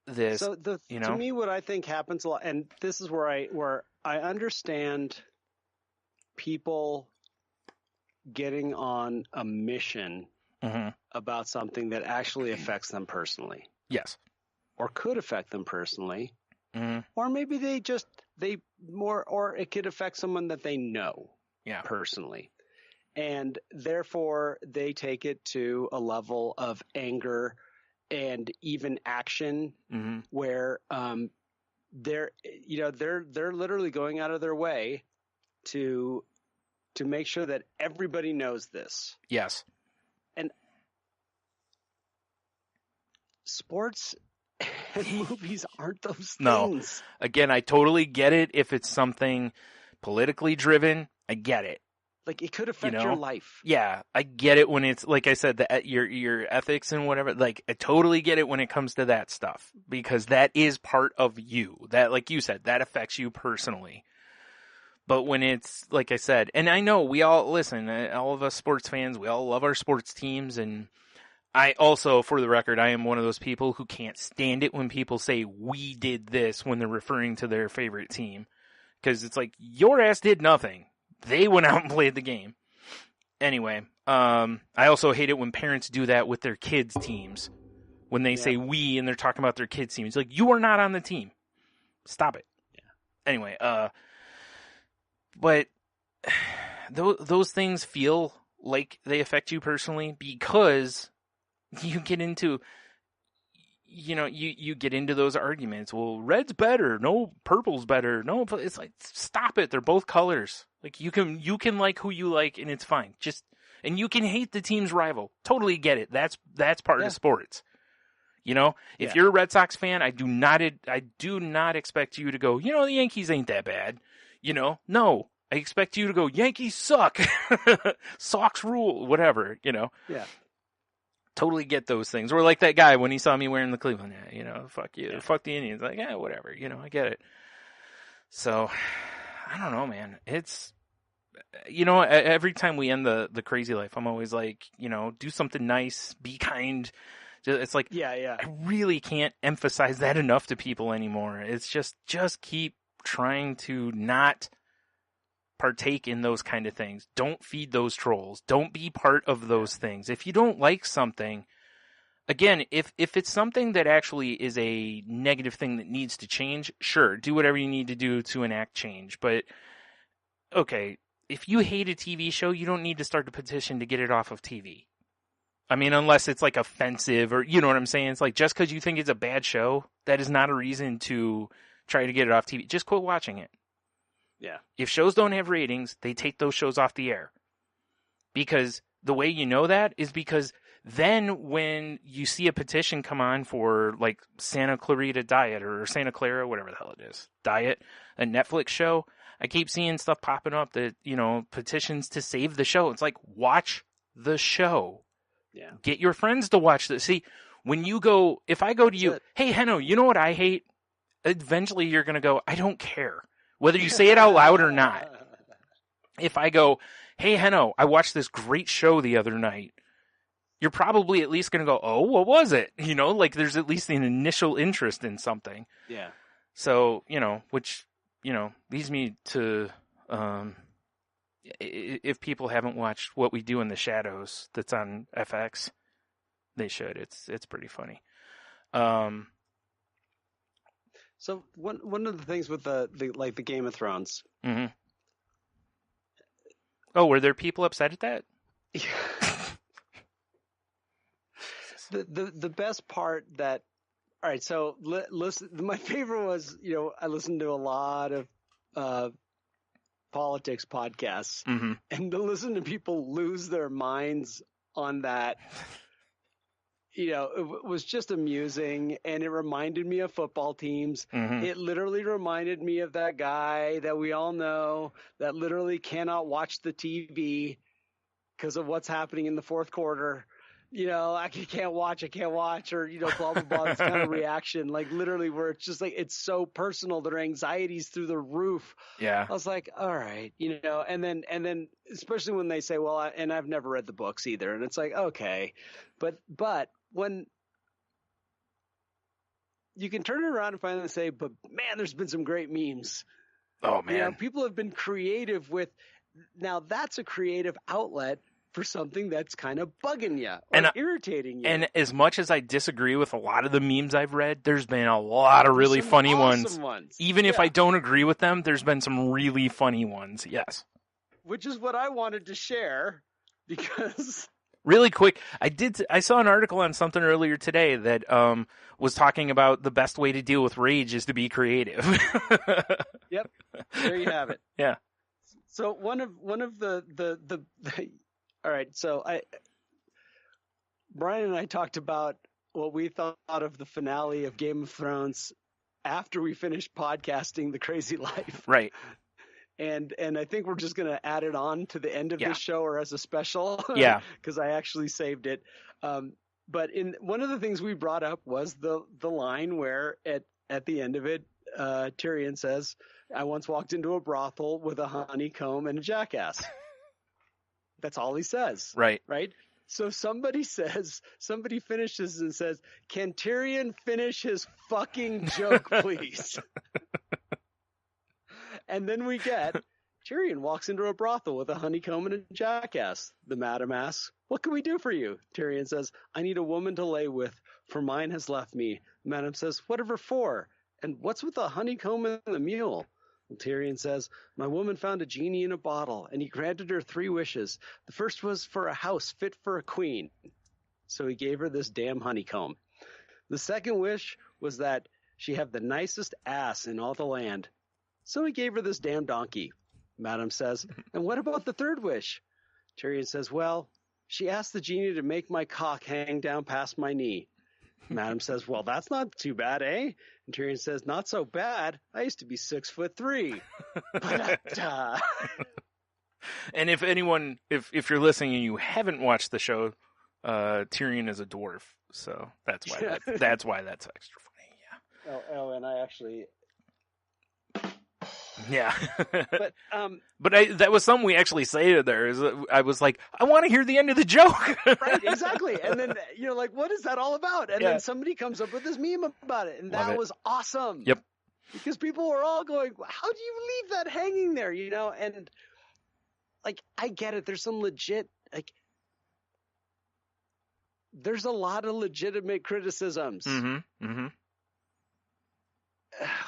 this. So to me, what I think happens a lot, and this is where I understand people getting on a mission about something that actually affects them personally. Yes. Or could affect them personally. Mm-hmm. Or maybe or it could affect someone that they know personally. And therefore they take it to a level of anger and even action where they're literally going out of their way to make sure that everybody knows this. Yes. And sports and movies aren't those things. No. Again, I totally get it if it's something politically driven. I get it. Like, it could affect your life. Yeah, I get it when it's, like I said, your ethics and whatever. Like, I totally get it when it comes to that stuff, because that is part of you. That, like you said, that affects you personally. But when it's, like I said, and I know we all, listen, all of us sports fans, we all love our sports teams, and I also, for the record, I am one of those people who can't stand it when people say, we did this, when they're referring to their favorite team. Because it's like, your ass did nothing. They went out and played the game. Anyway, I also hate it when parents do that with their kids' teams. When they say we and they're talking about their kids' team. It's like, you are not on the team. Stop it. Yeah. Anyway, but those things feel like they affect you personally, because you get into, you get into those arguments. Well, red's better. No, purple's better. No, it's like, stop it. They're both colors. Like, you can like who you like, and it's fine. And you can hate the team's rival. Totally get it. That's part of sports. If you're a Red Sox fan, I do not expect you to go, the Yankees ain't that bad. No, I expect you to go, Yankees suck. Sox rule, whatever, Yeah. Totally get those things. Or like that guy when he saw me wearing the Cleveland hat, fuck you. Yeah. Fuck the Indians. Like, yeah, whatever. I get it. So, I don't know, man. It's, every time we end the crazy life, I'm always like, do something nice, be kind. It's like, I really can't emphasize that enough to people anymore. It's just keep trying to not partake in those kind of things. Don't feed those trolls. Don't be part of those things. If you don't like something, again, if it's something that actually is a negative thing that needs to change, sure, do whatever you need to do to enact change. But, okay, if you hate a TV show, you don't need to start a petition to get it off of TV. I mean, unless it's like offensive or, you know what I'm saying? It's like, just because you think it's a bad show, that is not a reason to try to get it off TV. Just quit watching it. Yeah. If shows don't have ratings, they take those shows off the air. Because the way you know that is because then when you see a petition come on for like Santa Clarita Diet or Santa Clara, whatever the hell it is, Diet, a Netflix show, I keep seeing stuff popping up that, petitions to save the show. It's like, watch the show. Yeah. Get your friends to watch this. See, if I go to you, hey, Henno, you know what I hate? Eventually you're going to go, I don't care. Whether you say it out loud or not. If I go, hey, Henno, I watched this great show the other night, you're probably at least going to go, oh, what was it? Like there's at least an initial interest in something. Yeah. So, which, leads me to, if people haven't watched What We Do in the Shadows, that's on FX, they should. It's pretty funny. So one of the things with the Game of Thrones. Mm-hmm. Oh, were there people upset at that? The best part that, all right, so listen, my favorite was, I listened to a lot of politics podcasts, mm-hmm. and to listen to people lose their minds on that, it was just amusing, and it reminded me of football teams. Mm-hmm. It literally reminded me of that guy that we all know that literally cannot watch the TV because of what's happening in the fourth quarter. I can't watch, or, blah, blah, blah, this kind of reaction, like literally where it's just like, it's so personal. Their anxiety's through the roof. Yeah. I was like, all right, and then especially when they say, well, and I've never read the books either. And it's like, okay, but when you can turn it around and finally say, but man, there's been some great memes. Oh man. People have been creative with, now that's a creative outlet for something that's kind of bugging you or irritating you. And as much as I disagree with a lot of the memes I've read, there's been a lot of really funny ones. Even if I don't agree with them, there's been some really funny ones. Yes. Which is what I wanted to share because... Really quick, I saw an article on something earlier today that was talking about the best way to deal with rage is to be creative. Yep. There you have it. Yeah. So one of the all right, so Brian and I talked about what we thought of the finale of Game of Thrones after we finished podcasting The Crazy Life. Right. And I think we're just going to add it on to the end of this show or as a special. Yeah. Because I actually saved it. But one of the things we brought up was the line where at the end of it, Tyrion says, I once walked into a brothel with a honeycomb and a jackass. That's all he says. Right. Right? So somebody finishes and says, can Tyrion finish his fucking joke, please? And then we get, Tyrion walks into a brothel with a honeycomb and a jackass. The madam asks, what can we do for you? Tyrion says, I need a woman to lay with, for mine has left me. The madam says, whatever for? And what's with the honeycomb and the mule? And Tyrion says, my woman found a genie in a bottle, and he granted her 3 wishes. The first was for a house fit for a queen. So he gave her this damn honeycomb. The second wish was that she have the nicest ass in all the land. So he gave her this damn donkey. Madam says, and what about the third wish? Tyrion says, well, she asked the genie to make my cock hang down past my knee. Madam says, well, that's not too bad, eh? And Tyrion says, not so bad. I used to be 6'3". And if anyone, if you're listening and you haven't watched the show, Tyrion is a dwarf. So that's why that's extra funny. Yeah. Oh, and I actually... Yeah. But that was something we actually say there. Is I was like, I want to hear the end of the joke. Right, exactly. And then, like, what is that all about? And then somebody comes up with this meme about it. And that was awesome. Yep. Because people were all going, how do you leave that hanging there? And like, I get it. There's some legit, like, there's a lot of legitimate criticisms. Mm-hmm. Mm-hmm.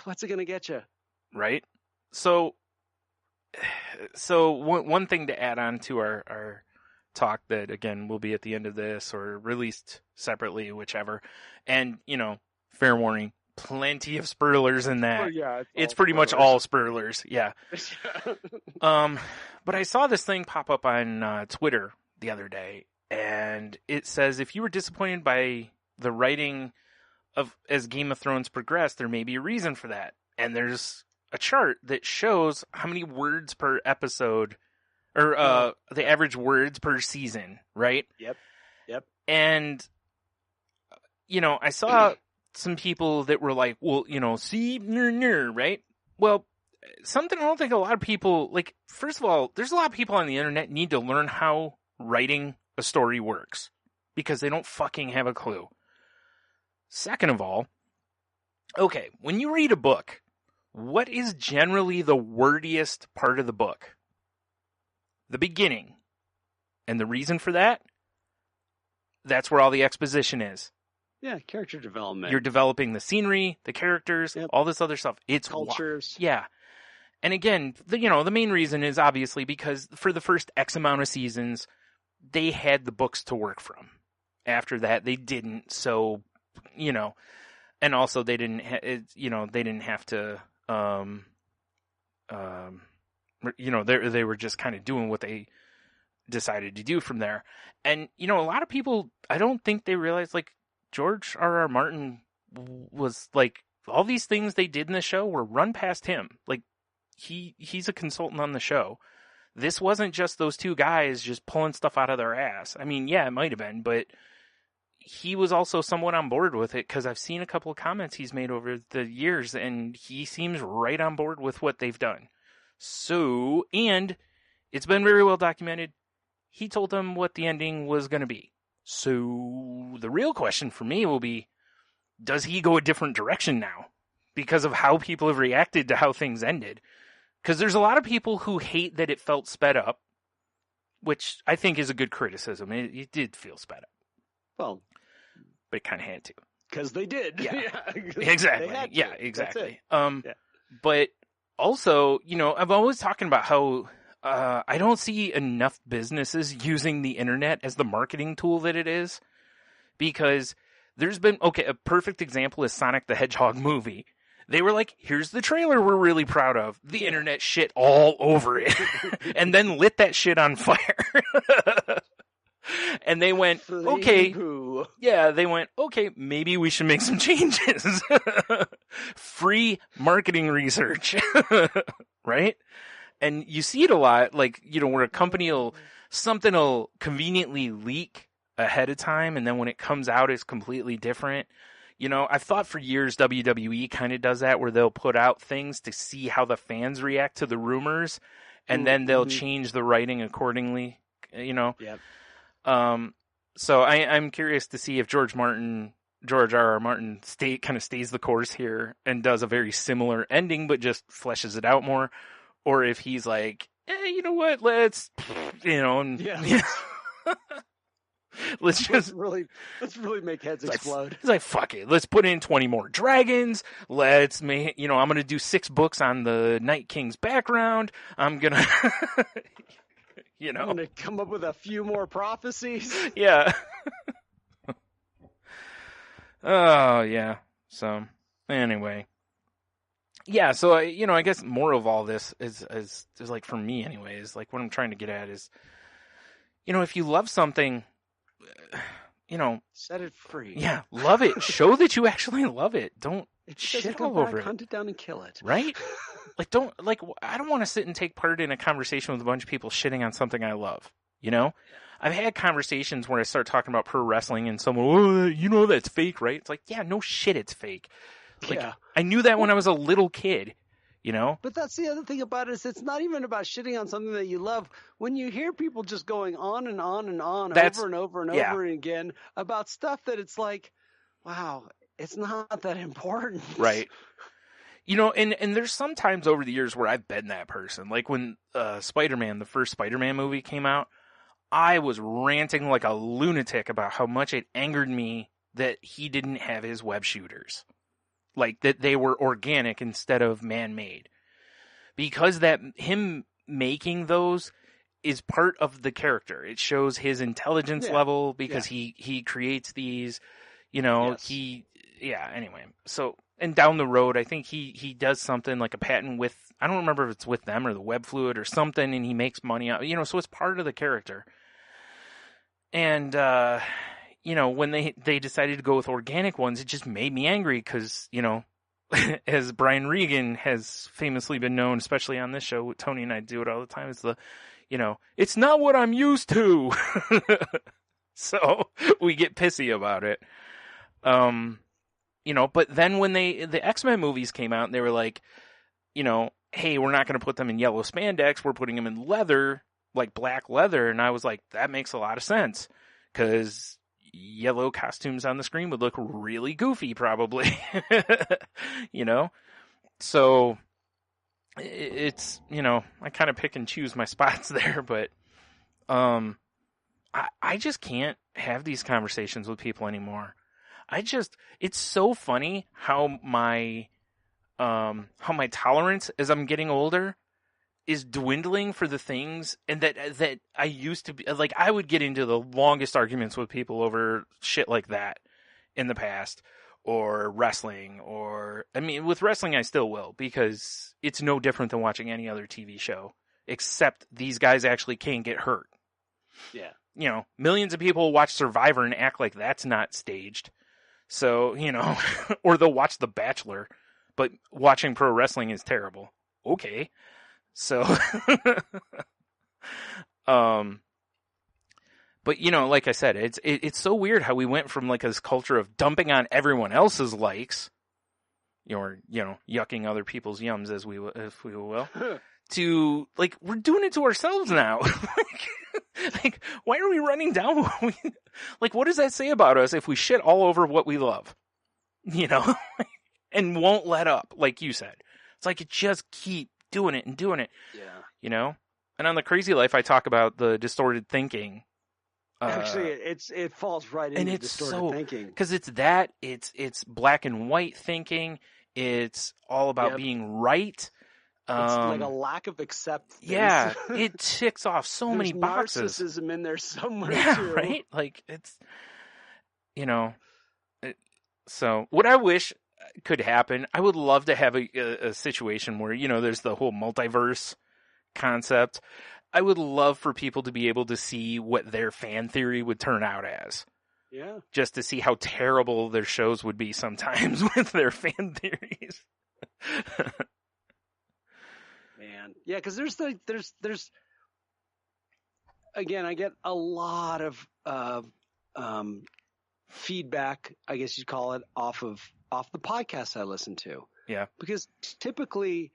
What's it going to get you? Right. So one thing to add on to our talk that, again, will be at the end of this or released separately, whichever. And, fair warning, plenty of spoilers in that. Oh, yeah, it's pretty much all spoilers. Yeah. But I saw this thing pop up on Twitter the other day, and it says, if you were disappointed by the writing as Game of Thrones progressed, there may be a reason for that. And there's a chart that shows how many words per episode, or the average words per season, right? Yep. And, I saw some people that were like, well, see, right? Well, something I don't think a lot of people, like, first of all, there's a lot of people on the internet need to learn how writing a story works, because they don't fucking have a clue. Second of all, okay, when you read a book, what is generally the wordiest part of the book? the beginning. And the reason for that, that's where all the exposition is. Yeah, character development. You're developing the scenery, the characters, all this other stuff. It's cultures. Yeah. And again, the main reason is obviously because for the first X amount of seasons, they had the books to work from. After that, they didn't. So, and also they didn't, they didn't have to, they were just kind of doing what they decided to do from there. And, a lot of people, I don't think they realize, like, George R.R. Martin was, like, all these things they did in the show were run past him. Like, he's a consultant on the show. This wasn't just those two guys just pulling stuff out of their ass. I mean, yeah, it might have been, but he was also somewhat on board with it, because I've seen a couple of comments he's made over the years, and he seems right on board with what they've done. So, and it's been very well documented, he told them what the ending was going to be. So the real question for me will be, does he go a different direction now because of how people have reacted to how things ended? Because there's a lot of people who hate that it felt sped up, which I think is a good criticism. It did feel sped up. Well, but it kind of had to. Because they did. Yeah, yeah. exactly. Yeah, exactly. Yeah. But also, I'm always talking about how I don't see enough businesses using the internet as the marketing tool that it is. Because there's been, a perfect example is Sonic the Hedgehog movie. They were like, here's the trailer we're really proud of. The internet shit all over it. And then lit that shit on fire. And they went, okay, maybe we should make some changes. Free marketing research. Right? And you see it a lot, like, where a company something will conveniently leak ahead of time, and then when it comes out, it's completely different. I've thought for years WWE kind of does that, where they'll put out things to see how the fans react to the rumors, and then they'll change the writing accordingly, Yep. So I'm curious to see if George R.R. Martin stays the course here and does a very similar ending, but just fleshes it out more. Or if he's like, you know what, let's, let's really make heads explode. He's like, fuck it, let's put in 20 more dragons. Let's make, I'm going to do 6 books on the Night King's background. I'm going to, I'm going to come up with a few more prophecies. Yeah. Oh, yeah. So, anyway. Yeah, so I guess more of all this is like, for me anyway, is like what I'm trying to get at is, if you love something, set it free. Yeah, love it. Show that you actually love it. Don't shit all over it. Hunt it down and kill it. Right? I don't want to sit and take part in a conversation with a bunch of people shitting on something I love. I've had conversations where I start talking about pro wrestling and someone, that's fake, right? It's like, yeah, no shit, it's fake. Like, yeah. I knew that when I was a little kid, But that's the other thing about it, is it's not even about shitting on something that you love. When you hear people just going on and on and on over and over and over again about stuff that it's like, wow, it's not that important. Right. And there's some times over the years where I've been that person. Like when Spider-Man, the first Spider-Man movie came out, I was ranting like a lunatic about how much it angered me that he didn't have his web shooters. Like, that they were organic instead of man-made. Because that him making those is part of the character. It shows his intelligence level, because he creates these, anyway. So, and down the road, I think he does something like a patent with, I don't remember if it's with them or the web fluid or something, and he makes money out, so it's part of the character. And, when they decided to go with organic ones, it just made me angry because, as Brian Regan has famously been known, especially on this show, Tony and I do it all the time, it's the, it's not what I'm used to. So we get pissy about it. But then when the X-Men movies came out, they were like, hey, we're not going to put them in yellow spandex. We're putting them in leather, like black leather. And I was like, that makes a lot of sense, because yellow costumes on the screen would look really goofy, probably. So, it's, I kind of pick and choose my spots there, but I just can't have these conversations with people anymore. It's so funny how my tolerance as I'm getting older is dwindling for the things, and that I used to be, like, I would get into the longest arguments with people over shit like that in the past, or wrestling, or, I mean, with wrestling I still will, because it's no different than watching any other TV show, except these guys actually can't get hurt. Yeah. Millions of people watch Survivor and act like that's not staged. So, or they'll watch The Bachelor, but watching pro wrestling is terrible. Okay. So, but like I said, it's so weird how we went from like this culture of dumping on everyone else's likes, or, yucking other people's yums if we will, to like, we're doing it to ourselves now. Like, why are we running down? Like, what does that say about us if we shit all over what we love, and won't let up, like you said? It's like, it just keep doing it and doing it. Yeah. And on The Crazy Life, I talk about the distorted thinking. Actually, it falls right into distorted thinking. Because it's black and white thinking. It's all about being right. It's like a lack of acceptance. Yeah, it ticks off so many boxes. Narcissism in there somewhere, too. Right? Like, it's, so what I wish could happen, I would love to have a situation where, there's the whole multiverse concept. I would love for people to be able to see what their fan theory would turn out as. Yeah. Just to see how terrible their shows would be sometimes with their fan theories. Man. Yeah, because there's again, I get a lot of feedback, I guess you'd call it, off the podcasts I listen to. Yeah. Because typically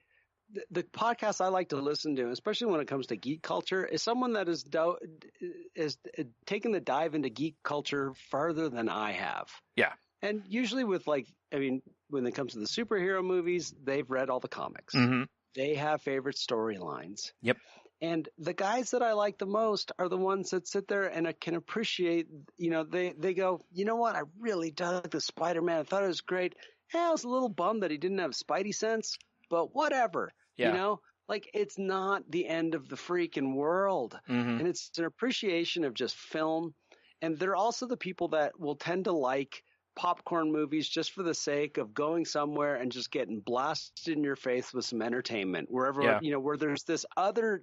the podcasts I like to listen to, especially when it comes to geek culture, is someone that is taken the dive into geek culture farther than I have. Yeah. And usually with, like, I mean, when it comes to the superhero movies, they've read all the comics. Mm-hmm. They have favorite storylines. Yep. And the guys that I like the most are the ones that sit there and can appreciate, they go, you know what? I really dug the Spider-Man. I thought it was great. I was a little bummed that he didn't have Spidey sense, but whatever. Yeah. Like, it's not the end of the freaking world. Mm-hmm. And it's an appreciation of just film. And they're also the people that will tend to like popcorn movies just for the sake of going somewhere and just getting blasted in your face with some entertainment wherever, where there's this other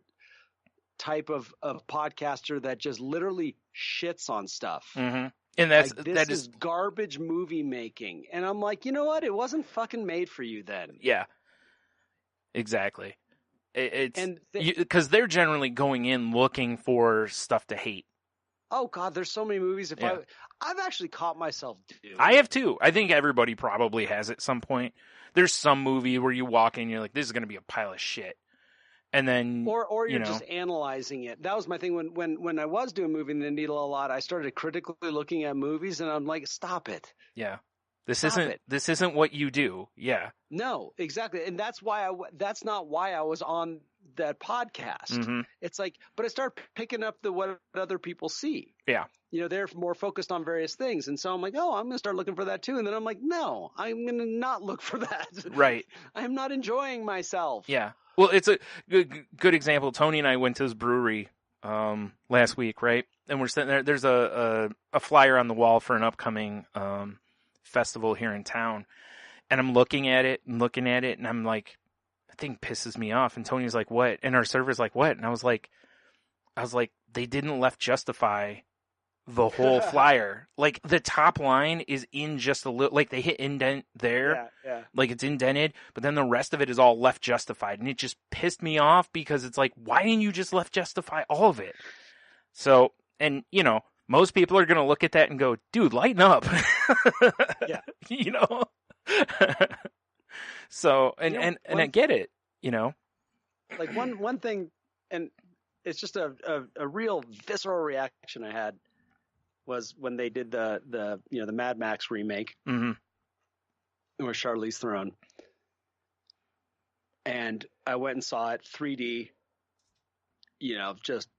type of podcaster that just literally shits on stuff. Mm-hmm. And that is garbage movie making. And I'm like, you know what? It wasn't fucking made for you then. Yeah, exactly. Because they're generally going in looking for stuff to hate. Oh God, there's so many movies. I've actually caught myself doing. I have too. I think everybody probably has at some point. There's some movie where you walk in and you're like, this is going to be a pile of shit. And then, or you're just analyzing it. That was my thing when I was doing Moving the Needle a lot. I started critically looking at movies, and I'm like, stop it. Yeah, this isn't what you do. Yeah, no, exactly, and that's not why I was on that podcast. Mm-hmm. It's like, but I start picking up what other people see. Yeah, they're more focused on various things, and so I'm like, oh, I'm going to start looking for that too. And then I'm like, no, I'm going to not look for that. Right. I'm not enjoying myself. Yeah. Well, it's a good example. Tony and I went to this brewery last week, right? And we're sitting there. There's a flyer on the wall for an upcoming festival here in town. And I'm looking at it, and I'm like, that thing pisses me off. And Tony's like, what? And our server's like, what? And I was like, they didn't left Justify the whole flyer. Like, the top line is in just a little, like, they hit indent there. Yeah. Like, it's indented, but then the rest of it is all left Justified. And it just pissed me off because it's like, why didn't you just left Justify all of it? So, and, most people are going to look at that and go, dude, lighten up. Yeah. So, and I get it, Like, one thing, and it's just a real visceral reaction I had, was when they did the Mad Max remake, mm-hmm. with Charlize Theron, and I went and saw it 3D, just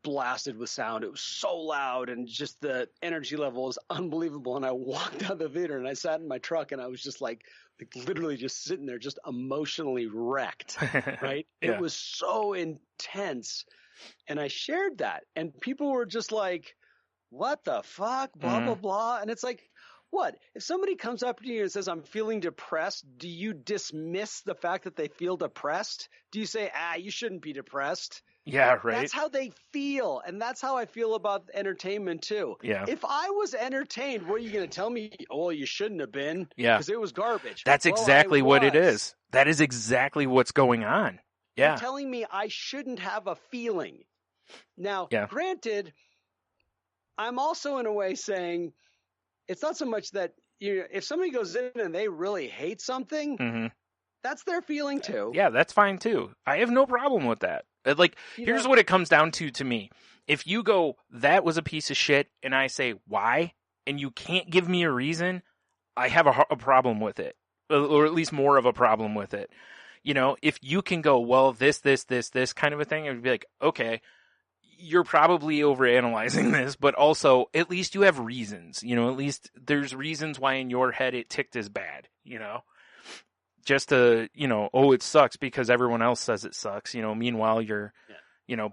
blasted with sound. It was so loud, and just the energy level was unbelievable. And I walked out of the theater and I sat in my truck, and I was just like literally just sitting there, just emotionally wrecked. Right. Yeah. It was so intense. And I shared that, and people were just like, what the fuck, blah, blah, blah. And it's like, what? If somebody comes up to you and says, I'm feeling depressed, do you dismiss the fact that they feel depressed? Do you say, you shouldn't be depressed? Yeah, right. That's how they feel. And that's how I feel about entertainment too. Yeah. If I was entertained, what are you going to tell me? Oh, you shouldn't have been. Yeah. Because it was garbage. That's Well, exactly I what it was. is. That is exactly what's going on. Yeah. You're telling me I shouldn't have a feeling. Now, Yeah. granted, I'm also in a way saying it's not so much that if somebody goes in and they really hate something, Mm-hmm. that's their feeling too. Yeah, that's fine too. I have no problem with that. Like, here's what it comes down to me. If you go, that was a piece of shit, and I say, why? And you can't give me a reason, I have a problem with it. Or at least more of a problem with it. If you can go, well, this kind of a thing, I'd be like, okay, you're probably overanalyzing this, but also at least you have reasons. At least there's reasons why in your head it ticked as bad, just to, it sucks because everyone else says it sucks. Meanwhile you're,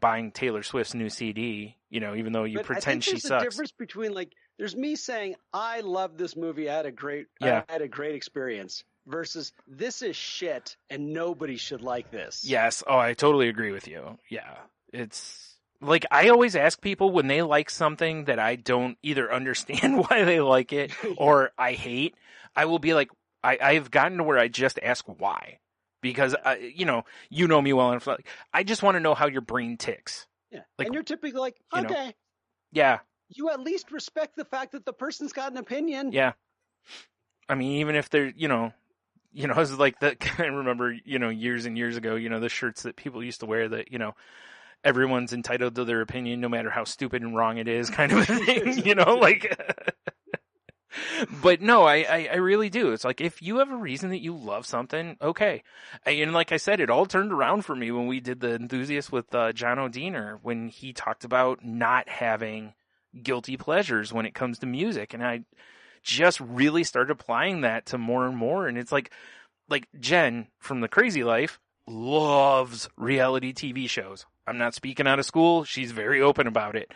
buying Taylor Swift's new CD, even though you But pretend I think she there's sucks. a difference between there's me saying, I love this movie. I had a great experience versus this is shit and nobody should like this. Yes. Oh, I totally agree with you. Yeah. It's like, I always ask people when they like something that I don't either understand why they like it or I hate, I will be like, I've gotten to where I just ask why, because you know me well enough. Like, I just want to know how your brain ticks. Yeah, like, and you're typically like, okay, yeah, you at least respect the fact that the person's got an opinion. yeah. I mean, even if they're, it's like that. I remember, years and years ago, the shirts that people used to wear that, everyone's entitled to their opinion, no matter how stupid and wrong it is, kind of a thing, like. But no, I really do. It's like, if you have a reason that you love something, okay. And like I said, it all turned around for me when we did The Enthusiast with John O'Deener, when he talked about not having guilty pleasures when it comes to music. And I just really started applying that to more and more. And it's like Jen from The Crazy Life loves reality TV shows. I'm not speaking out of school. She's very open about it.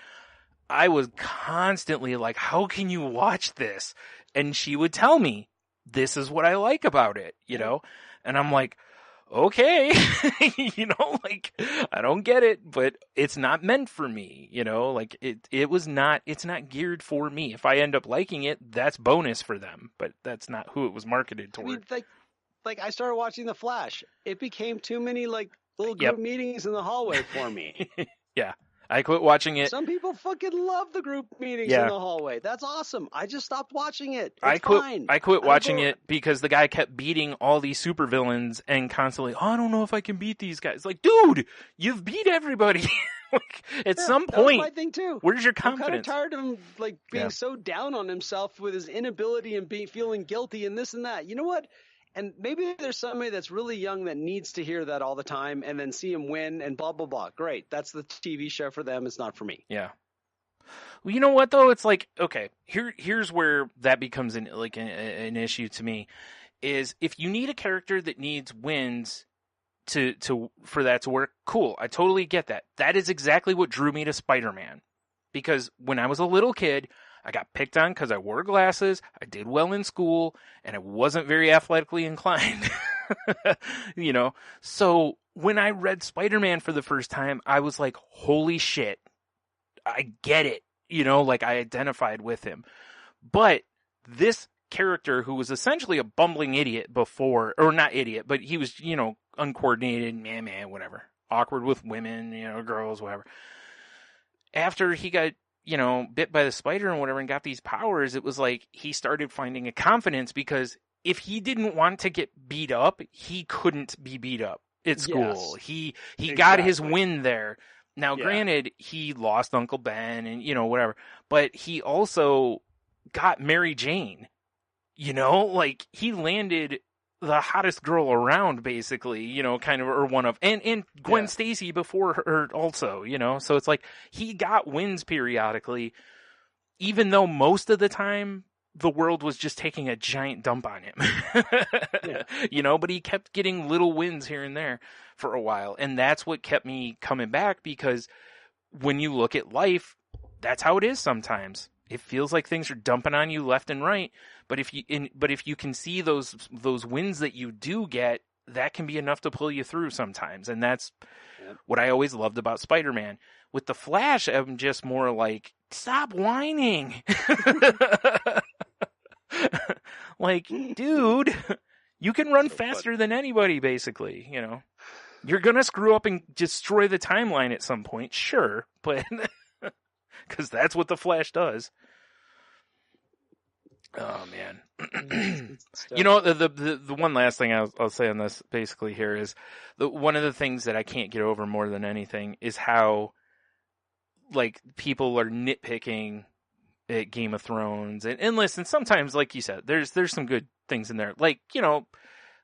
I was constantly like, how can you watch this? And she would tell me, this is what I like about it, And I'm like, okay, I don't get it, but it's not meant for me, it's not geared for me. If I end up liking it, that's bonus for them, but that's not who it was marketed toward. I mean, like I started watching The Flash. It became too many little group meetings in the hallway for me. Yeah. I quit watching it. Some people fucking love the group meetings in the hallway. That's awesome. I just stopped watching it. It's fine. I quit watching it because the guy kept beating all these supervillains and constantly, I don't know if I can beat these guys. Like, dude, you've beat everybody. At some point, that was my thing too. Where's your I'm confidence? kind of tired of him being so down on himself with his inability and feeling guilty and this and that. You know what? And maybe there's somebody that's really young that needs to hear that all the time and then see him win and blah, blah, blah. Great. That's the TV show for them. It's not for me. Yeah. Well, you know what, though? It's like, okay, here's where that becomes an issue to me, is if you need a character that needs wins for that to work, cool. I totally get that. That is exactly what drew me to Spider-Man. Because when I was a little kid, I got picked on because I wore glasses, I did well in school, and I wasn't very athletically inclined. So when I read Spider-Man for the first time, I was like, holy shit, I get it. I identified with him. But this character, who was essentially a bumbling idiot before, or not idiot, but he was, uncoordinated, whatever, awkward with women, girls, whatever. After he got bit by the spider and whatever and got these powers, it was like he started finding a confidence, because if he didn't want to get beat up, he couldn't be beat up at school. Yes. He got his win there. Now, granted, he lost Uncle Ben and, whatever, but he also got Mary Jane, he landed the hottest girl around, basically, you know, kind of, or one of, and Gwen Stacy before her also, you know, so it's like he got wins periodically, even though most of the time the world was just taking a giant dump on him, you know, but he kept getting little wins here and there for a while. And that's what kept me coming back, because when you look at life, that's how it is sometimes. It feels like things are dumping on you left and right, but if you can see those wins that you do get, that can be enough to pull you through sometimes. And that's what I always loved about Spider-Man. With the Flash, I'm just more like, stop whining. Like, dude, you can run faster than anybody, basically, you know. You're going to screw up and destroy the timeline at some point, sure, but because that's what the Flash does. Oh, man. You know, the one last thing I'll say on this basically here is one of the things that I can't get over more than anything is how, like, people are nitpicking at Game of Thrones. And listen, sometimes, like you said, there's some good things in there. Like, you know,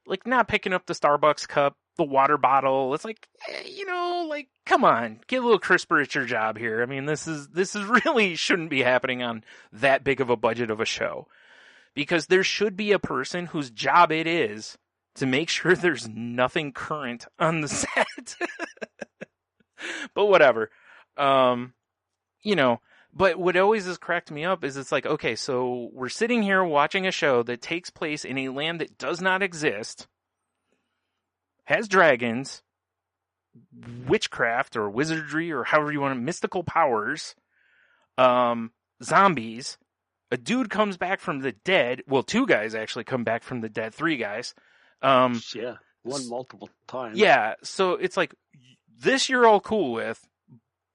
like not picking up the Starbucks cup, the water bottle. It's like, you know, like, come on, get a little crisper at your job here. I mean, this is really shouldn't be happening on that big of a budget of a show, because there should be a person whose job it is to make sure there's nothing current on the set. But whatever. You know, but what always has cracked me up is it's like, okay, so we're sitting here watching a show that takes place in a land that does not exist, has dragons, witchcraft or wizardry or however you want to, mystical powers, zombies. A dude comes back from the dead. Well, two guys actually come back from the dead. Three guys. One multiple times. Yeah. So it's like, this you're all cool with,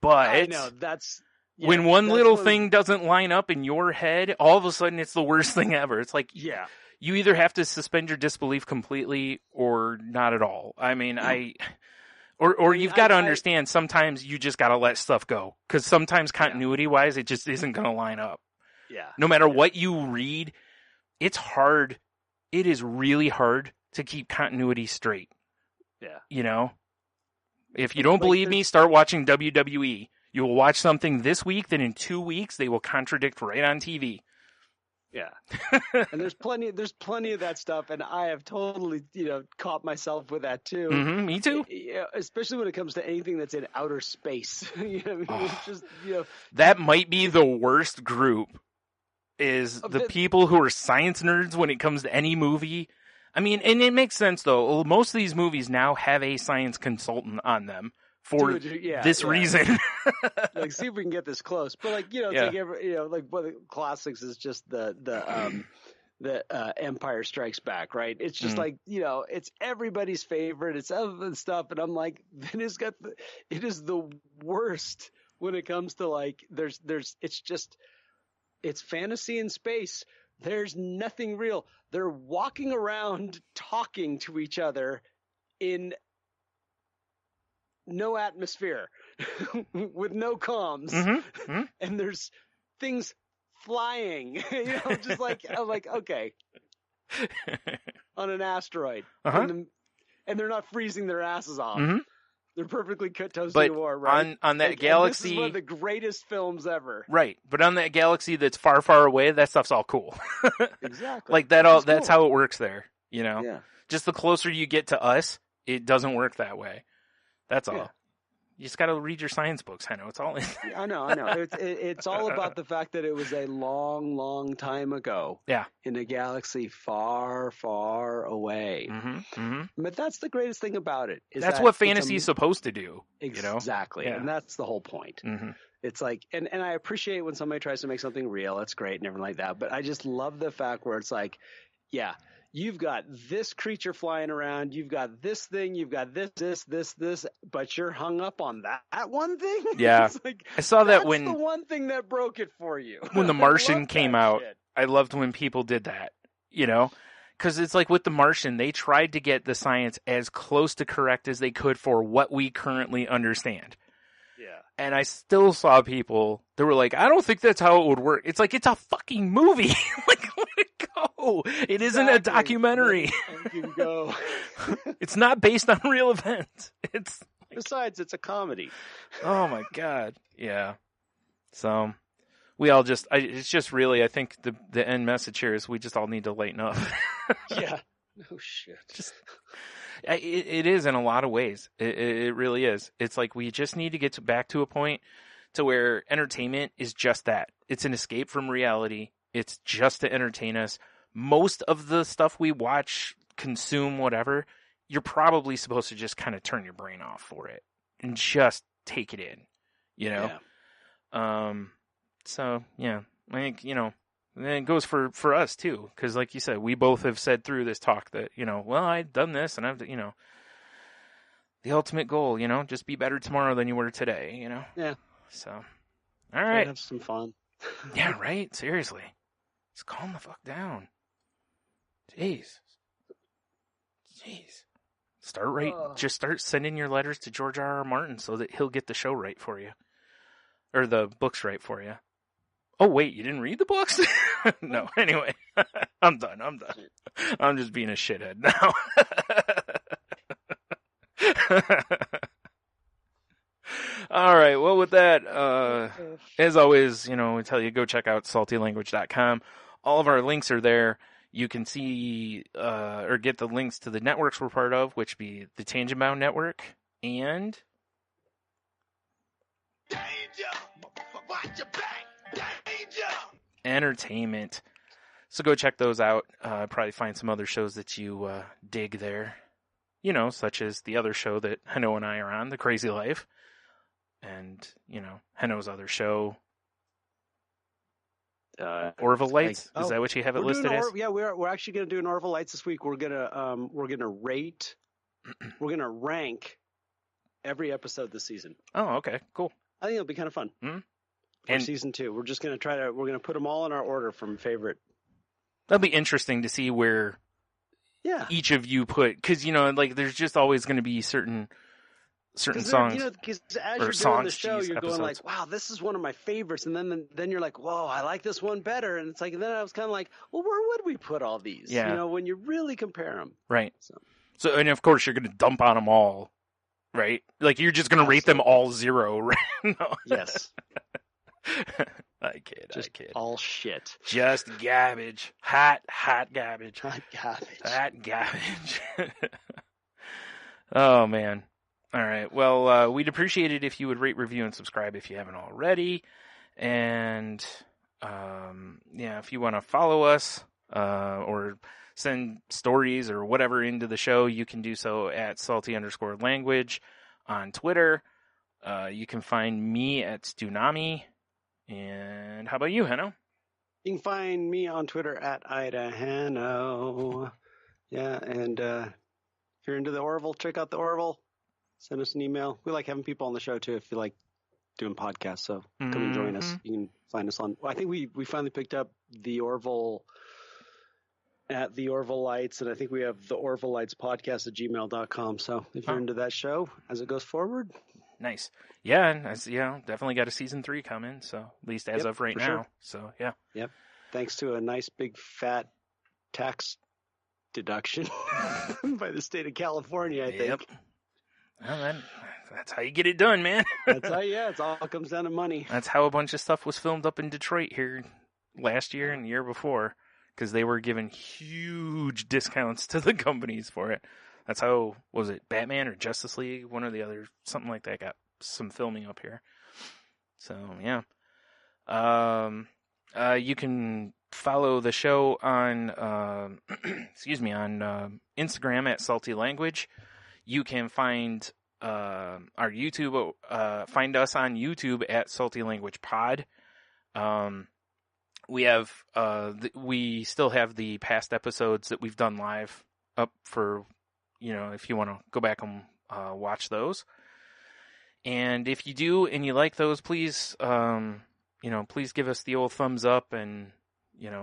but I know that's when one little thing doesn't line up in your head, all of a sudden it's the worst thing ever. It's like, you either have to suspend your disbelief completely or not at all. I mean, you've got to understand sometimes you just got to let stuff go, because sometimes continuity wise, it just isn't going to line up. Yeah. No matter what you read, it's hard. It is really hard to keep continuity straight. Yeah. You know, if you don't believe me, start watching WWE. You will watch something this week, then in 2 weeks they will contradict right on TV. Yeah. And there's plenty of that stuff, and I have totally, you know, caught myself with that too. Mm-hmm, me too. Yeah, especially when it comes to anything that's in outer space. You know what I mean? It's just, you know, that might be the worst group, is the people who are science nerds when it comes to any movie. I mean, and it makes sense though. Most of these movies now have a science consultant on them for this reason. Like, see if we can get this close. But like, you know, it's like one of the classics is just the Empire Strikes Back, right? It's just like, you know, it's everybody's favorite. It's other stuff, and I'm like, it is the worst when it comes to like, it's fantasy in space. There's nothing real. They're walking around talking to each other in no atmosphere with no comms. And there's things flying, you know, just like, I'm like, okay, on an asteroid. And they're not freezing their asses off. They're perfectly toasty war, right? On that like, galaxy, this is one of the greatest films ever. Right, but on that galaxy that's far, far away, that stuff's all cool. Exactly. Like that. All that's how it works there. You know, Yeah. Just the closer you get to us, it doesn't work that way. That's all. Yeah. You just got to read your science books. I know it's all. I know. It's all about the fact that it was a long, long time ago. Yeah. In a galaxy far, far away. But that's the greatest thing about it. That's what fantasy is supposed to do. Exactly. You know? And that's the whole point. It's like, and I appreciate when somebody tries to make something real. It's great and everything like that. But I just love the fact where it's like, yeah, you've got this creature flying around, you've got this thing, you've got this, but you're hung up on that one thing? Yeah. It's like, I saw that when the one thing that broke it for you. When The Martian came out, shit. I loved when people did that, you know? Because it's like with The Martian, they tried to get the science as close to correct as they could for what we currently understand. Yeah. And I still saw people that were like, I don't think that's how it would work. It's like, it's a fucking movie. Like, let it No, it isn't a documentary. You can go. It's not based on real events. Besides, it's a comedy. Oh my God. Yeah. So we all it's just really, I think the end message here is we just all need to lighten up. Yeah. No shit. It is in a lot of ways. It really is. It's like we just need to get back to a point to where entertainment is just that. It's an escape from reality. It's just to entertain us. Most of the stuff we watch, consume, whatever, you're probably supposed to just kind of turn your brain off for it and just take it in, you know? Yeah. So, yeah, I think, you know, and then it goes for us too, because like you said, we both have said through this talk that, you know, well, I've done this and I've, you know, the ultimate goal, you know, just be better tomorrow than you were today, you know? Yeah. So, all right. Have some fun. Yeah, right? Seriously. Just calm the fuck down. Jeez. Just start sending your letters to George R.R. Martin so that he'll get the show right for you. Or the books right for you. Oh, wait, you didn't read the books? No, anyway. I'm done. I'm just being a shithead now. All right, well, with that, as always, you know, we tell you, go check out saltylanguage.com. All of our links are there. You can see or get the links to the networks we're part of, which be the Tangent Bound Network and... Entertainment. So go check those out. Probably find some other shows that you dig there. You know, such as the other show that Heno and I are on, The Crazy Life. And, you know, Heno's other show, Orville Lights. Is that what you have it listed as? Yeah, we're actually going to do an Orville Lights this week. We're gonna rank every episode this season. Oh, okay, cool. I think it'll be kind of fun. Mm-hmm. And season 2, we're just going to we're going to put them all in our order from favorite. That'll be interesting to see where each of you put, because, you know, like there's just always going to be certain songs. You know, because as you're doing the show, you're going like, wow, this is one of my favorites. And then you're like, whoa, I like this one better. And it's like, and then I was kind of like, well, where would we put all these? Yeah. You know, when you really compare them. Right. So and of course, you're going to dump on them all, right? Like you're just going to rate them all 0, right? No. Yes. I kid. All shit. Just garbage. Hot garbage. Hot garbage. Hot garbage. Oh, man. All right. Well, we'd appreciate it if you would rate, review, and subscribe if you haven't already. And, if you want to follow us or send stories or whatever into the show, you can do so at salty_language on Twitter. You can find me at Stunami. And how about you, Heno? You can find me on Twitter at IdaHano. Yeah, and if you're into the Orville, check out the Orville. Send us an email. We like having people on the show, too, if you like doing podcasts. So come and join us. You can find us on... I think we finally picked up the Orville at the Orville Lights, and I think we have the Orville Lights podcast at gmail.com. So if you're into that show, as it goes forward... Nice. Yeah, and definitely got a season 3 coming, so at least as of right now. Sure. So, yeah. Yep. Thanks to a nice big fat tax deduction by the state of California, I think. Well, that's how you get it done, man. That's how, it all comes down to money. That's how a bunch of stuff was filmed up in Detroit here last year and the year before, because they were giving huge discounts to the companies for it. That's how, was it Batman or Justice League? One or the other, something like that got some filming up here. So, yeah. You can follow the show on, on Instagram at Salty Language. You can find our YouTube, find us on YouTube at Salty Language Pod. We have, we still have the past episodes that we've done live up for, you know, if you want to go back and watch those. And if you do and you like those, please, please give us the old thumbs up and,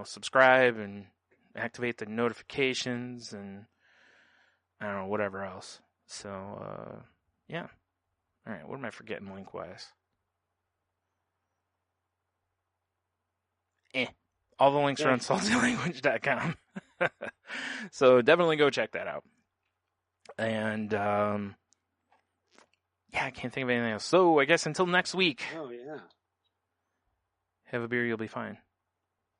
subscribe and activate the notifications and, I don't know, whatever else. So, yeah. All right, what am I forgetting link-wise? All the links are on saltylanguage.com. So definitely go check that out. And, yeah, I can't think of anything else. So I guess until next week. Oh, yeah. Have a beer, you'll be fine.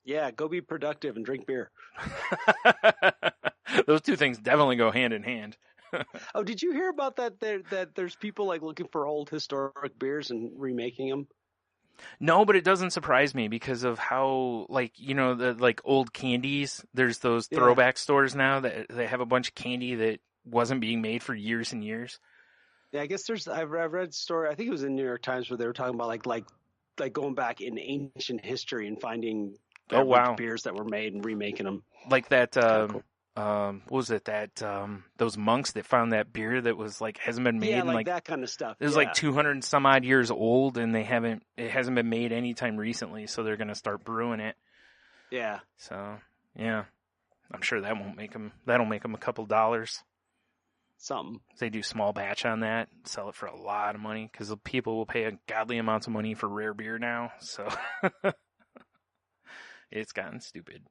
Yeah, go be productive and drink beer. Those two things definitely go hand in hand. Oh, did you hear about that? That there's people like looking for old historic beers and remaking them. No, but it doesn't surprise me because of how, like, you know, the like old candies. There's those throwback stores now that they have a bunch of candy that wasn't being made for years and years. Yeah, I guess I've read a story. I think it was in New York Times where they were talking about like going back in ancient history and finding beers that were made and remaking them. Like that. Cool. What was it that those monks that found that beer that was like hasn't been made in like that kind of stuff. It was like 200 and some odd years old, and it hasn't been made anytime recently, so they're gonna start brewing it. Yeah. So yeah, I'm sure that'll make them a couple dollars. Something. They do small batch on that, sell it for a lot of money because people will pay godly amounts of money for rare beer now. So it's gotten stupid.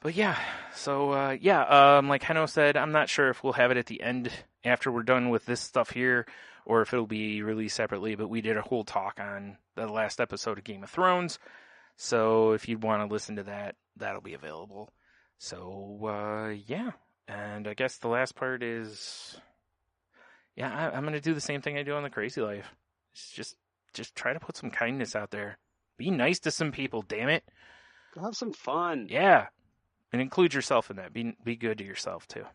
But yeah, so like Heno said, I'm not sure if we'll have it at the end after we're done with this stuff here, or if it'll be released separately. But we did a whole talk on the last episode of Game of Thrones, so if you want to listen to that, that'll be available. So yeah, and I guess the last part is, I'm gonna do the same thing I do on the Crazy Life. It's just try to put some kindness out there. Be nice to some people, damn it. Have some fun. Yeah. And include yourself in that. Be good to yourself, too.